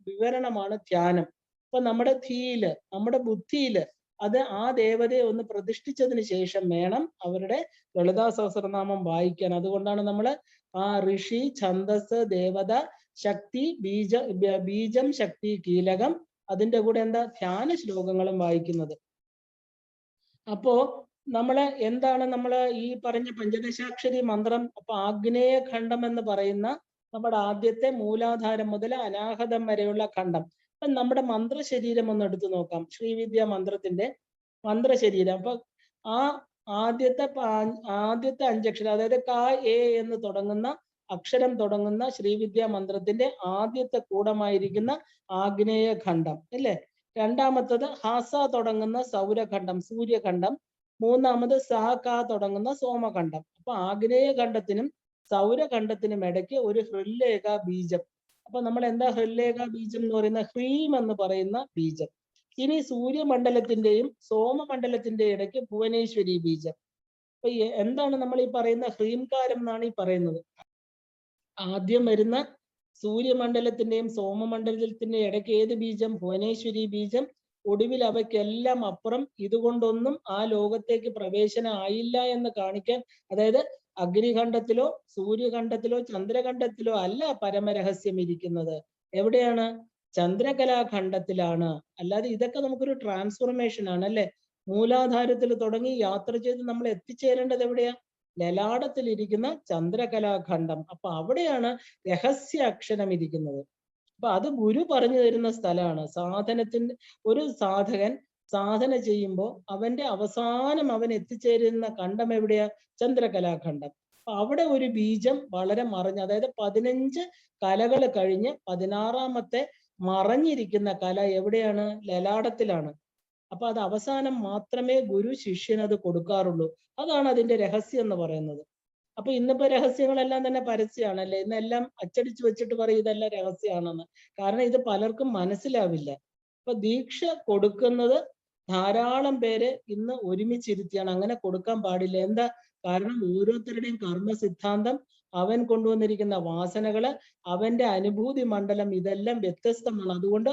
Speaker 1: വിവരണമാണ് ധ്യാനം. അപ്പൊ നമ്മുടെ ധീയില്, നമ്മുടെ ബുദ്ധിയില് അത് ആ ദേവതയെ ഒന്ന് പ്രതിഷ്ഠിച്ചതിന് ശേഷം വേണം അവരുടെ ലളിതാ സഹസ്രനാമം വായിക്കാൻ. അതുകൊണ്ടാണ് നമ്മൾ ആ ഋഷി, ഛന്ദസ്, ദേവത, ശക്തി, ബീജം, ശക്തി, കീലകം, അതിന്റെ കൂടെ എന്താ? ധ്യാന ശ്ലോകങ്ങളും വായിക്കുന്നത്. അപ്പോ നമ്മള് എന്താണ് ഈ പറഞ്ഞ പഞ്ചദശാക്ഷരി മന്ത്രം? അപ്പൊ ആഗ്നേയ ഖണ്ഡം എന്ന് പറയുന്ന നമ്മുടെ ആദ്യത്തെ മൂലാധാരം മുതൽ അനാഹതം വരെയുള്ള ഖണ്ഡം. അപ്പൊ നമ്മുടെ മന്ത്രശരീരം ഒന്ന് എടുത്തു നോക്കാം. ശ്രീവിദ്യാ മന്ത്രത്തിന്റെ മന്ത്രശരീരം. അപ്പൊ ആ ആദ്യത്തെ 5 അക്ഷരം, അതായത് ക എ എന്ന് തുടങ്ങുന്ന അക്ഷരം തുടങ്ങുന്ന ശ്രീവിദ്യാ മന്ത്രത്തിന്റെ ആദ്യത്തെ കൂടമായിരിക്കുന്ന ആഗ്നേയ ഖണ്ഡം, അല്ലേ? രണ്ടാമത്തത് ഹാസ തുടങ്ങുന്ന സൗരഖണ്ഡം, സൂര്യഖണ്ഡം. മൂന്നാമത് സാ ക തുടങ്ങുന്ന സോമഖണ്ഡം. അപ്പൊ ആഗ്നേയ ഖണ്ഡത്തിനും സൗരഖണ്ഡത്തിനും ഇടയ്ക്ക് ഒരു ഹൃല്ലേഖ ബീജം. അപ്പൊ നമ്മൾ എന്താ ഹൃല്ലേഖ ബീജം എന്ന് പറയുന്ന? ഹ്രീം എന്ന് പറയുന്ന ബീജം. ഇനി സൂര്യമണ്ഡലത്തിന്റെയും സോമമണ്ഡലത്തിന്റെയും ഇടയ്ക്ക് ഭുവനേശ്വരി ബീജം. അപ്പൊ എന്താണ് നമ്മൾ ഈ പറയുന്ന? ഹ്രീംകാരം എന്നാണ് ഈ പറയുന്നത്. ആദ്യം വരുന്ന സൂര്യമണ്ഡലത്തിന്റെയും സോമമണ്ഡലത്തിന്റെയും ഇടയ്ക്ക് ഏത് ബീജം? ഭുവനേശ്വരി ബീജം. ഒടുവിൽ അവയ്ക്കെല്ലാം അപ്പുറം ഇതുകൊണ്ടൊന്നും ആ ലോകത്തേക്ക് പ്രവേശനം ആയില്ല എന്ന് കാണിക്കാൻ, അതായത് അഗ്നിഖണ്ഡത്തിലോ സൂര്യഖണ്ഡത്തിലോ ചന്ദ്രഖണ്ഡത്തിലോ അല്ല പരമരഹസ്യം ഇരിക്കുന്നത്. എവിടെയാണ്? ചന്ദ്രകലാഖണ്ഡത്തിലാണ്. അല്ലാതെ ഇതൊക്കെ നമുക്കൊരു ട്രാൻസ്ഫോർമേഷൻ ആണ്, അല്ലെ? മൂലാധാരത്തിൽ തുടങ്ങി യാത്ര ചെയ്ത് നമ്മൾ എത്തിച്ചേരേണ്ടത് എവിടെയാ? ലലാടത്തിൽ ഇരിക്കുന്ന ചന്ദ്രകലാഖണ്ഡം. അപ്പൊ അവിടെയാണ് രഹസ്യ അക്ഷരം ഇരിക്കുന്നത്. അപ്പൊ അത് ഗുരു പറഞ്ഞു തരുന്ന സ്ഥലമാണ്. സാധനത്തിന്റെ ഒരു സാധകൻ സാധന ചെയ്യുമ്പോൾ അവന്റെ അവസാനം അവൻ എത്തിച്ചേരുന്ന ഖണ്ഡം എവിടെയാ? ചന്ദ്രകലാഖണ്ഡം. അപ്പൊ അവിടെ ഒരു ബീജം വളരെ മറഞ്ഞ്, അതായത് 15 കലകൾ കഴിഞ്ഞ് 16ാമത്തെ മറഞ്ഞിരിക്കുന്ന കല എവിടെയാണ്? ലലാടത്തിലാണ്. അപ്പൊ അത് അവസാനം മാത്രമേ ഗുരു ശിഷ്യനത് കൊടുക്കാറുള്ളൂ. അതാണ് അതിന്റെ രഹസ്യം എന്ന് പറയുന്നത്. അപ്പൊ ഇന്നിപ്പോ രഹസ്യങ്ങളെല്ലാം തന്നെ പരസ്യമാണ്, അല്ലെ? ഇന്നെല്ലാം അച്ചടിച്ചു വെച്ചിട്ട് പറയും ഇതെല്ലാം രഹസ്യമാണെന്ന്. കാരണം ഇത് പലർക്കും മനസ്സിലാവില്ല. അപ്പൊ ദീക്ഷ കൊടുക്കുന്നത് ധാരാളം പേര് ഇന്ന് ഒരുമിച്ചിരുത്തിയാണ്. അങ്ങനെ കൊടുക്കാൻ പാടില്ല. എന്താ കാരണം? ഓരോരുത്തരുടെയും കർമ്മ സിദ്ധാന്തം, അവൻ കൊണ്ടുവന്നിരിക്കുന്ന വാസനകള്, അവന്റെ അനുഭൂതി മണ്ഡലം, ഇതെല്ലാം വ്യത്യസ്തമാണ്. അതുകൊണ്ട്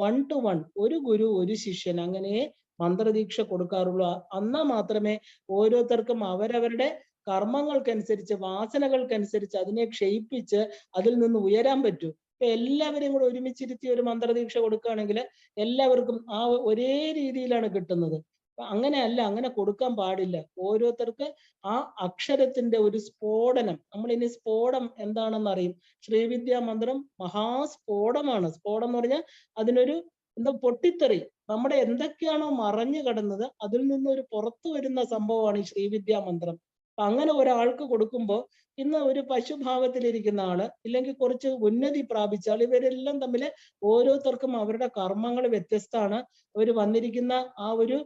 Speaker 1: 1 to 1 ഒരു ഗുരു ഒരു ശിഷ്യൻ അങ്ങനെ മന്ത്രദീക്ഷ കൊടുക്കാറുള്ളൂ. എന്നാൽ മാത്രമേ ഓരോരുത്തർക്കും അവരവരുടെ കർമ്മങ്ങൾക്കനുസരിച്ച്, വാസനകൾക്കനുസരിച്ച് അതിനെ ക്ഷയിപ്പിച്ച് അതിൽ നിന്ന് ഉയരാൻ പറ്റൂ. ഇപ്പൊ എല്ലാവരെയും കൂടെ ഒരുമിച്ചിരുത്തി ഒരു മന്ത്രദീക്ഷ കൊടുക്കുകയാണെങ്കിൽ എല്ലാവർക്കും ആ ഒരേ രീതിയിലാണ് കിട്ടുന്നത്. അങ്ങനെയല്ല, അങ്ങനെ കൊടുക്കാൻ പാടില്ല. ഓരോരുത്തർക്ക് ആ അക്ഷരത്തിന്റെ ഒരു സ്ഫോടനം, നമ്മൾ ഇനി സ്ഫോടം എന്താണെന്ന് അറിയും. ശ്രീവിദ്യാ മന്ത്രം മഹാസ്ഫോടമാണ്. സ്ഫോടം എന്ന് പറഞ്ഞാൽ അതിനൊരു എന്താ പൊട്ടിത്തെറി, നമ്മുടെ എന്തൊക്കെയാണോ മറഞ്ഞു കിടന്നത് അതിൽ നിന്ന് ഒരു പുറത്തു വരുന്ന സംഭവമാണ് ഈ ശ്രീവിദ്യാ മന്ത്രം. അപ്പൊ അങ്ങനെ ഒരാൾക്ക് കൊടുക്കുമ്പോൾ ഇന്ന് ഒരു പശുഭാവത്തിലിരിക്കുന്ന ആള് ഇല്ലെങ്കിൽ കുറച്ച് ഉന്നതി പ്രാപിച്ച ആൾ, ഇവരെല്ലാം തമ്മിൽ ഓരോരുത്തർക്കും അവരുടെ കർമ്മങ്ങൾ വ്യത്യസ്തമാണ്. അവർ വന്നിരിക്കുന്ന ആ ഒരു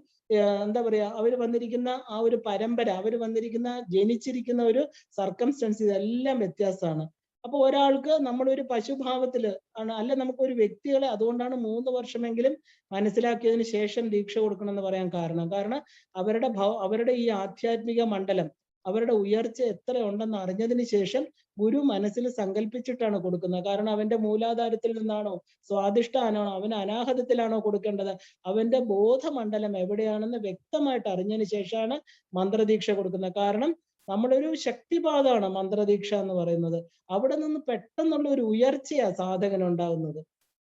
Speaker 1: എന്താ പറയാ, അവർ വന്നിരിക്കുന്ന ആ ഒരു പരമ്പര, അവർ വന്നിരിക്കുന്ന ജനിച്ചിരിക്കുന്ന ഒരു സർക്കംസ്റ്റൻസ്, ഇതെല്ലാം വ്യത്യാസമാണ്. അപ്പൊ ഒരാൾക്ക് നമ്മളൊരു പശുഭാവത്തില് ആണ്, അല്ല നമുക്കൊരു വ്യക്തികളെ, അതുകൊണ്ടാണ് 3 വർഷമെങ്കിലും മനസ്സിലാക്കിയതിന് ശേഷം ദീക്ഷ കൊടുക്കണം എന്ന് പറയാൻ കാരണം അവരുടെ ഈ ആധ്യാത്മിക മണ്ഡലം, അവരുടെ ഉയർച്ച എത്ര ഉണ്ടെന്ന് അറിഞ്ഞതിന് ശേഷം ഗുരു മനസ്സിൽ സങ്കല്പിച്ചിട്ടാണ് കൊടുക്കുന്നത്. കാരണം അവന്റെ മൂലാധാരത്തിൽ നിന്നാണോ, സ്വാധിഷ്ഠാനാണോ, അവന് അനാഹതത്തിലാണോ കൊടുക്കേണ്ടത്, അവന്റെ ബോധമണ്ഡലം എവിടെയാണെന്ന് വ്യക്തമായിട്ട് അറിഞ്ഞതിന് ശേഷമാണ് മന്ത്രദീക്ഷ കൊടുക്കുന്നത്. കാരണം നമ്മളൊരു ശക്തിപാതമാണ് മന്ത്രദീക്ഷ എന്ന് പറയുന്നത്. അവിടെ നിന്ന് പെട്ടെന്നുള്ള ഒരു ഉയർച്ചയാ സാധകൻ ഉണ്ടാകുന്നത്.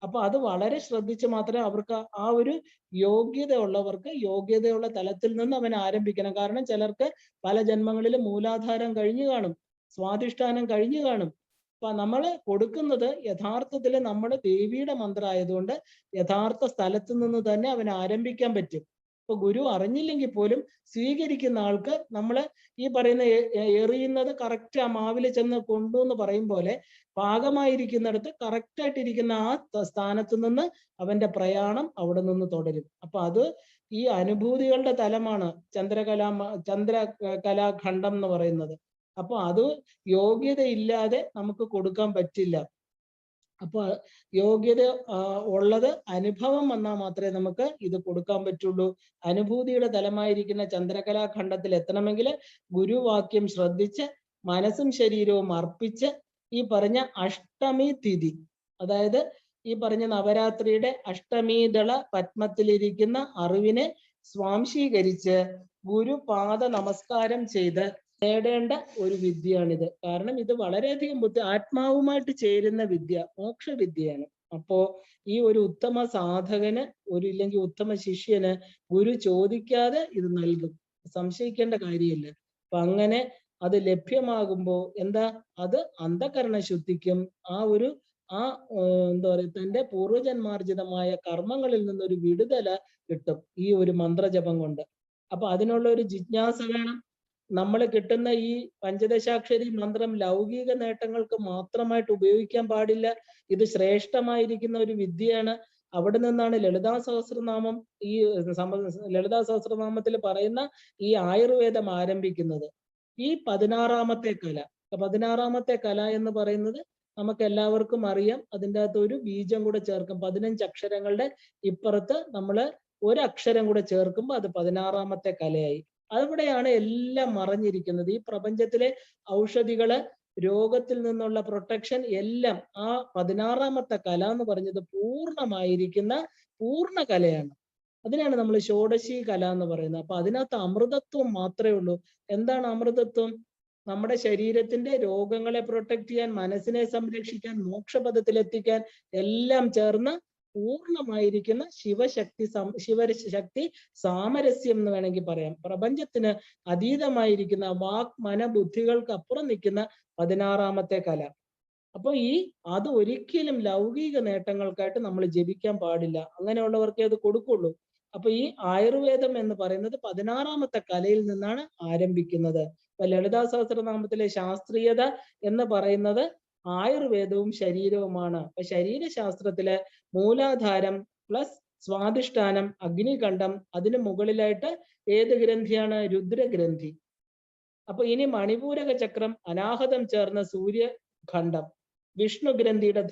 Speaker 1: അപ്പൊ അത് വളരെ ശ്രദ്ധിച്ച് മാത്രമേ അവർക്ക് ആ ഒരു യോഗ്യതയുള്ളവർക്ക് യോഗ്യതയുള്ള തലത്തിൽ നിന്ന് അവൻ ആരംഭിക്കണം. കാരണം ചിലർക്ക് പല ജന്മങ്ങളിലും മൂലാധാരം കഴിഞ്ഞു കാണും, സ്വാധിഷ്ഠാനം കഴിഞ്ഞു കാണും. അപ്പൊ നമ്മൾ കൊടുക്കുന്നത് യഥാർത്ഥത്തിൽ നമ്മൾ ദേവിയുടെ മന്ത്രം ആയതുകൊണ്ട് യഥാർത്ഥ സ്ഥലത്ത് നിന്ന് തന്നെ അവൻ ആരംഭിക്കാൻ പറ്റും. ഇപ്പൊ ഗുരു അറിഞ്ഞില്ലെങ്കിൽ പോലും സ്വീകരിക്കുന്ന ആൾക്ക് നമ്മൾ ഈ പറയുന്ന എറിയുന്നത് കറക്റ്റ് ആ മാവിൽ ചെന്ന് കൊണ്ടു എന്ന് പറയും പോലെ പാകമായിരിക്കുന്നിടത്ത് കറക്റ്റായിട്ടിരിക്കുന്ന ആ സ്ഥാനത്ത് നിന്ന് അവന്റെ അവിടെ നിന്ന് തുടരും. അപ്പൊ അത് ഈ അനുഭൂതികളുടെ തലമാണ് ചന്ദ്രകലാഖണ്ഡം എന്ന് പറയുന്നത്. അപ്പൊ അത് യോഗ്യതയില്ലാതെ നമുക്ക് കൊടുക്കാൻ പറ്റില്ല. അപ്പൊ യോഗ്യത ഉള്ളത് അനുഭവം വന്നാൽ മാത്രമേ നമുക്ക് ഇത് കൊടുക്കാൻ പറ്റുള്ളൂ. അനുഭൂതിയുടെ തലമായിരിക്കുന്ന ചന്ദ്രകലാഖണ്ഡത്തിൽ എത്തണമെങ്കിൽ ഗുരുവാക്യം ശ്രദ്ധിച്ച് മനസ്സും ശരീരവും അർപ്പിച്ച് ഈ പറഞ്ഞ അഷ്ടമി തിഥി, അതായത് ഈ പറഞ്ഞ നവരാത്രിയുടെ അഷ്ടമീദള പത്മത്തിലിരിക്കുന്ന അറിവിനെ സ്വാംശീകരിച്ച് ഗുരുപാദ നമസ്കാരം ചെയ്ത് നേടേണ്ട ഒരു വിദ്യയാണിത്. കാരണം ഇത് വളരെയധികം ആത്മാവുമായിട്ട് ചേരുന്ന വിദ്യ, മോക്ഷവിദ്യയാണ്. അപ്പോ ഈ ഒരു ഉത്തമ സാധകന് ഇല്ലെങ്കിൽ ഉത്തമ ശിഷ്യന് ഗുരു ചോദിക്കാതെ ഇത് നൽകും, സംശയിക്കേണ്ട കാര്യമില്ല. അപ്പൊ അങ്ങനെ അത് ലഭ്യമാകുമ്പോൾ എന്താ, അത് അന്ധകരണ ശുദ്ധിക്കും എന്താ പറയുക, തന്റെ പൂർവജന്മാർജിതമായ കർമ്മങ്ങളിൽ നിന്നൊരു വിടുതല കിട്ടും ഈ ഒരു മന്ത്രജപം കൊണ്ട്. അപ്പൊ അതിനുള്ള ഒരു ജിജ്ഞാസ വേണം. നമ്മൾ കിട്ടുന്ന ഈ പഞ്ചദശാക്ഷരി മന്ത്രം ലൗകിക നേട്ടങ്ങൾക്ക് മാത്രമായിട്ട് ഉപയോഗിക്കാൻ പാടില്ല. ഇത് ശ്രേഷ്ഠമായിരിക്കുന്ന ഒരു വിദ്യയാണ്. അവിടെ നിന്നാണ് ലളിതാ സഹസ്രനാമം, ഈ ലളിതാ സഹസ്രനാമത്തിൽ പറയുന്ന ഈ ആയുർവേദം ആരംഭിക്കുന്നത്. ഈ 16ാമത്തെ കല, 16ാമത്തെ കല എന്ന് പറയുന്നത് നമുക്ക് എല്ലാവർക്കും അറിയാം. അതിൻ്റെ അകത്ത് ഒരു ബീജം കൂടെ ചേർക്കും. 15 അക്ഷരങ്ങളുടെ ഇപ്പുറത്ത് നമ്മൾ ഒരു അക്ഷരം കൂടെ ചേർക്കുമ്പോൾ അത് 16ാമത്തെ കലയായി. അവിടെയാണ് എല്ലാം മറഞ്ഞിരിക്കുന്നത്. ഈ പ്രപഞ്ചത്തിലെ ഔഷധികള്, രോഗത്തിൽ നിന്നുള്ള പ്രൊട്ടക്ഷൻ എല്ലാം ആ 16ാമത്തെ കല എന്ന് പറഞ്ഞത് പൂർണ്ണമായിരിക്കുന്ന പൂർണ്ണ കലയാണ്. അതിനാണ് നമ്മൾ ഷോഡശി കല എന്ന് പറയുന്നത്. അപ്പൊ അതിനകത്ത് അമൃതത്വം മാത്രമേ ഉള്ളൂ. എന്താണ് അമൃതത്വം? നമ്മുടെ ശരീരത്തിന്റെ രോഗങ്ങളെ പ്രൊട്ടക്ട് ചെയ്യാൻ, മനസ്സിനെ സംരക്ഷിക്കാൻ, മോക്ഷപദത്തിലെത്തിക്കാൻ എല്ലാം ചേർന്ന് പൂർണ്ണമായിരിക്കുന്ന ശിവശക്തി സാമരസ്യം എന്ന് വേണമെങ്കിൽ പറയാം. പ്രപഞ്ചത്തിന് അതീതമായിരിക്കുന്ന വാക് മന ബുദ്ധികൾക്ക് അപ്പുറം നിൽക്കുന്ന 16ാമത്തെ കല. അപ്പൊ അത് ഒരിക്കലും ലൗകിക നേട്ടങ്ങൾക്കായിട്ട് നമ്മൾ ജപിക്കാൻ പാടില്ല. അങ്ങനെയുള്ളവർക്കേ അത് കൊടുക്കുള്ളൂ. അപ്പൊ ഈ ആയുർവേദം എന്ന് പറയുന്നത് 16ാമത്തെ കലയിൽ നിന്നാണ് ആരംഭിക്കുന്നത്. അപ്പൊ ലളിതാ സഹസ്രനാമത്തിലെ ശാസ്ത്രീയത എന്ന് പറയുന്നത് ആയുർവേദവും ശരീരവുമാണ്. അപ്പൊ ശരീരശാസ്ത്രത്തില് മൂലാധാരം പ്ലസ് സ്വാധിഷ്ഠാനം, അഗ്നികണ്ഠം, അതിന് മുകളിലായിട്ട് ഏത് ഗ്രന്ഥിയാണ്? രുദ്രഗ്രന്ഥി. അപ്പൊ ഇനി മണിപൂരക ചക്രം, അനാഹതം ചേർന്ന സൂര്യഖണ്ഡം, വിഷ്ണുഗ്രന്ഥിയുടെ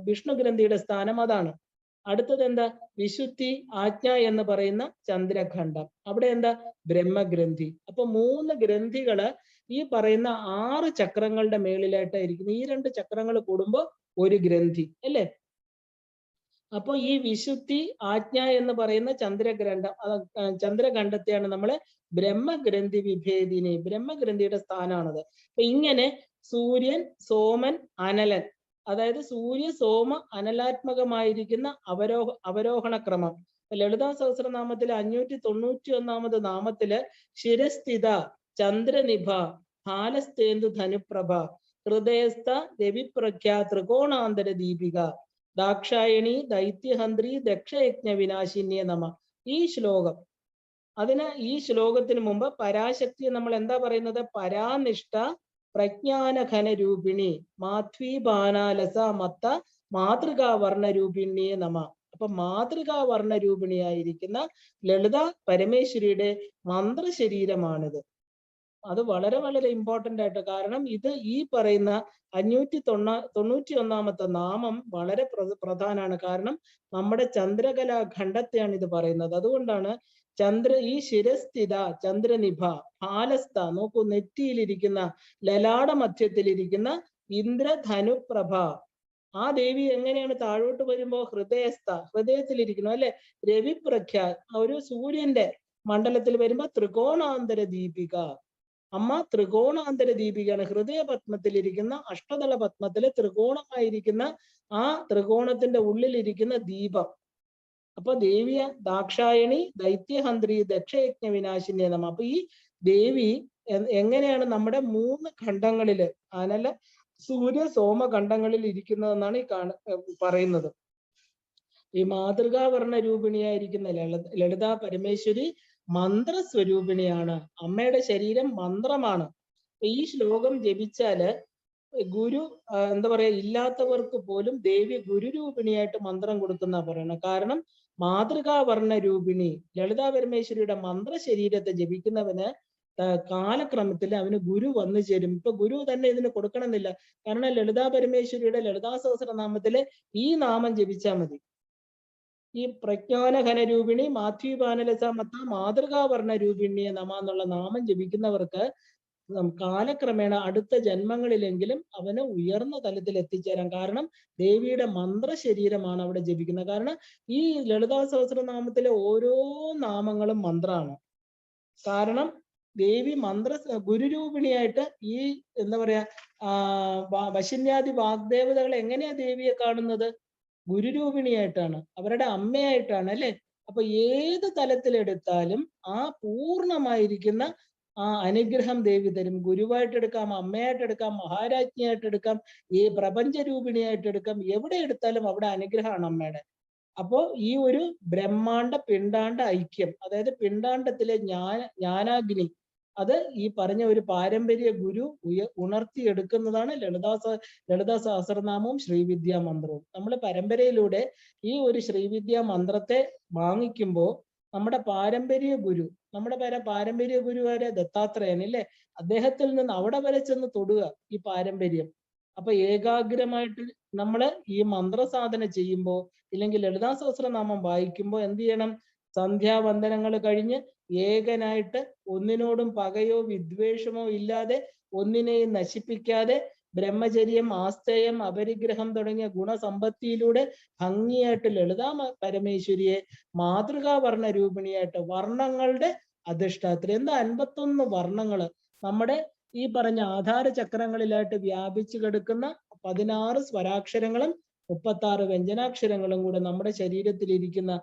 Speaker 1: വിഷ്ണുഗ്രന്ഥിയുടെ സ്ഥാനം അതാണ്. അടുത്തത് എന്താ? വിശുദ്ധി ആജ്ഞ എന്ന് പറയുന്ന ചന്ദ്രഖണ്ഡം. അവിടെ എന്താ? ബ്രഹ്മഗ്രന്ഥി. അപ്പൊ 3 ഗ്രന്ഥികള് ഈ പറയുന്ന 6 ചക്രങ്ങളുടെ മേളിലായിട്ടായിരിക്കും. ഈ 2 ചക്രങ്ങൾ കൂടുമ്പോൾ ഒരു ഗ്രന്ഥി അല്ലേ? അപ്പൊ ഈ വിശുദ്ധി ആജ്ഞ എന്ന് പറയുന്ന ചന്ദ്രഖണ്ഡത്തെയാണ് നമ്മള് ബ്രഹ്മഗ്രന്ഥി വിഭേദിനി, ബ്രഹ്മഗ്രന്ഥിയുടെ സ്ഥാനമാണത്. അപ്പൊ ഇങ്ങനെ സൂര്യൻ, സോമൻ, അനലൻ, അതായത് സൂര്യ സോമ അനലാത്മകമായിരിക്കുന്ന അവരോഹണ ക്രമം. ലളിതാ സഹസ്രനാമത്തിലെ 591 നാമത്തില് ശിരസ്ഥിത ചന്ദ്രനിഭ ഹാലസ്തേന്ദു ധനുപ്രഭ ഹൃദയസ്ഥ രവിപ്രഖ്യ ത്രികോണാന്തര ദീപിക ദാക്ഷായണി ദൈത്യഹന്ത്രി ദക്ഷയജ്ഞ വിനാശിന്യേ നമ. ഈ ശ്ലോകം, ഈ ശ്ലോകത്തിന് മുമ്പ് പരാശക്തിയെ നമ്മൾ എന്താ പറയുന്നത്? പരാനിഷ്ഠ പ്രജ്ഞാനഘന രൂപിണി മാധ്വീബാനാലസ മത്ത മാതൃകാ വർണ്ണരൂപിണിയെ നമ. അപ്പൊ മാതൃകാ വർണ്ണരൂപിണിയായിരിക്കുന്ന ലളിത പരമേശ്വരിയുടെ മന്ത്രശരീരമാണിത്. അത് വളരെ വളരെ ഇമ്പോർട്ടന്റ് ആയിട്ട്, കാരണം ഇത് ഈ പറയുന്ന 591 നാമം വളരെ പ്രധാനമാണ്. കാരണം നമ്മുടെ ചന്ദ്രകലാ ഖണ്ഡത്തെയാണ് ഇത് പറയുന്നത്. അതുകൊണ്ടാണ് ഈ ശിരസ്ഥിത ചന്ദ്രനിഭ ഹാലസ്ഥ, നോക്കൂ, നെറ്റിയിലിരിക്കുന്ന ലലാട മധ്യത്തിലിരിക്കുന്ന ഇന്ദ്രധനുപ്രഭ. ആ ദേവി എങ്ങനെയാണ് താഴോട്ട് വരുമ്പോ ഹൃദയസ്ഥ, ഹൃദയത്തിലിരിക്കുന്നു അല്ലെ. രവിപ്രഖ്യ, ഒരു സൂര്യന്റെ മണ്ഡലത്തിൽ വരുമ്പോ ത്രികോണാന്തര ദീപിക. അമ്മ ത്രികോണാന്തര ദീപികയാണ്. ഹൃദയ പത്മത്തിലിരിക്കുന്ന, അഷ്ടദള പത്മത്തിലെ ത്രികോണമായിരിക്കുന്ന ആ ത്രികോണത്തിന്റെ ഉള്ളിലിരിക്കുന്ന ദീപം. അപ്പൊ ദേവിയ ദാക്ഷായണി ദൈത്യഹന്ത്രി ദക്ഷയജ്ഞ വിനാശിന്യ നമ. അപ്പൊ ഈ ദേവി എങ്ങനെയാണ് നമ്മുടെ 3 ഖണ്ഡങ്ങളില്, അനല സൂര്യ സോമ ഖണ്ഡങ്ങളിൽ ഇരിക്കുന്നതെന്നാണ് പറയുന്നത്. ഈ മാതൃകാവർണ്ണ രൂപിണിയായിരിക്കുന്ന ലളിതാ പരമേശ്വരി മന്ത്രസ്വരൂപിണിയാണ്. അമ്മയുടെ ശരീരം മന്ത്രമാണ്. ഈ ശ്ലോകം ജപിച്ചാല് ഗുരു എന്താ പറയാ, ഇല്ലാത്തവർക്ക് പോലും ദേവി ഗുരുരൂപിണിയായിട്ട് മന്ത്രം കൊടുക്കുന്ന പറയണം. കാരണം മാതൃകാവർണ്ണ രൂപിണി ലളിതാ പരമേശ്വരിയുടെ മന്ത്രശരീരത്തെ ജപിക്കുന്നവന് കാലക്രമത്തിൽ അവന് ഗുരു വന്നു ചേരും. ഇപ്പൊ ഗുരു തന്നെ ഇതിന് കൊടുക്കണമെന്നില്ല. കാരണം ലളിതാ പരമേശ്വരിയുടെ ലളിതാ സഹസ്രനാമത്തിലെ ഈ നാമം ജപിച്ചാൽ മതി. ഈ പ്രജ്ഞാനഘന രൂപിണി മാധ്വീപാനലസ മത്ത മാതൃകാവർണ്ണ രൂപിണിയെ നമ എന്നുള്ള നാമം ജപിക്കുന്നവർക്ക് കാലക്രമേണ അടുത്ത ജന്മങ്ങളിലെങ്കിലും അവന് ഉയർന്ന തലത്തിൽ എത്തിച്ചേരാം. കാരണം ദേവിയുടെ മന്ത്രശരീരമാണ് അവിടെ ജപിക്കുന്നത്. കാരണം ഈ ലളിതാ സഹസ്രനാമത്തിലെ ഓരോ നാമങ്ങളും മന്ത്രമാണ്. കാരണം ദേവി ഗുരുരൂപിണിയായിട്ട് ഈ എന്താ പറയാ വശന്യാദി വാഗ്ദേവതകൾ എങ്ങനെയാ ദേവിയെ കാണുന്നത്? ഗുരുരൂപിണിയായിട്ടാണ്, അവരുടെ അമ്മയായിട്ടാണ് അല്ലെ. അപ്പൊ ഏത് തലത്തിലെടുത്താലും ആ പൂർണ്ണമായിരിക്കുന്ന ആ അനുഗ്രഹം ദേവി തരും. ഗുരുവായിട്ടെടുക്കാം, അമ്മയായിട്ടെടുക്കാം, മഹാരാജ്ഞിയായിട്ടെടുക്കാം, ഈ പ്രപഞ്ചരൂപിണിയായിട്ടെടുക്കാം. എവിടെ എടുത്താലും അവിടെ അനുഗ്രഹമാണ് അമ്മയുടെ. അപ്പോ ഈ ഒരു ബ്രഹ്മാണ്ട പിണ്ടാണ്ട ഐക്യം, അതായത് പിണ്ടാണ്ടത്തിലെ ജ്ഞാനാഗ്നി, അത് ഈ പറഞ്ഞ ഒരു പാരമ്പര്യ ഗുരു ഉണർത്തിയെടുക്കുന്നതാണ് ലളിതാ സഹസ്രനാമവും ശ്രീവിദ്യാ മന്ത്രവും. നമ്മൾ പരമ്പരയിലൂടെ ഈ ഒരു ശ്രീവിദ്യാ മന്ത്രത്തെ വാങ്ങിക്കുമ്പോൾ നമ്മുടെ പാരമ്പര്യ ഗുരു, പാരമ്പര്യ ഗുരുവാരെ ദത്താത്രേയൻ അല്ലേ, അദ്ദേഹത്തിൽ നിന്ന് അവിടെ വരെ ചെന്ന് തൊടുക ഈ പാരമ്പര്യം. അപ്പൊ ഏകാഗ്രമായിട്ട് നമ്മൾ ഈ മന്ത്രസാധന ചെയ്യുമ്പോൾ, ഇല്ലെങ്കിൽ ലളിതാ സഹസ്രനാമം വായിക്കുമ്പോൾ എന്ത് ചെയ്യണം? സന്ധ്യാവന്ദനങ്ങൾ കഴിഞ്ഞ് ഏകനായിട്ട്, ഒന്നിനോടും പകയോ വിദ്വേഷമോ ഇല്ലാതെ, ഒന്നിനെയും നശിപ്പിക്കാതെ, ബ്രഹ്മചര്യം, ആസ്തേയം, അപരിഗ്രഹം തുടങ്ങിയ ഗുണസമ്പത്തിയിലൂടെ ഭംഗിയായിട്ട് ലളിതാ പരമേശ്വരിയെ മാതൃകാ വർണ്ണ രൂപിണിയായിട്ട്, വർണ്ണങ്ങളുടെ അധിഷ്ഠാത്രി. എന്താ 51 വർണ്ണങ്ങള് നമ്മുടെ ഈ പറഞ്ഞ ആധാര ചക്രങ്ങളിലായിട്ട് വ്യാപിച്ചു കിടക്കുന്ന 16 സ്വരാക്ഷരങ്ങളും 36 വ്യഞ്ജനാക്ഷരങ്ങളും കൂടെ നമ്മുടെ ശരീരത്തിലിരിക്കുന്ന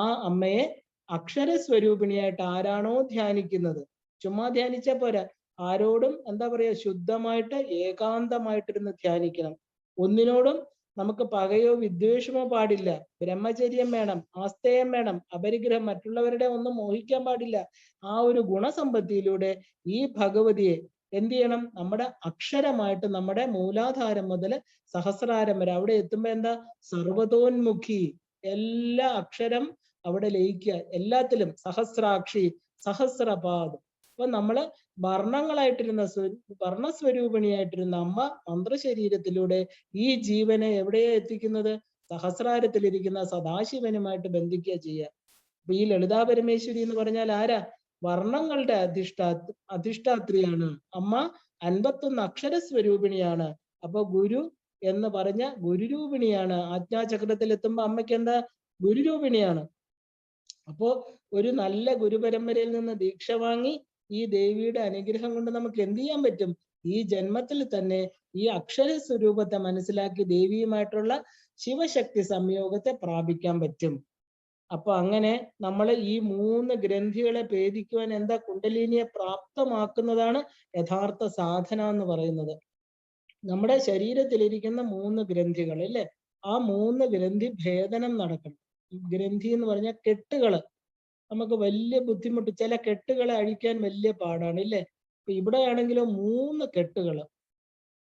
Speaker 1: ആ അമ്മയെ അക്ഷരസ്വരൂപിണിയായിട്ട് ആരാണോ ധ്യാനിക്കുന്നത്, ചുമ്മാ ധ്യാനിച്ചാ പോരാ, ആരോടും എന്താ പറയാ, ശുദ്ധമായിട്ട് ഏകാന്തമായിട്ടിരുന്ന് ധ്യാനിക്കണം. ഒന്നിനോടും നമുക്ക് പകയോ വിദ്വേഷമോ പാടില്ല. ബ്രഹ്മചര്യം വേണം, ആസ്തേയം വേണം, അപരിഗ്രഹം, മറ്റുള്ളവരുടെ ഒന്നും മോഹിക്കാൻ പാടില്ല. ആ ഒരു ഗുണസമ്പത്തിയിലൂടെ ഈ ഭഗവതിയെ എന്ത് ചെയ്യണം? നമ്മുടെ അക്ഷരമായിട്ട്, നമ്മുടെ മൂലാധാരം മുതൽ സഹസ്രാരം വരെ അവിടെ എത്തുമ്പോ എന്താ? സർവതോന്മുഖി, എല്ലാ അക്ഷരം അവിടെ ലയിക്കുക, എല്ലാത്തിലും സഹസ്രാക്ഷി, സഹസ്രപാദം. അപ്പൊ നമ്മള് വർണ്ണസ്വരൂപിണിയായിട്ടിരുന്ന അമ്മ മന്ത്രശരീരത്തിലൂടെ ഈ ജീവനെ എവിടെയാ എത്തിക്കുന്നത്? സഹസ്രാരത്തിലിരിക്കുന്ന സദാശിവനുമായിട്ട് ബന്ധിക്കുക ചെയ്യുക. അപ്പൊ ഈ ലളിതാ പരമേശ്വരി എന്ന് പറഞ്ഞാൽ ആരാ? വർണ്ണങ്ങളുടെ അധിഷ്ഠാത്രിയാണ് അമ്മ. 51 അക്ഷരസ്വരൂപിണിയാണ്. അപ്പൊ ഗുരു എന്ന് പറഞ്ഞ ഗുരുരൂപിണിയാണ്. ആജ്ഞാചക്രത്തിൽ എത്തുമ്പോ അമ്മയ്ക്ക് എന്താ? ഗുരുരൂപിണിയാണ്. അപ്പോ ഒരു നല്ല ഗുരുപരമ്പരയിൽ നിന്ന് ദീക്ഷ വാങ്ങി ഈ ദേവിയുടെ അനുഗ്രഹം കൊണ്ട് നമുക്ക് എന്ത് ചെയ്യാൻ പറ്റും? ഈ ജന്മത്തിൽ തന്നെ ഈ അക്ഷര സ്വരൂപത്തെ മനസ്സിലാക്കി ദേവിയുമായിട്ടുള്ള ശിവശക്തി സംയോഗത്തെ പ്രാപിക്കാൻ പറ്റും. അപ്പൊ അങ്ങനെ നമ്മൾ ഈ 3 ഗ്രന്ഥികളെ ഭേദിക്കുവാൻ എന്താ? കുണ്ടലിനിയെ പ്രാപ്തമാക്കുന്നതാണ് യഥാർത്ഥ സാധന എന്ന് പറയുന്നത്. നമ്മുടെ ശരീരത്തിലിരിക്കുന്ന 3 ഗ്രന്ഥികൾ അല്ലേ? ആ 3 ഗ്രന്ഥി ഭേദനം നടക്കണം. ഗ്രന്ഥി എന്ന് പറഞ്ഞാൽ കെട്ടുകള് നമുക്ക് വലിയ ബുദ്ധിമുട്ട്, ചില കെട്ടുകളെ അഴിക്കാൻ വലിയ പാടാണ് ഇല്ലേ? അപ്പൊ ഇവിടെ ആണെങ്കിലോ 3 കെട്ടുകള്,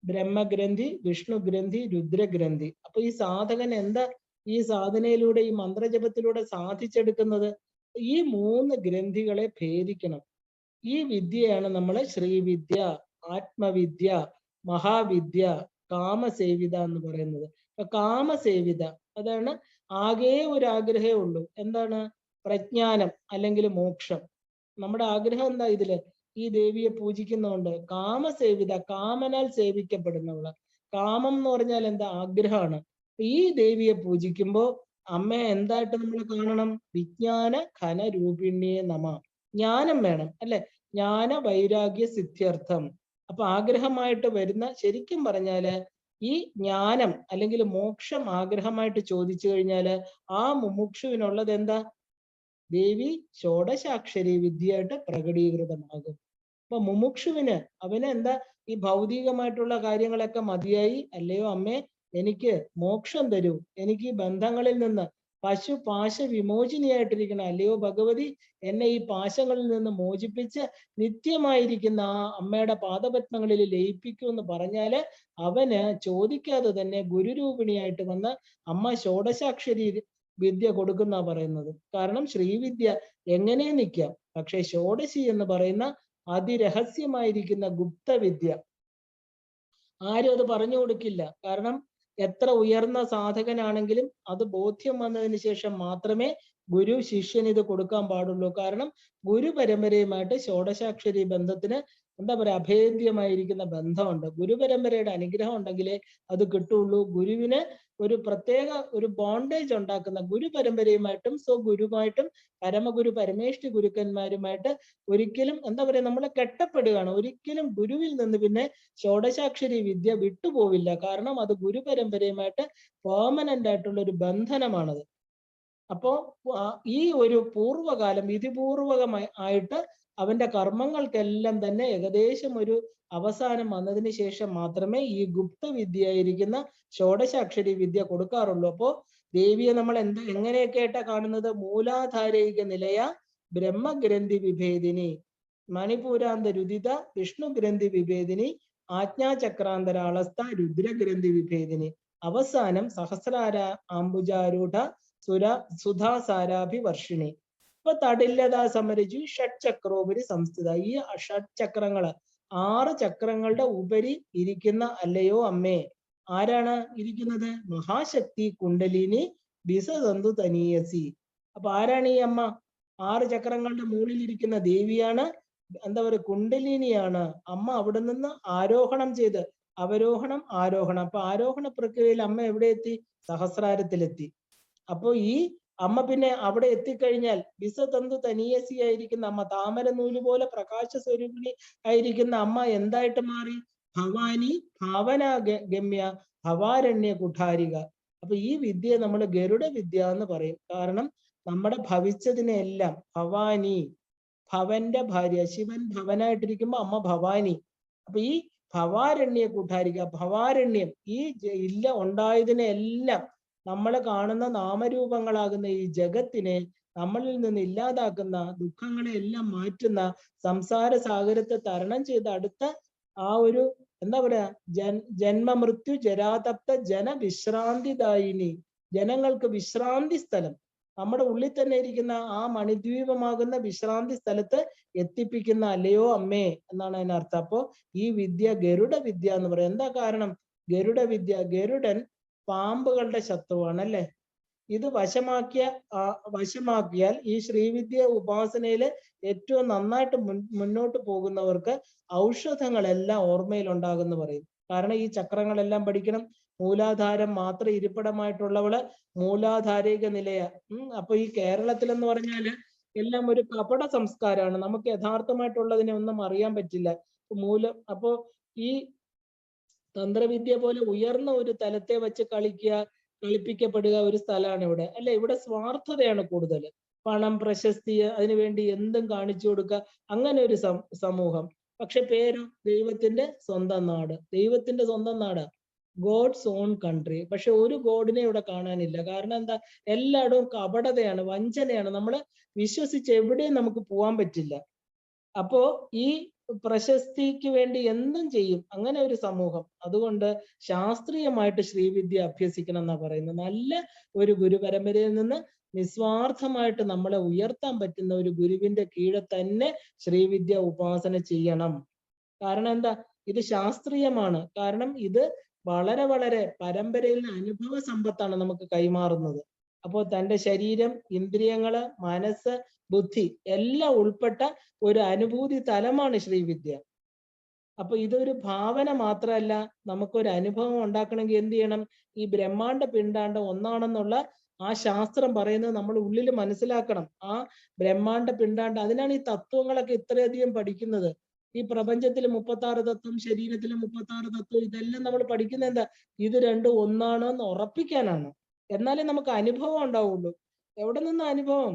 Speaker 1: ബ്രഹ്മഗ്രന്ഥി, വിഷ്ണു ഗ്രന്ഥി, രുദ്രഗ്രന്ഥി. അപ്പൊ ഈ സാധകൻ എന്താ ഈ സാധനയിലൂടെ, ഈ മന്ത്രജപത്തിലൂടെ സാധിച്ചെടുക്കുന്നത്? ഈ 3 ഗ്രന്ഥികളെ ഭേദിക്കണം. ഈ വിദ്യയാണ് നമ്മൾ ശ്രീവിദ്യ, ആത്മവിദ്യ, മഹാവിദ്യ, കാമസേവിത എന്ന് പറയുന്നത്. അപ്പൊ കാമസേവിത അതാണ് ആകെ ഒരു ആഗ്രഹമേ ഉള്ളൂ. എന്താണ്? പ്രജ്ഞാനം അല്ലെങ്കിൽ മോക്ഷം. നമ്മുടെ ആഗ്രഹം എന്താ ഇതില്? ഈ ദേവിയെ പൂജിക്കുന്നതുകൊണ്ട് കാമസേവിത, കാമനാൽ സേവിക്കപ്പെടുന്നവള്. കാമം എന്ന് പറഞ്ഞാൽ എന്താ? ആഗ്രഹമാണ്. ഈ ദേവിയെ പൂജിക്കുമ്പോ അമ്മയെ എന്തായിട്ട് നമ്മൾ കാണണം? വിജ്ഞാന ഘന രൂപിണിയെ നമ. ജ്ഞാനം വേണം അല്ലെ? ജ്ഞാന വൈരാഗ്യ സിദ്ധ്യർത്ഥം. അപ്പൊ ആഗ്രഹമായിട്ട് വരുന്ന, ശരിക്കും പറഞ്ഞാല് ഈ ജ്ഞാനം അല്ലെങ്കിൽ മോക്ഷം ആഗ്രഹമായിട്ട് ചോദിച്ചു കഴിഞ്ഞാല് ആ മുമുക്ഷുവിനുള്ളത് എന്താ? ദേവി ഷോഡശാക്ഷരി വിദ്യയായിട്ട് പ്രകടീകൃതമാകും. അപ്പൊ മുമുക്ഷുവിന് അവന് എന്താ? ഈ ഭൗതികമായിട്ടുള്ള കാര്യങ്ങളൊക്കെ മതിയായി. അല്ലയോ അമ്മേ, എനിക്ക് മോക്ഷം തരൂ, എനിക്ക് ഈ ബന്ധങ്ങളിൽ നിന്ന് പശു പാശ വിമോചിനിയായിട്ടിരിക്കണം. അല്ലയോ ഭഗവതി, എന്നെ ഈ പാശങ്ങളിൽ നിന്ന് മോചിപ്പിച്ച് നിത്യമായിരിക്കുന്ന ആ അമ്മയുടെ പാദപത്മങ്ങളിൽ ലയിപ്പിക്കൂ എന്ന് പറഞ്ഞാല് അവന് ചോദിക്കാതെ തന്നെ ഗുരുരൂപിണിയായിട്ട് വന്ന് അമ്മ ഷോഡശാക്ഷരി വിദ്യ കൊടുക്കുന്ന പറയുന്നത്. കാരണം ശ്രീവിദ്യ എങ്ങനെ നിൽക്കാം, പക്ഷെ ഷോഡശി എന്ന് പറയുന്ന അതിരഹസ്യമായിരിക്കുന്ന ഗുപ്തവിദ്യ ആരും അത് പറഞ്ഞു കൊടുക്കില്ല. കാരണം എത്ര ഉയർന്ന സാധകനാണെങ്കിലും അത് ബോധ്യം വന്നതിന് ശേഷം മാത്രമേ ഗുരു ശിഷ്യന് ഇത് കൊടുക്കാൻ പാടുള്ളൂ. കാരണം ഗുരു പരമ്പരയുമായിട്ട് ഷോഡശാക്ഷരി ബന്ധത്തിന് എന്താ പറയുക, അഭേദ്യമായിരിക്കുന്ന ബന്ധമുണ്ട്. ഗുരുപരമ്പരയുടെ അനുഗ്രഹം ഉണ്ടെങ്കിലേ അത് കിട്ടുള്ളൂ. ഗുരുവിന് ഒരു പ്രത്യേക ഒരു ബോണ്ടേജ് ഉണ്ടാക്കുന്ന, ഗുരുപരമ്പരയുമായിട്ടും സ്വഗുരുമായിട്ടും പരമഗുരു പരമേഷ്ഠി ഗുരുക്കന്മാരുമായിട്ട് ഒരിക്കലും എന്താ പറയുക, നമ്മൾ കെട്ടപ്പെടുകയാണ്. ഒരിക്കലും ഗുരുവിൽ നിന്ന് പിന്നെ ഷോഡശാക്ഷരി വിദ്യ വിട്ടുപോവില്ല. കാരണം അത് ഗുരുപരമ്പരയുമായിട്ട് പെർമനന്റ് ആയിട്ടുള്ള ഒരു ബന്ധനമാണത്. അപ്പോ ഈ ഒരു പൂർവ്വകാലം വിധിപൂർവകമായിട്ട് അവന്റെ കർമ്മങ്ങൾക്കെല്ലാം തന്നെ ഏകദേശം ഒരു അവസാനം വന്നതിന് ശേഷം മാത്രമേ ഈ ഗുപ്തവിദ്യയായിരിക്കുന്ന ഷോഡശാക്ഷരി വിദ്യ കൊടുക്കാറുള്ളൂ. അപ്പോ ദേവിയെ നമ്മൾ എങ്ങനെയൊക്കെ ആയിട്ടാ കാണുന്നത്? മൂലാധാരൈക നിലയ ബ്രഹ്മഗ്രന്ഥി വിഭേദിനി, മണിപൂരാന്ത രുദിത വിഷ്ണു ഗ്രന്ഥി വിഭേദിനി, ആജ്ഞാചക്രാന്തരാളസ്ഥ രുദ്രഗ്രന്ഥി വിഭേദിനി, അവസാനം സഹസ്രാര ആംബുജാരൂഢ സുധാസാരാഭിവർഷിണി. ഇപ്പൊ തടില്ലതാ സമരജി ഷഡ്ചക്രോപരി സംസ്ഥിത. ഈ ഷഡ്ചക്രങ്ങള് 6 ചക്രങ്ങളുടെ ഉപരി ഇരിക്കുന്ന അല്ലയോ അമ്മേ. ആരാണ് ഇരിക്കുന്നത്? മഹാശക്തി കുണ്ടലിനി ബിസതന്തു തനീയസി. അപ്പൊ ആരാണ് ഈ അമ്മ? 6 ചക്രങ്ങളുടെ മുകളിൽ ഇരിക്കുന്ന ദേവിയാണ്. എന്താ പറയുക, കുണ്ടലിനിയാണ് അമ്മ. അവിടെ നിന്ന് ആരോഹണം ചെയ്ത്, അവരോഹണം ആരോഹണം. അപ്പൊ ആരോഹണ പ്രക്രിയയിൽ അമ്മ എവിടെ എത്തി? സഹസ്രാരത്തിലെത്തി. അപ്പൊ ഈ അമ്മ പിന്നെ അവിടെ എത്തിക്കഴിഞ്ഞാൽ ബിസതന്തു തനീയസി ആയിരിക്കുന്ന അമ്മ, താമര നൂല് പോലെ പ്രകാശ സ്വരൂപിണി ആയിരിക്കുന്ന അമ്മ എന്തായിട്ട് മാറി? ഭവാനി ഭാവന ഗമ്യ ഭവാരണ്യ കുഠാരിക. അപ്പൊ ഈ വിദ്യ നമ്മൾ ഗരുഡ വിദ്യ എന്ന് പറയും. കാരണം നമ്മുടെ ഭവിച്ചതിനെല്ലാം ഭവാനി, ഭവന്റെ ഭാര്യ, ശിവൻ ഭവനായിട്ടിരിക്കുമ്പോ അമ്മ ഭവാനി. അപ്പൊ ഈ ഭവാരണ്യ കുഠാരിക, ഭവാരണ്യം ഈ ഇല്ല ഉണ്ടായതിനെ എല്ലാം നമ്മൾ കാണുന്ന നാമരൂപങ്ങളാകുന്ന ഈ ജഗത്തിനെ നമ്മളിൽ നിന്ന് ഇല്ലാതാക്കുന്ന, ദുഃഖങ്ങളെ എല്ലാം മാറ്റുന്ന, സംസാര സാഗരത്തെ തരണം ചെയ്ത് അടുത്ത ആ ഒരു എന്താ പറയാ ജന്മമൃത്യു ജരാതപ്ത ജനവിശ്രാന്തിദായിനി, ജനങ്ങൾക്ക് വിശ്രാന്തി സ്ഥലം, നമ്മുടെ ഉള്ളിൽ തന്നെ ഇരിക്കുന്ന ആ മണിദ്വീപമാകുന്ന വിശ്രാന്തി സ്ഥലത്ത് എത്തിപ്പിക്കുന്ന അല്ലയോ അമ്മേ എന്നാണ് അതിനർത്ഥം. അപ്പോ ഈ വിദ്യ ഗരുഡ വിദ്യ എന്ന് പറയാം. എന്താ കാരണം? ഗരുഡ വിദ്യ, ഗരുഡൻ പാമ്പുകളുടെ ശത്രുവാണ് അല്ലെ? ഇത് വശമാക്കിയാൽ ഈ ശ്രീവിദ്യ ഉപാസനയില് ഏറ്റവും നന്നായിട്ട് മുന്നോട്ട് പോകുന്നവർക്ക് ഔഷധങ്ങളെല്ലാം ഓർമ്മയിൽ ഉണ്ടാകുമെന്ന് പറയും. കാരണം ഈ ചക്രങ്ങളെല്ലാം പഠിക്കണം. മൂലാധാരം മാത്രം ഇരിപ്പിടമായിട്ടുള്ളവള് മൂലാധാരിക നിലയ. അപ്പൊ ഈ കേരളത്തിലെന്ന് പറഞ്ഞാല് എല്ലാം ഒരു കപട സംസ്കാരമാണ്. നമുക്ക് യഥാർത്ഥമായിട്ടുള്ളതിനെ ഒന്നും അറിയാൻ പറ്റില്ല. അപ്പോ ഈ തന്ത്രവിദ്യ പോലെ ഉയർന്ന ഒരു തലത്തെ വെച്ച് കളിപ്പിക്കപ്പെടുക ഒരു സ്ഥലമാണ് ഇവിടെ അല്ലെ? ഇവിടെ സ്വാർത്ഥതയാണ് കൂടുതൽ. പണം, പ്രശസ്തി, അതിനുവേണ്ടി എന്തും കാണിച്ചു കൊടുക്കുക, അങ്ങനെ ഒരു സമൂഹം. പക്ഷെ പേരോ ദൈവത്തിന്റെ സ്വന്തം നാട്. ദൈവത്തിന്റെ സ്വന്തം നാട്. God's own country. പക്ഷെ ഒരു ഗോഡിനെ ഇവിടെ കാണാനില്ല. കാരണം എന്താ? എല്ലായിടവും കപടതയാണ്, വഞ്ചനയാണ്. നമ്മൾ വിശ്വസിച്ച് എവിടെയും നമുക്ക് പോകാൻ പറ്റില്ല. അപ്പോ ഈ പ്രശസ്തിക്ക് വേണ്ടി എന്തും ചെയ്യും അങ്ങനെ ഒരു സമൂഹം. അതുകൊണ്ട് ശാസ്ത്രീയമായിട്ട് ശ്രീവിദ്യ അഭ്യസിക്കണം എന്നാ പറയുന്നത്. നല്ല ഒരു ഗുരുപരമ്പരയിൽ നിന്ന് നിസ്വാർത്ഥമായിട്ട് നമ്മളെ ഉയർത്താൻ പറ്റുന്ന ഒരു ഗുരുവിന്റെ കീഴെ തന്നെ ശ്രീവിദ്യ ഉപാസന ചെയ്യണം. കാരണം എന്താ? ഇത് ശാസ്ത്രീയമാണ്. കാരണം ഇത് വളരെ വളരെ പരമ്പരയിൽ അനുഭവ സമ്പത്താണ് നമുക്ക് കൈമാറുന്നത്. അപ്പോൾ തൻ്റെ ശരീരം, ഇന്ദ്രിയങ്ങള്, മനസ്സ്, ബുദ്ധി എല്ലാം ഉൾപ്പെട്ട ഒരു അനുഭൂതി തലമാണ് ശ്രീവിദ്യ. അപ്പൊ ഇതൊരു ഭാവന മാത്രമല്ല, നമുക്കൊരു അനുഭവം ഉണ്ടാക്കണമെങ്കിൽ എന്ത് ചെയ്യണം? ഈ ബ്രഹ്മാണ്ട പിണ്ടാണ്ട ഒന്നാണെന്നുള്ള ആ ശാസ്ത്രം പറയുന്നത് നമ്മൾ ഉള്ളിൽ മനസ്സിലാക്കണം. ആ ബ്രഹ്മാണ്ട പിണ്ടാണ്ട, അതിനാണ് ഈ തത്വങ്ങളൊക്കെ ഇത്രയധികം പഠിക്കുന്നത്. ഈ പ്രപഞ്ചത്തിൽ 36 തത്വം, ശരീരത്തിലെ 36 തത്വം, ഇതെല്ലാം നമ്മൾ പഠിക്കുന്നത് എന്താ? ഇത് രണ്ടും ഒന്നാണെന്ന് ഉറപ്പിക്കാനാണ്. എന്നാലേ നമുക്ക് അനുഭവം ഉണ്ടാവുള്ളൂ. എവിടെ നിന്ന് അനുഭവം?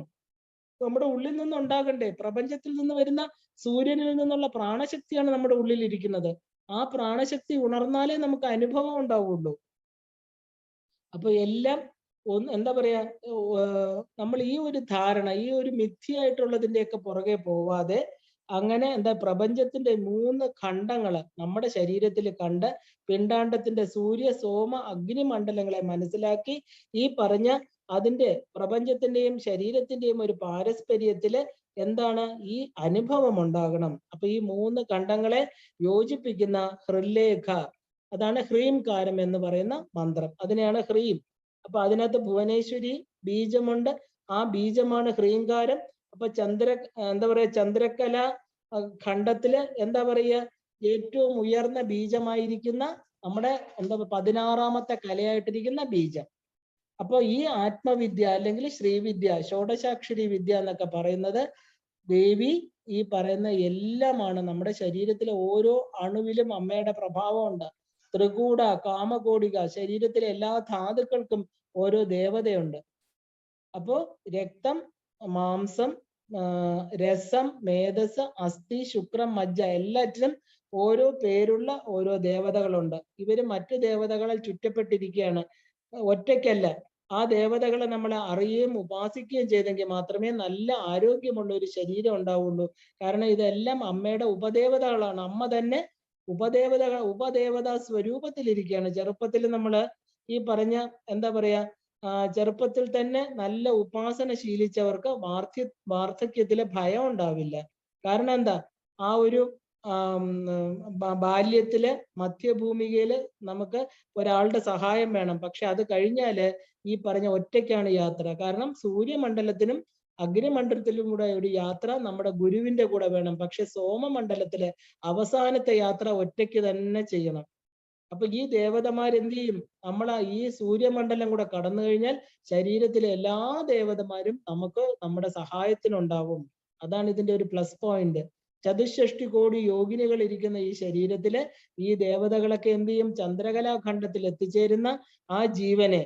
Speaker 1: നമ്മുടെ ഉള്ളിൽ നിന്ന് ഉണ്ടാകണ്ടേ? പ്രപഞ്ചത്തിൽ നിന്ന് വരുന്ന സൂര്യനിൽ നിന്നുള്ള പ്രാണശക്തിയാണ് നമ്മുടെ ഉള്ളിൽ ഇരിക്കുന്നത്. ആ പ്രാണശക്തി ഉണർന്നാലേ നമുക്ക് അനുഭവം ഉണ്ടാവുള്ളൂ. അപ്പൊ എല്ലാം എന്താ പറയാ, നമ്മൾ ഈ ഒരു ധാരണ, ഈ ഒരു മിഥ്യയായിട്ടുള്ളതിന്റെയൊക്കെ പുറകെ പോവാതെ അങ്ങനെ എന്താ, പ്രപഞ്ചത്തിന്റെ 3 ഖണ്ഡങ്ങള് നമ്മുടെ ശരീരത്തിൽ കണ്ട് പിണ്ടാണ്ടത്തിന്റെ സൂര്യ, സോമ, അഗ്നി മണ്ഡലങ്ങളെ മനസ്സിലാക്കി ഈ പറഞ്ഞ അതിന്റെ പ്രപഞ്ചത്തിന്റെയും ശരീരത്തിന്റെയും ഒരു പാരസ്പര്യത്തില് എന്താണ് ഈ അനുഭവം ഉണ്ടാകണം. അപ്പൊ ഈ 3 ഖണ്ഡങ്ങളെ യോജിപ്പിക്കുന്ന ഹൃല്ലേഖ, അതാണ് ഹ്രീംകാരം എന്ന് പറയുന്ന മന്ത്രം. അതിനെയാണ് ഹ്രീം. അപ്പൊ അതിനകത്ത് ഭുവനേശ്വരി ബീജമുണ്ട്. ആ ബീജമാണ് ഹ്രീംകാരം. അപ്പൊ എന്താ പറയാ, ചന്ദ്രകല ഖണ്ഡത്തില് എന്താ പറയുക, ഏറ്റവും ഉയർന്ന ബീജമായിരിക്കുന്ന നമ്മുടെ എന്താ 16ാമത്തെ കലയായിട്ടിരിക്കുന്ന ബീജം. അപ്പൊ ഈ ആത്മവിദ്യ അല്ലെങ്കിൽ ശ്രീവിദ്യ, ഷോഡശാക്ഷരി വിദ്യ എന്നൊക്കെ പറയുന്നത് ദേവി ഈ പറയുന്ന എല്ലാമാണ്. നമ്മുടെ ശരീരത്തിലെ ഓരോ അണുവിലും അമ്മയുടെ പ്രഭാവമുണ്ട്. ത്രികൂട, കാമകോടിക, ശരീരത്തിലെ എല്ലാ ധാതുക്കൾക്കും ഓരോ ദേവതയുണ്ട്. അപ്പോ രക്തം, മാംസം, രസം, മേധസ്, അസ്ഥി, ശുക്രം, മജ്ജ എല്ലാറ്റിലും ഓരോ പേരുള്ള ഓരോ ദേവതകളുണ്ട്. ഇവര് മറ്റു ദേവതകളാൽ ചുറ്റപ്പെട്ടിരിക്കുകയാണ്, ഒറ്റയ്ക്കല്ല. ആ ദേവതകളെ നമ്മൾ അറിയുകയും ഉപാസിക്കുകയും ചെയ്തെങ്കിൽ മാത്രമേ നല്ല ആരോഗ്യമുള്ള ഒരു ശരീരം ഉണ്ടാവുള്ളൂ. കാരണം ഇതെല്ലാം അമ്മയുടെ ഉപദേവതകളാണ്. അമ്മ തന്നെ ഉപദേവതാ സ്വരൂപത്തിലിരിക്കുകയാണ്. ചെറുപ്പത്തിൽ നമ്മൾ ഈ പറഞ്ഞ എന്താ പറയാ, ചെറുപ്പത്തിൽ തന്നെ നല്ല ഉപാസന ശീലിച്ചവർക്ക് വാർദ്ധക്യത്തിലെ ഭയം ഉണ്ടാവില്ല. കാരണം എന്താ, ആ ഒരു ബാല്യത്തില് മധ്യഭൂമികയില് നമുക്ക് ഒരാളുടെ സഹായം വേണം. പക്ഷെ അത് കഴിഞ്ഞാല് ഈ പറഞ്ഞ ഒറ്റയ്ക്കാണ് യാത്ര. കാരണം സൂര്യമണ്ഡലത്തിനും അഗ്നിമണ്ഡലത്തിലും കൂടെ ഒരു യാത്ര നമ്മുടെ ഗുരുവിന്റെ കൂടെ വേണം. പക്ഷെ സോമമണ്ഡലത്തിലെ അവസാനത്തെ യാത്ര ഒറ്റയ്ക്ക് തന്നെ ചെയ്യണം. അപ്പൊ ഈ ദേവതമാരെന്ത് ചെയ്യും? ഈ സൂര്യമണ്ഡലം കൂടെ കടന്നു കഴിഞ്ഞാൽ ശരീരത്തിലെ എല്ലാ ദേവതമാരും നമ്മുടെ സഹായത്തിനുണ്ടാവും. അതാണ് ഇതിന്റെ ഒരു പ്ലസ് പോയിന്റ്. 64 കോടി യോഗിനികൾ ഇരിക്കുന്ന ഈ ശരീരത്തില് ഈ ദേവതകളൊക്കെ എന്ത് ചെയ്യും? ചന്ദ്രകലാഖണ്ഡത്തിൽ എത്തിച്ചേരുന്ന ആ ജീവനെ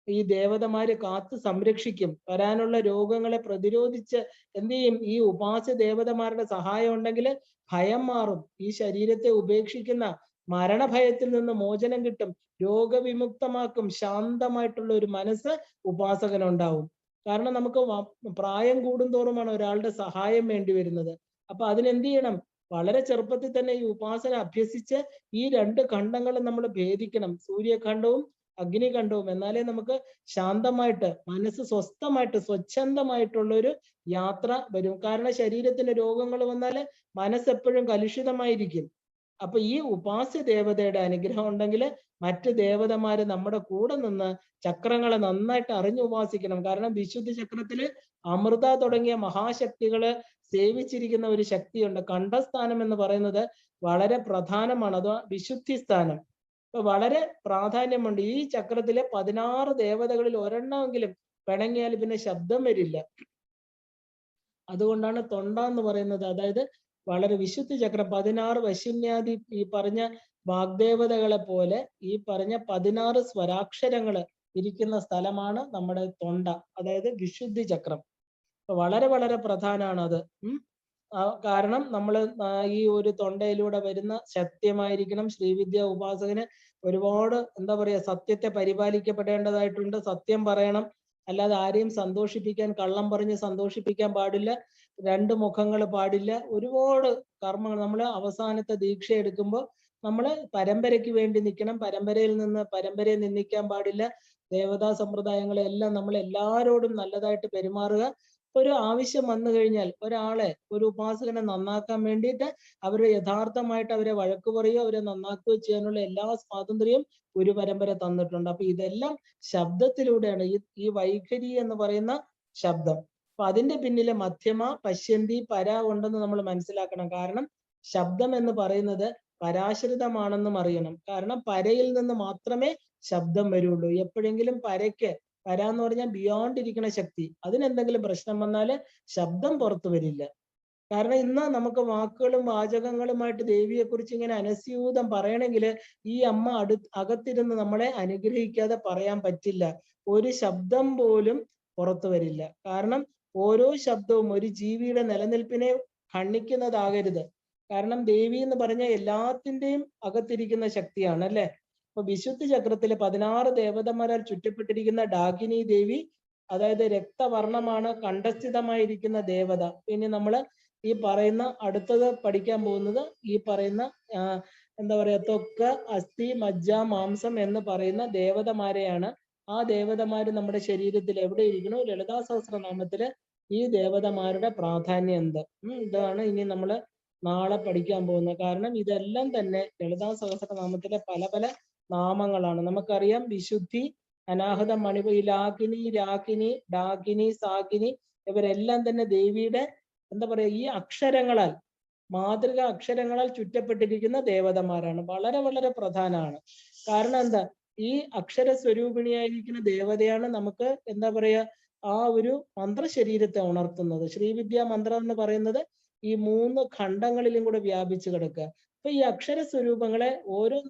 Speaker 1: ഈ ദേവതമാര് കാത്ത് സംരക്ഷിക്കും. വരാനുള്ള രോഗങ്ങളെ പ്രതിരോധിച്ച് എന്ത് ചെയ്യും? ഈ ഉപാസ്യ ദേവതമാരുടെ സഹായം ഉണ്ടെങ്കിൽ ഭയം മാറും. ഈ ശരീരത്തെ ഉപേക്ഷിക്കുന്ന മരണഭയത്തിൽ നിന്ന് മോചനം കിട്ടും, രോഗവിമുക്തമാക്കും, ശാന്തമായിട്ടുള്ള ഒരു മനസ്സ് ഉപാസകനുണ്ടാവും. കാരണം നമുക്ക് പ്രായം കൂടുന്തോറുമാണ് ഒരാളുടെ സഹായം വേണ്ടി വരുന്നത്. അപ്പൊ അതിനെന്ത് ചെയ്യണം? വളരെ ചെറുപ്പത്തിൽ തന്നെ ഈ ഉപാസന അഭ്യസിച്ച് ഈ 2 ഖണ്ഡങ്ങളും നമ്മൾ ഭേദിക്കണം, സൂര്യഖണ്ഡവും അഗ്നിഖണ്ഡവും. എന്നാലേ നമുക്ക് ശാന്തമായിട്ട്, മനസ്സ് സ്വസ്ഥമായിട്ട്, സ്വച്ഛന്തമായിട്ടുള്ള ഒരു യാത്ര വരും. കാരണം ശരീരത്തിന് രോഗങ്ങൾ വന്നാല് മനസ്സെപ്പോഴും കലുഷിതമായിരിക്കും. അപ്പൊ ഈ ഉപാസ്യ ദേവതയുടെ അനുഗ്രഹം ഉണ്ടെങ്കിൽ മറ്റ് ദേവതമാര് നമ്മുടെ കൂടെ നിന്ന് ചക്രങ്ങളെ നന്നായിട്ട് അറിഞ്ഞു ഉപാസിക്കണം. കാരണം വിശുദ്ധി ചക്രത്തില് അമൃത തുടങ്ങിയ മഹാശക്തികള് സേവിച്ചിരിക്കുന്ന ഒരു ശക്തിയുണ്ട്. കണ്ഠസ്ഥാനം എന്ന് പറയുന്നത് വളരെ പ്രധാനമാണ്. അത് വിശുദ്ധി സ്ഥാനം. അപ്പൊ വളരെ പ്രാധാന്യമുണ്ട്. ഈ ചക്രത്തിലെ 16 ദേവതകളിൽ ഒരെണ്ണമെങ്കിലും പിണങ്ങിയാൽ പിന്നെ ശബ്ദം വരില്ല. അതുകൊണ്ടാണ് തൊണ്ട എന്ന് പറയുന്നത്. അതായത് വളരെ വിശുദ്ധി ചക്രം 16 വശിന്യാദി ഈ പറഞ്ഞ വാഗ്ദേവതകളെ പോലെ ഈ പറഞ്ഞ 16 സ്വരാക്ഷരങ്ങള് ഇരിക്കുന്ന സ്ഥലമാണ് നമ്മുടെ തൊണ്ട, അതായത് വിശുദ്ധി ചക്രം. വളരെ വളരെ പ്രധാനമാണ് അത്. കാരണം നമ്മൾ ഈ ഒരു തൊണ്ടയിലൂടെ വരുന്ന സത്യമായിരിക്കണം. ശ്രീവിദ്യ ഉപാസകന് ഒരുപാട് എന്താ പറയാ സത്യത്തെ പരിപാലിക്കപ്പെടേണ്ടതായിട്ടുണ്ട്. സത്യം പറയണം, അല്ലാതെ ആരെയും സന്തോഷിപ്പിക്കാൻ കള്ളം പറഞ്ഞ് സന്തോഷിപ്പിക്കാൻ പാടില്ല. രണ്ട് മുഖങ്ങൾ പാടില്ല. ഒരുപാട് കർമ്മങ്ങൾ. നമ്മൾ അവസാനത്തെ ദീക്ഷ എടുക്കുമ്പോൾ നമ്മൾ പരമ്പരയ്ക്ക് വേണ്ടി നിൽക്കണം. പരമ്പരയിൽ നിന്ന് പരമ്പരയെ നിന്ദിക്കാൻ പാടില്ല. ദേവതാ സമ്പ്രദായങ്ങളെല്ലാം നമ്മൾ എല്ലാവരോടും നല്ലതായിട്ട് പെരുമാറുക. ഒരു ആവശ്യം വന്നു കഴിഞ്ഞാൽ ഒരാളെ, ഒരു ഉപാസകനെ നന്നാക്കാൻ വേണ്ടിയിട്ട് അവരെ യഥാർത്ഥമായിട്ട് അവരെ വഴക്ക് പറയുകയോ അവരെ നന്നാക്കുകയോ ചെയ്യാനുള്ള എല്ലാ സ്വാതന്ത്ര്യവും ഗുരു പരമ്പര തന്നിട്ടുണ്ട്. അപ്പൊ ഇതെല്ലാം ശബ്ദത്തിലൂടെയാണ്. ഈ വൈഖരി എന്ന് പറയുന്ന ശബ്ദം. അപ്പൊ അതിന്റെ പിന്നിലെ മധ്യമ, പശ്യന്തി, പര ഉണ്ടെന്ന് നമ്മൾ മനസ്സിലാക്കണം. കാരണം ശബ്ദം എന്ന് പറയുന്നത് പരാശ്രിതമാണെന്നും അറിയണം. കാരണം പരയിൽ നിന്ന് മാത്രമേ ശബ്ദം വരുള്ളൂ. എപ്പോഴെങ്കിലും പരയ്ക്ക്, പര എന്ന് പറഞ്ഞാൽ ബിയോണ്ട് ഇരിക്കുന്ന ശക്തി, അതിനെന്തെങ്കിലും പ്രശ്നം വന്നാല് ശബ്ദം പുറത്തു വരില്ല. കാരണം ഇന്ന് നമുക്ക് വാക്കുകളും വാചകങ്ങളുമായിട്ട് ദേവിയെ കുറിച്ച് ഇങ്ങനെ അനസ്യൂതം പറയണമെങ്കിൽ ഈ അമ്മ അകത്തിരുന്ന് നമ്മളെ അനുഗ്രഹിക്കാതെ പറയാൻ പറ്റില്ല. ഒരു ശബ്ദം പോലും പുറത്തു വരില്ല. കാരണം ഓരോ ശബ്ദവും ഒരു ജീവിയുടെ നിലനിൽപ്പിനെ ഖണ്ഡിക്കുന്നതാകരുത്. കാരണം ദേവി എന്ന് പറഞ്ഞ എല്ലാത്തിന്റെയും അകത്തിരിക്കുന്ന ശക്തിയാണ്, അല്ലെ? അപ്പൊ വിശുദ്ധ ചക്രത്തില് 16 ദേവതമാരാൽ ചുറ്റപ്പെട്ടിരിക്കുന്ന ഡാകിനി ദേവി, അതായത് രക്തവർണ്ണമാണ്, കണ്ഠസ്ഥിതമായിരിക്കുന്ന ദേവത. പിന്നെ നമ്മള് ഈ പറയുന്ന അടുത്തത് പഠിക്കാൻ പോകുന്നത് ഈ പറയുന്ന എന്താ പറയാ ത്വക്ക്, അസ്ഥി, മജ്ജ, മാംസം എന്ന് പറയുന്ന ദേവതമാരെയാണ്. ആ ദേവതമാര് നമ്മുടെ ശരീരത്തിൽ എവിടെ ഇരിക്കണു? ലളിതാ സഹസ്രനാമത്തില് ഈ ദേവതമാരുടെ പ്രാധാന്യം എന്ത്? ഇതാണ് ഇനി നമ്മള് നാളെ പഠിക്കാൻ പോകുന്നത്. കാരണം ഇതെല്ലാം തന്നെ ലളിതാ സഹസ്രനാമത്തിലെ പല പല നാമങ്ങളാണ്. നമുക്കറിയാം വിശുദ്ധി, അനാഹത, മണിപ, ഈ ലാകിനി, രാകിനി, ഡാകിനി, സാകിനി ഇവരെല്ലാം തന്നെ ദേവിയുടെ എന്താ പറയാ ഈ അക്ഷരങ്ങളാൽ, മാതൃക അക്ഷരങ്ങളാൽ ചുറ്റപ്പെട്ടിരിക്കുന്ന ദേവതമാരാണ്. വളരെ വളരെ പ്രധാനമാണ്. കാരണം എന്താ? ഈ അക്ഷര സ്വരൂപിണിയായിരിക്കുന്ന ദേവതയാണ് നമുക്ക് എന്താ പറയാ ആ ഒരു മന്ത്രശരീരത്തെ ഉണർത്തുന്നത്. ശ്രീവിദ്യാ മന്ത്രം എന്ന് പറയുന്നത് ഈ 3 ഖണ്ഡങ്ങളിലും കൂടെ വ്യാപിച്ചു കിടക്കുക. അപ്പൊ ഈ അക്ഷര സ്വരൂപങ്ങളെ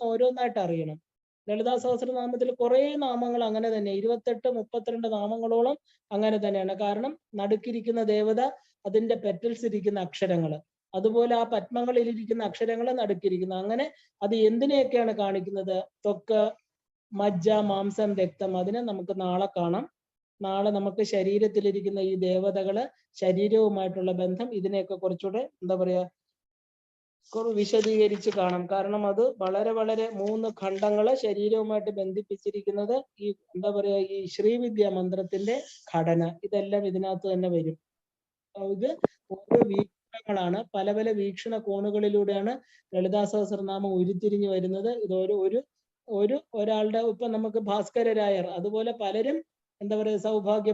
Speaker 1: ഓരോന്നായിട്ട് അറിയണം. ലളിതാ സഹസ്രനാമത്തിൽ കുറെ നാമങ്ങൾ അങ്ങനെ തന്നെ, 28 32 നാമങ്ങളോളം അങ്ങനെ തന്നെയാണ്. കാരണം നടുക്കിരിക്കുന്ന ദേവത, അതിന്റെ പെറ്റൽസ് ഇരിക്കുന്ന അക്ഷരങ്ങൾ, അതുപോലെ ആ പത്മങ്ങളിൽ ഇരിക്കുന്ന അക്ഷരങ്ങൾ നടുക്കിരിക്കുന്ന, അങ്ങനെ അത് എന്തിനെയൊക്കെയാണ് കാണിക്കുന്നത്? ത്വക്ക്, മജ്ജ, മാംസം, രക്തം. അതിനെ നമുക്ക് നാളെ കാണാം. നാളെ നമുക്ക് ശരീരത്തിലിരിക്കുന്ന ഈ ദേവതകള്, ശരീരവുമായിട്ടുള്ള ബന്ധം, ഇതിനെയൊക്കെ കുറച്ചുകൂടെ എന്താ പറയാ വിശദീകരിച്ച് കാണാം. കാരണം അത് വളരെ വളരെ 3 ഖണ്ഡങ്ങള് ശരീരവുമായിട്ട് ബന്ധിപ്പിച്ചിരിക്കുന്നത് ഈ എന്താ പറയാ ഈ ശ്രീവിദ്യാ മന്ത്രത്തിന്റെ ഘടന, ഇതെല്ലാം ഇതിനകത്ത് തന്നെ വരും. ഇത് ഓരോ വീക്ഷണങ്ങളാണ്. പല പല വീക്ഷണ കോണുകളിലൂടെയാണ് ലളിതാ സഹസ്രനാമം ഉരുത്തിരിഞ്ഞു വരുന്നത്. ഇത് ഒരാളുടെ ഇപ്പൊ നമുക്ക് ഭാസ്കരരായർ, അതുപോലെ പലരും എന്താ പറയുക സൗഭാഗ്യ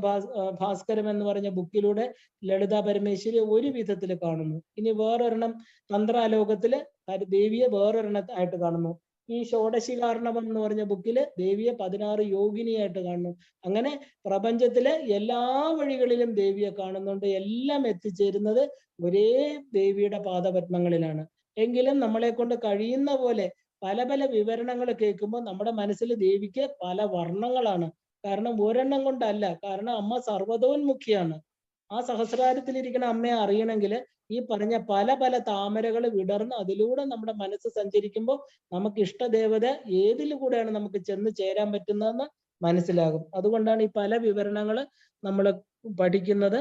Speaker 1: ഭാസ്കരം എന്ന് പറഞ്ഞ ബുക്കിലൂടെ ലളിതാ പരമേശ്വരി ഒരു വിധത്തിൽ കാണുന്നു. ഇനി വേറൊരെണ്ണം തന്ത്രാലോകത്തില് ദേവിയെ വേറൊരെണ്ണമായിട്ട് കാണുന്നു. ഈ ഷോഡശികാർണവം എന്ന് പറഞ്ഞ ബുക്കില് ദേവിയെ 16 യോഗിനിയായിട്ട് കാണുന്നു. അങ്ങനെ പ്രപഞ്ചത്തിലെ എല്ലാ വഴികളിലും ദേവിയെ കാണുന്നുണ്ട്. എല്ലാം എത്തിച്ചേരുന്നത് ഒരേ ദേവിയുടെ പാദപത്മങ്ങളിലാണ്. എങ്കിലും നമ്മളെ കൊണ്ട് കഴിയുന്ന പോലെ പല പല വിവരണങ്ങൾ കേൾക്കുമ്പോൾ നമ്മുടെ മനസ്സിൽ ദേവിക്ക് പല വർണ്ണങ്ങളാണ്. കാരണം ഒരെണ്ണം കൊണ്ടല്ല. കാരണം അമ്മ സർവ്വതോന്മുഖിയാണ്. ആ സഹസ്രാരത്തിലിരിക്കുന്ന അമ്മയെ അറിയണമെങ്കിൽ ഈ പറഞ്ഞ പല പല താമരകൾ വിടർന്ന് അതിലൂടെ നമ്മുടെ മനസ്സ് സഞ്ചരിക്കുമ്പോൾ നമുക്ക് ഇഷ്ടദേവത ഏതിലൂടെയാണ് നമുക്ക് ചെന്ന് ചേരാൻ പറ്റുന്നതെന്ന് മനസ്സിലാകും. അതുകൊണ്ടാണ് ഈ പല വിവരണങ്ങൾ നമ്മൾ പഠിക്കുന്നത്.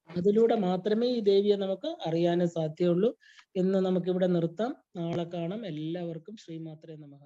Speaker 1: അതിലൂടെ മാത്രമേ ഈ ദേവിയെ നമുക്ക് അറിയാനും സാധ്യമുള്ളൂ. എന്ന് നമുക്കിവിടെ നിർത്താം. നാളെ കാണാം. എല്ലാവർക്കും ശ്രീമാത്രേ നമഃ.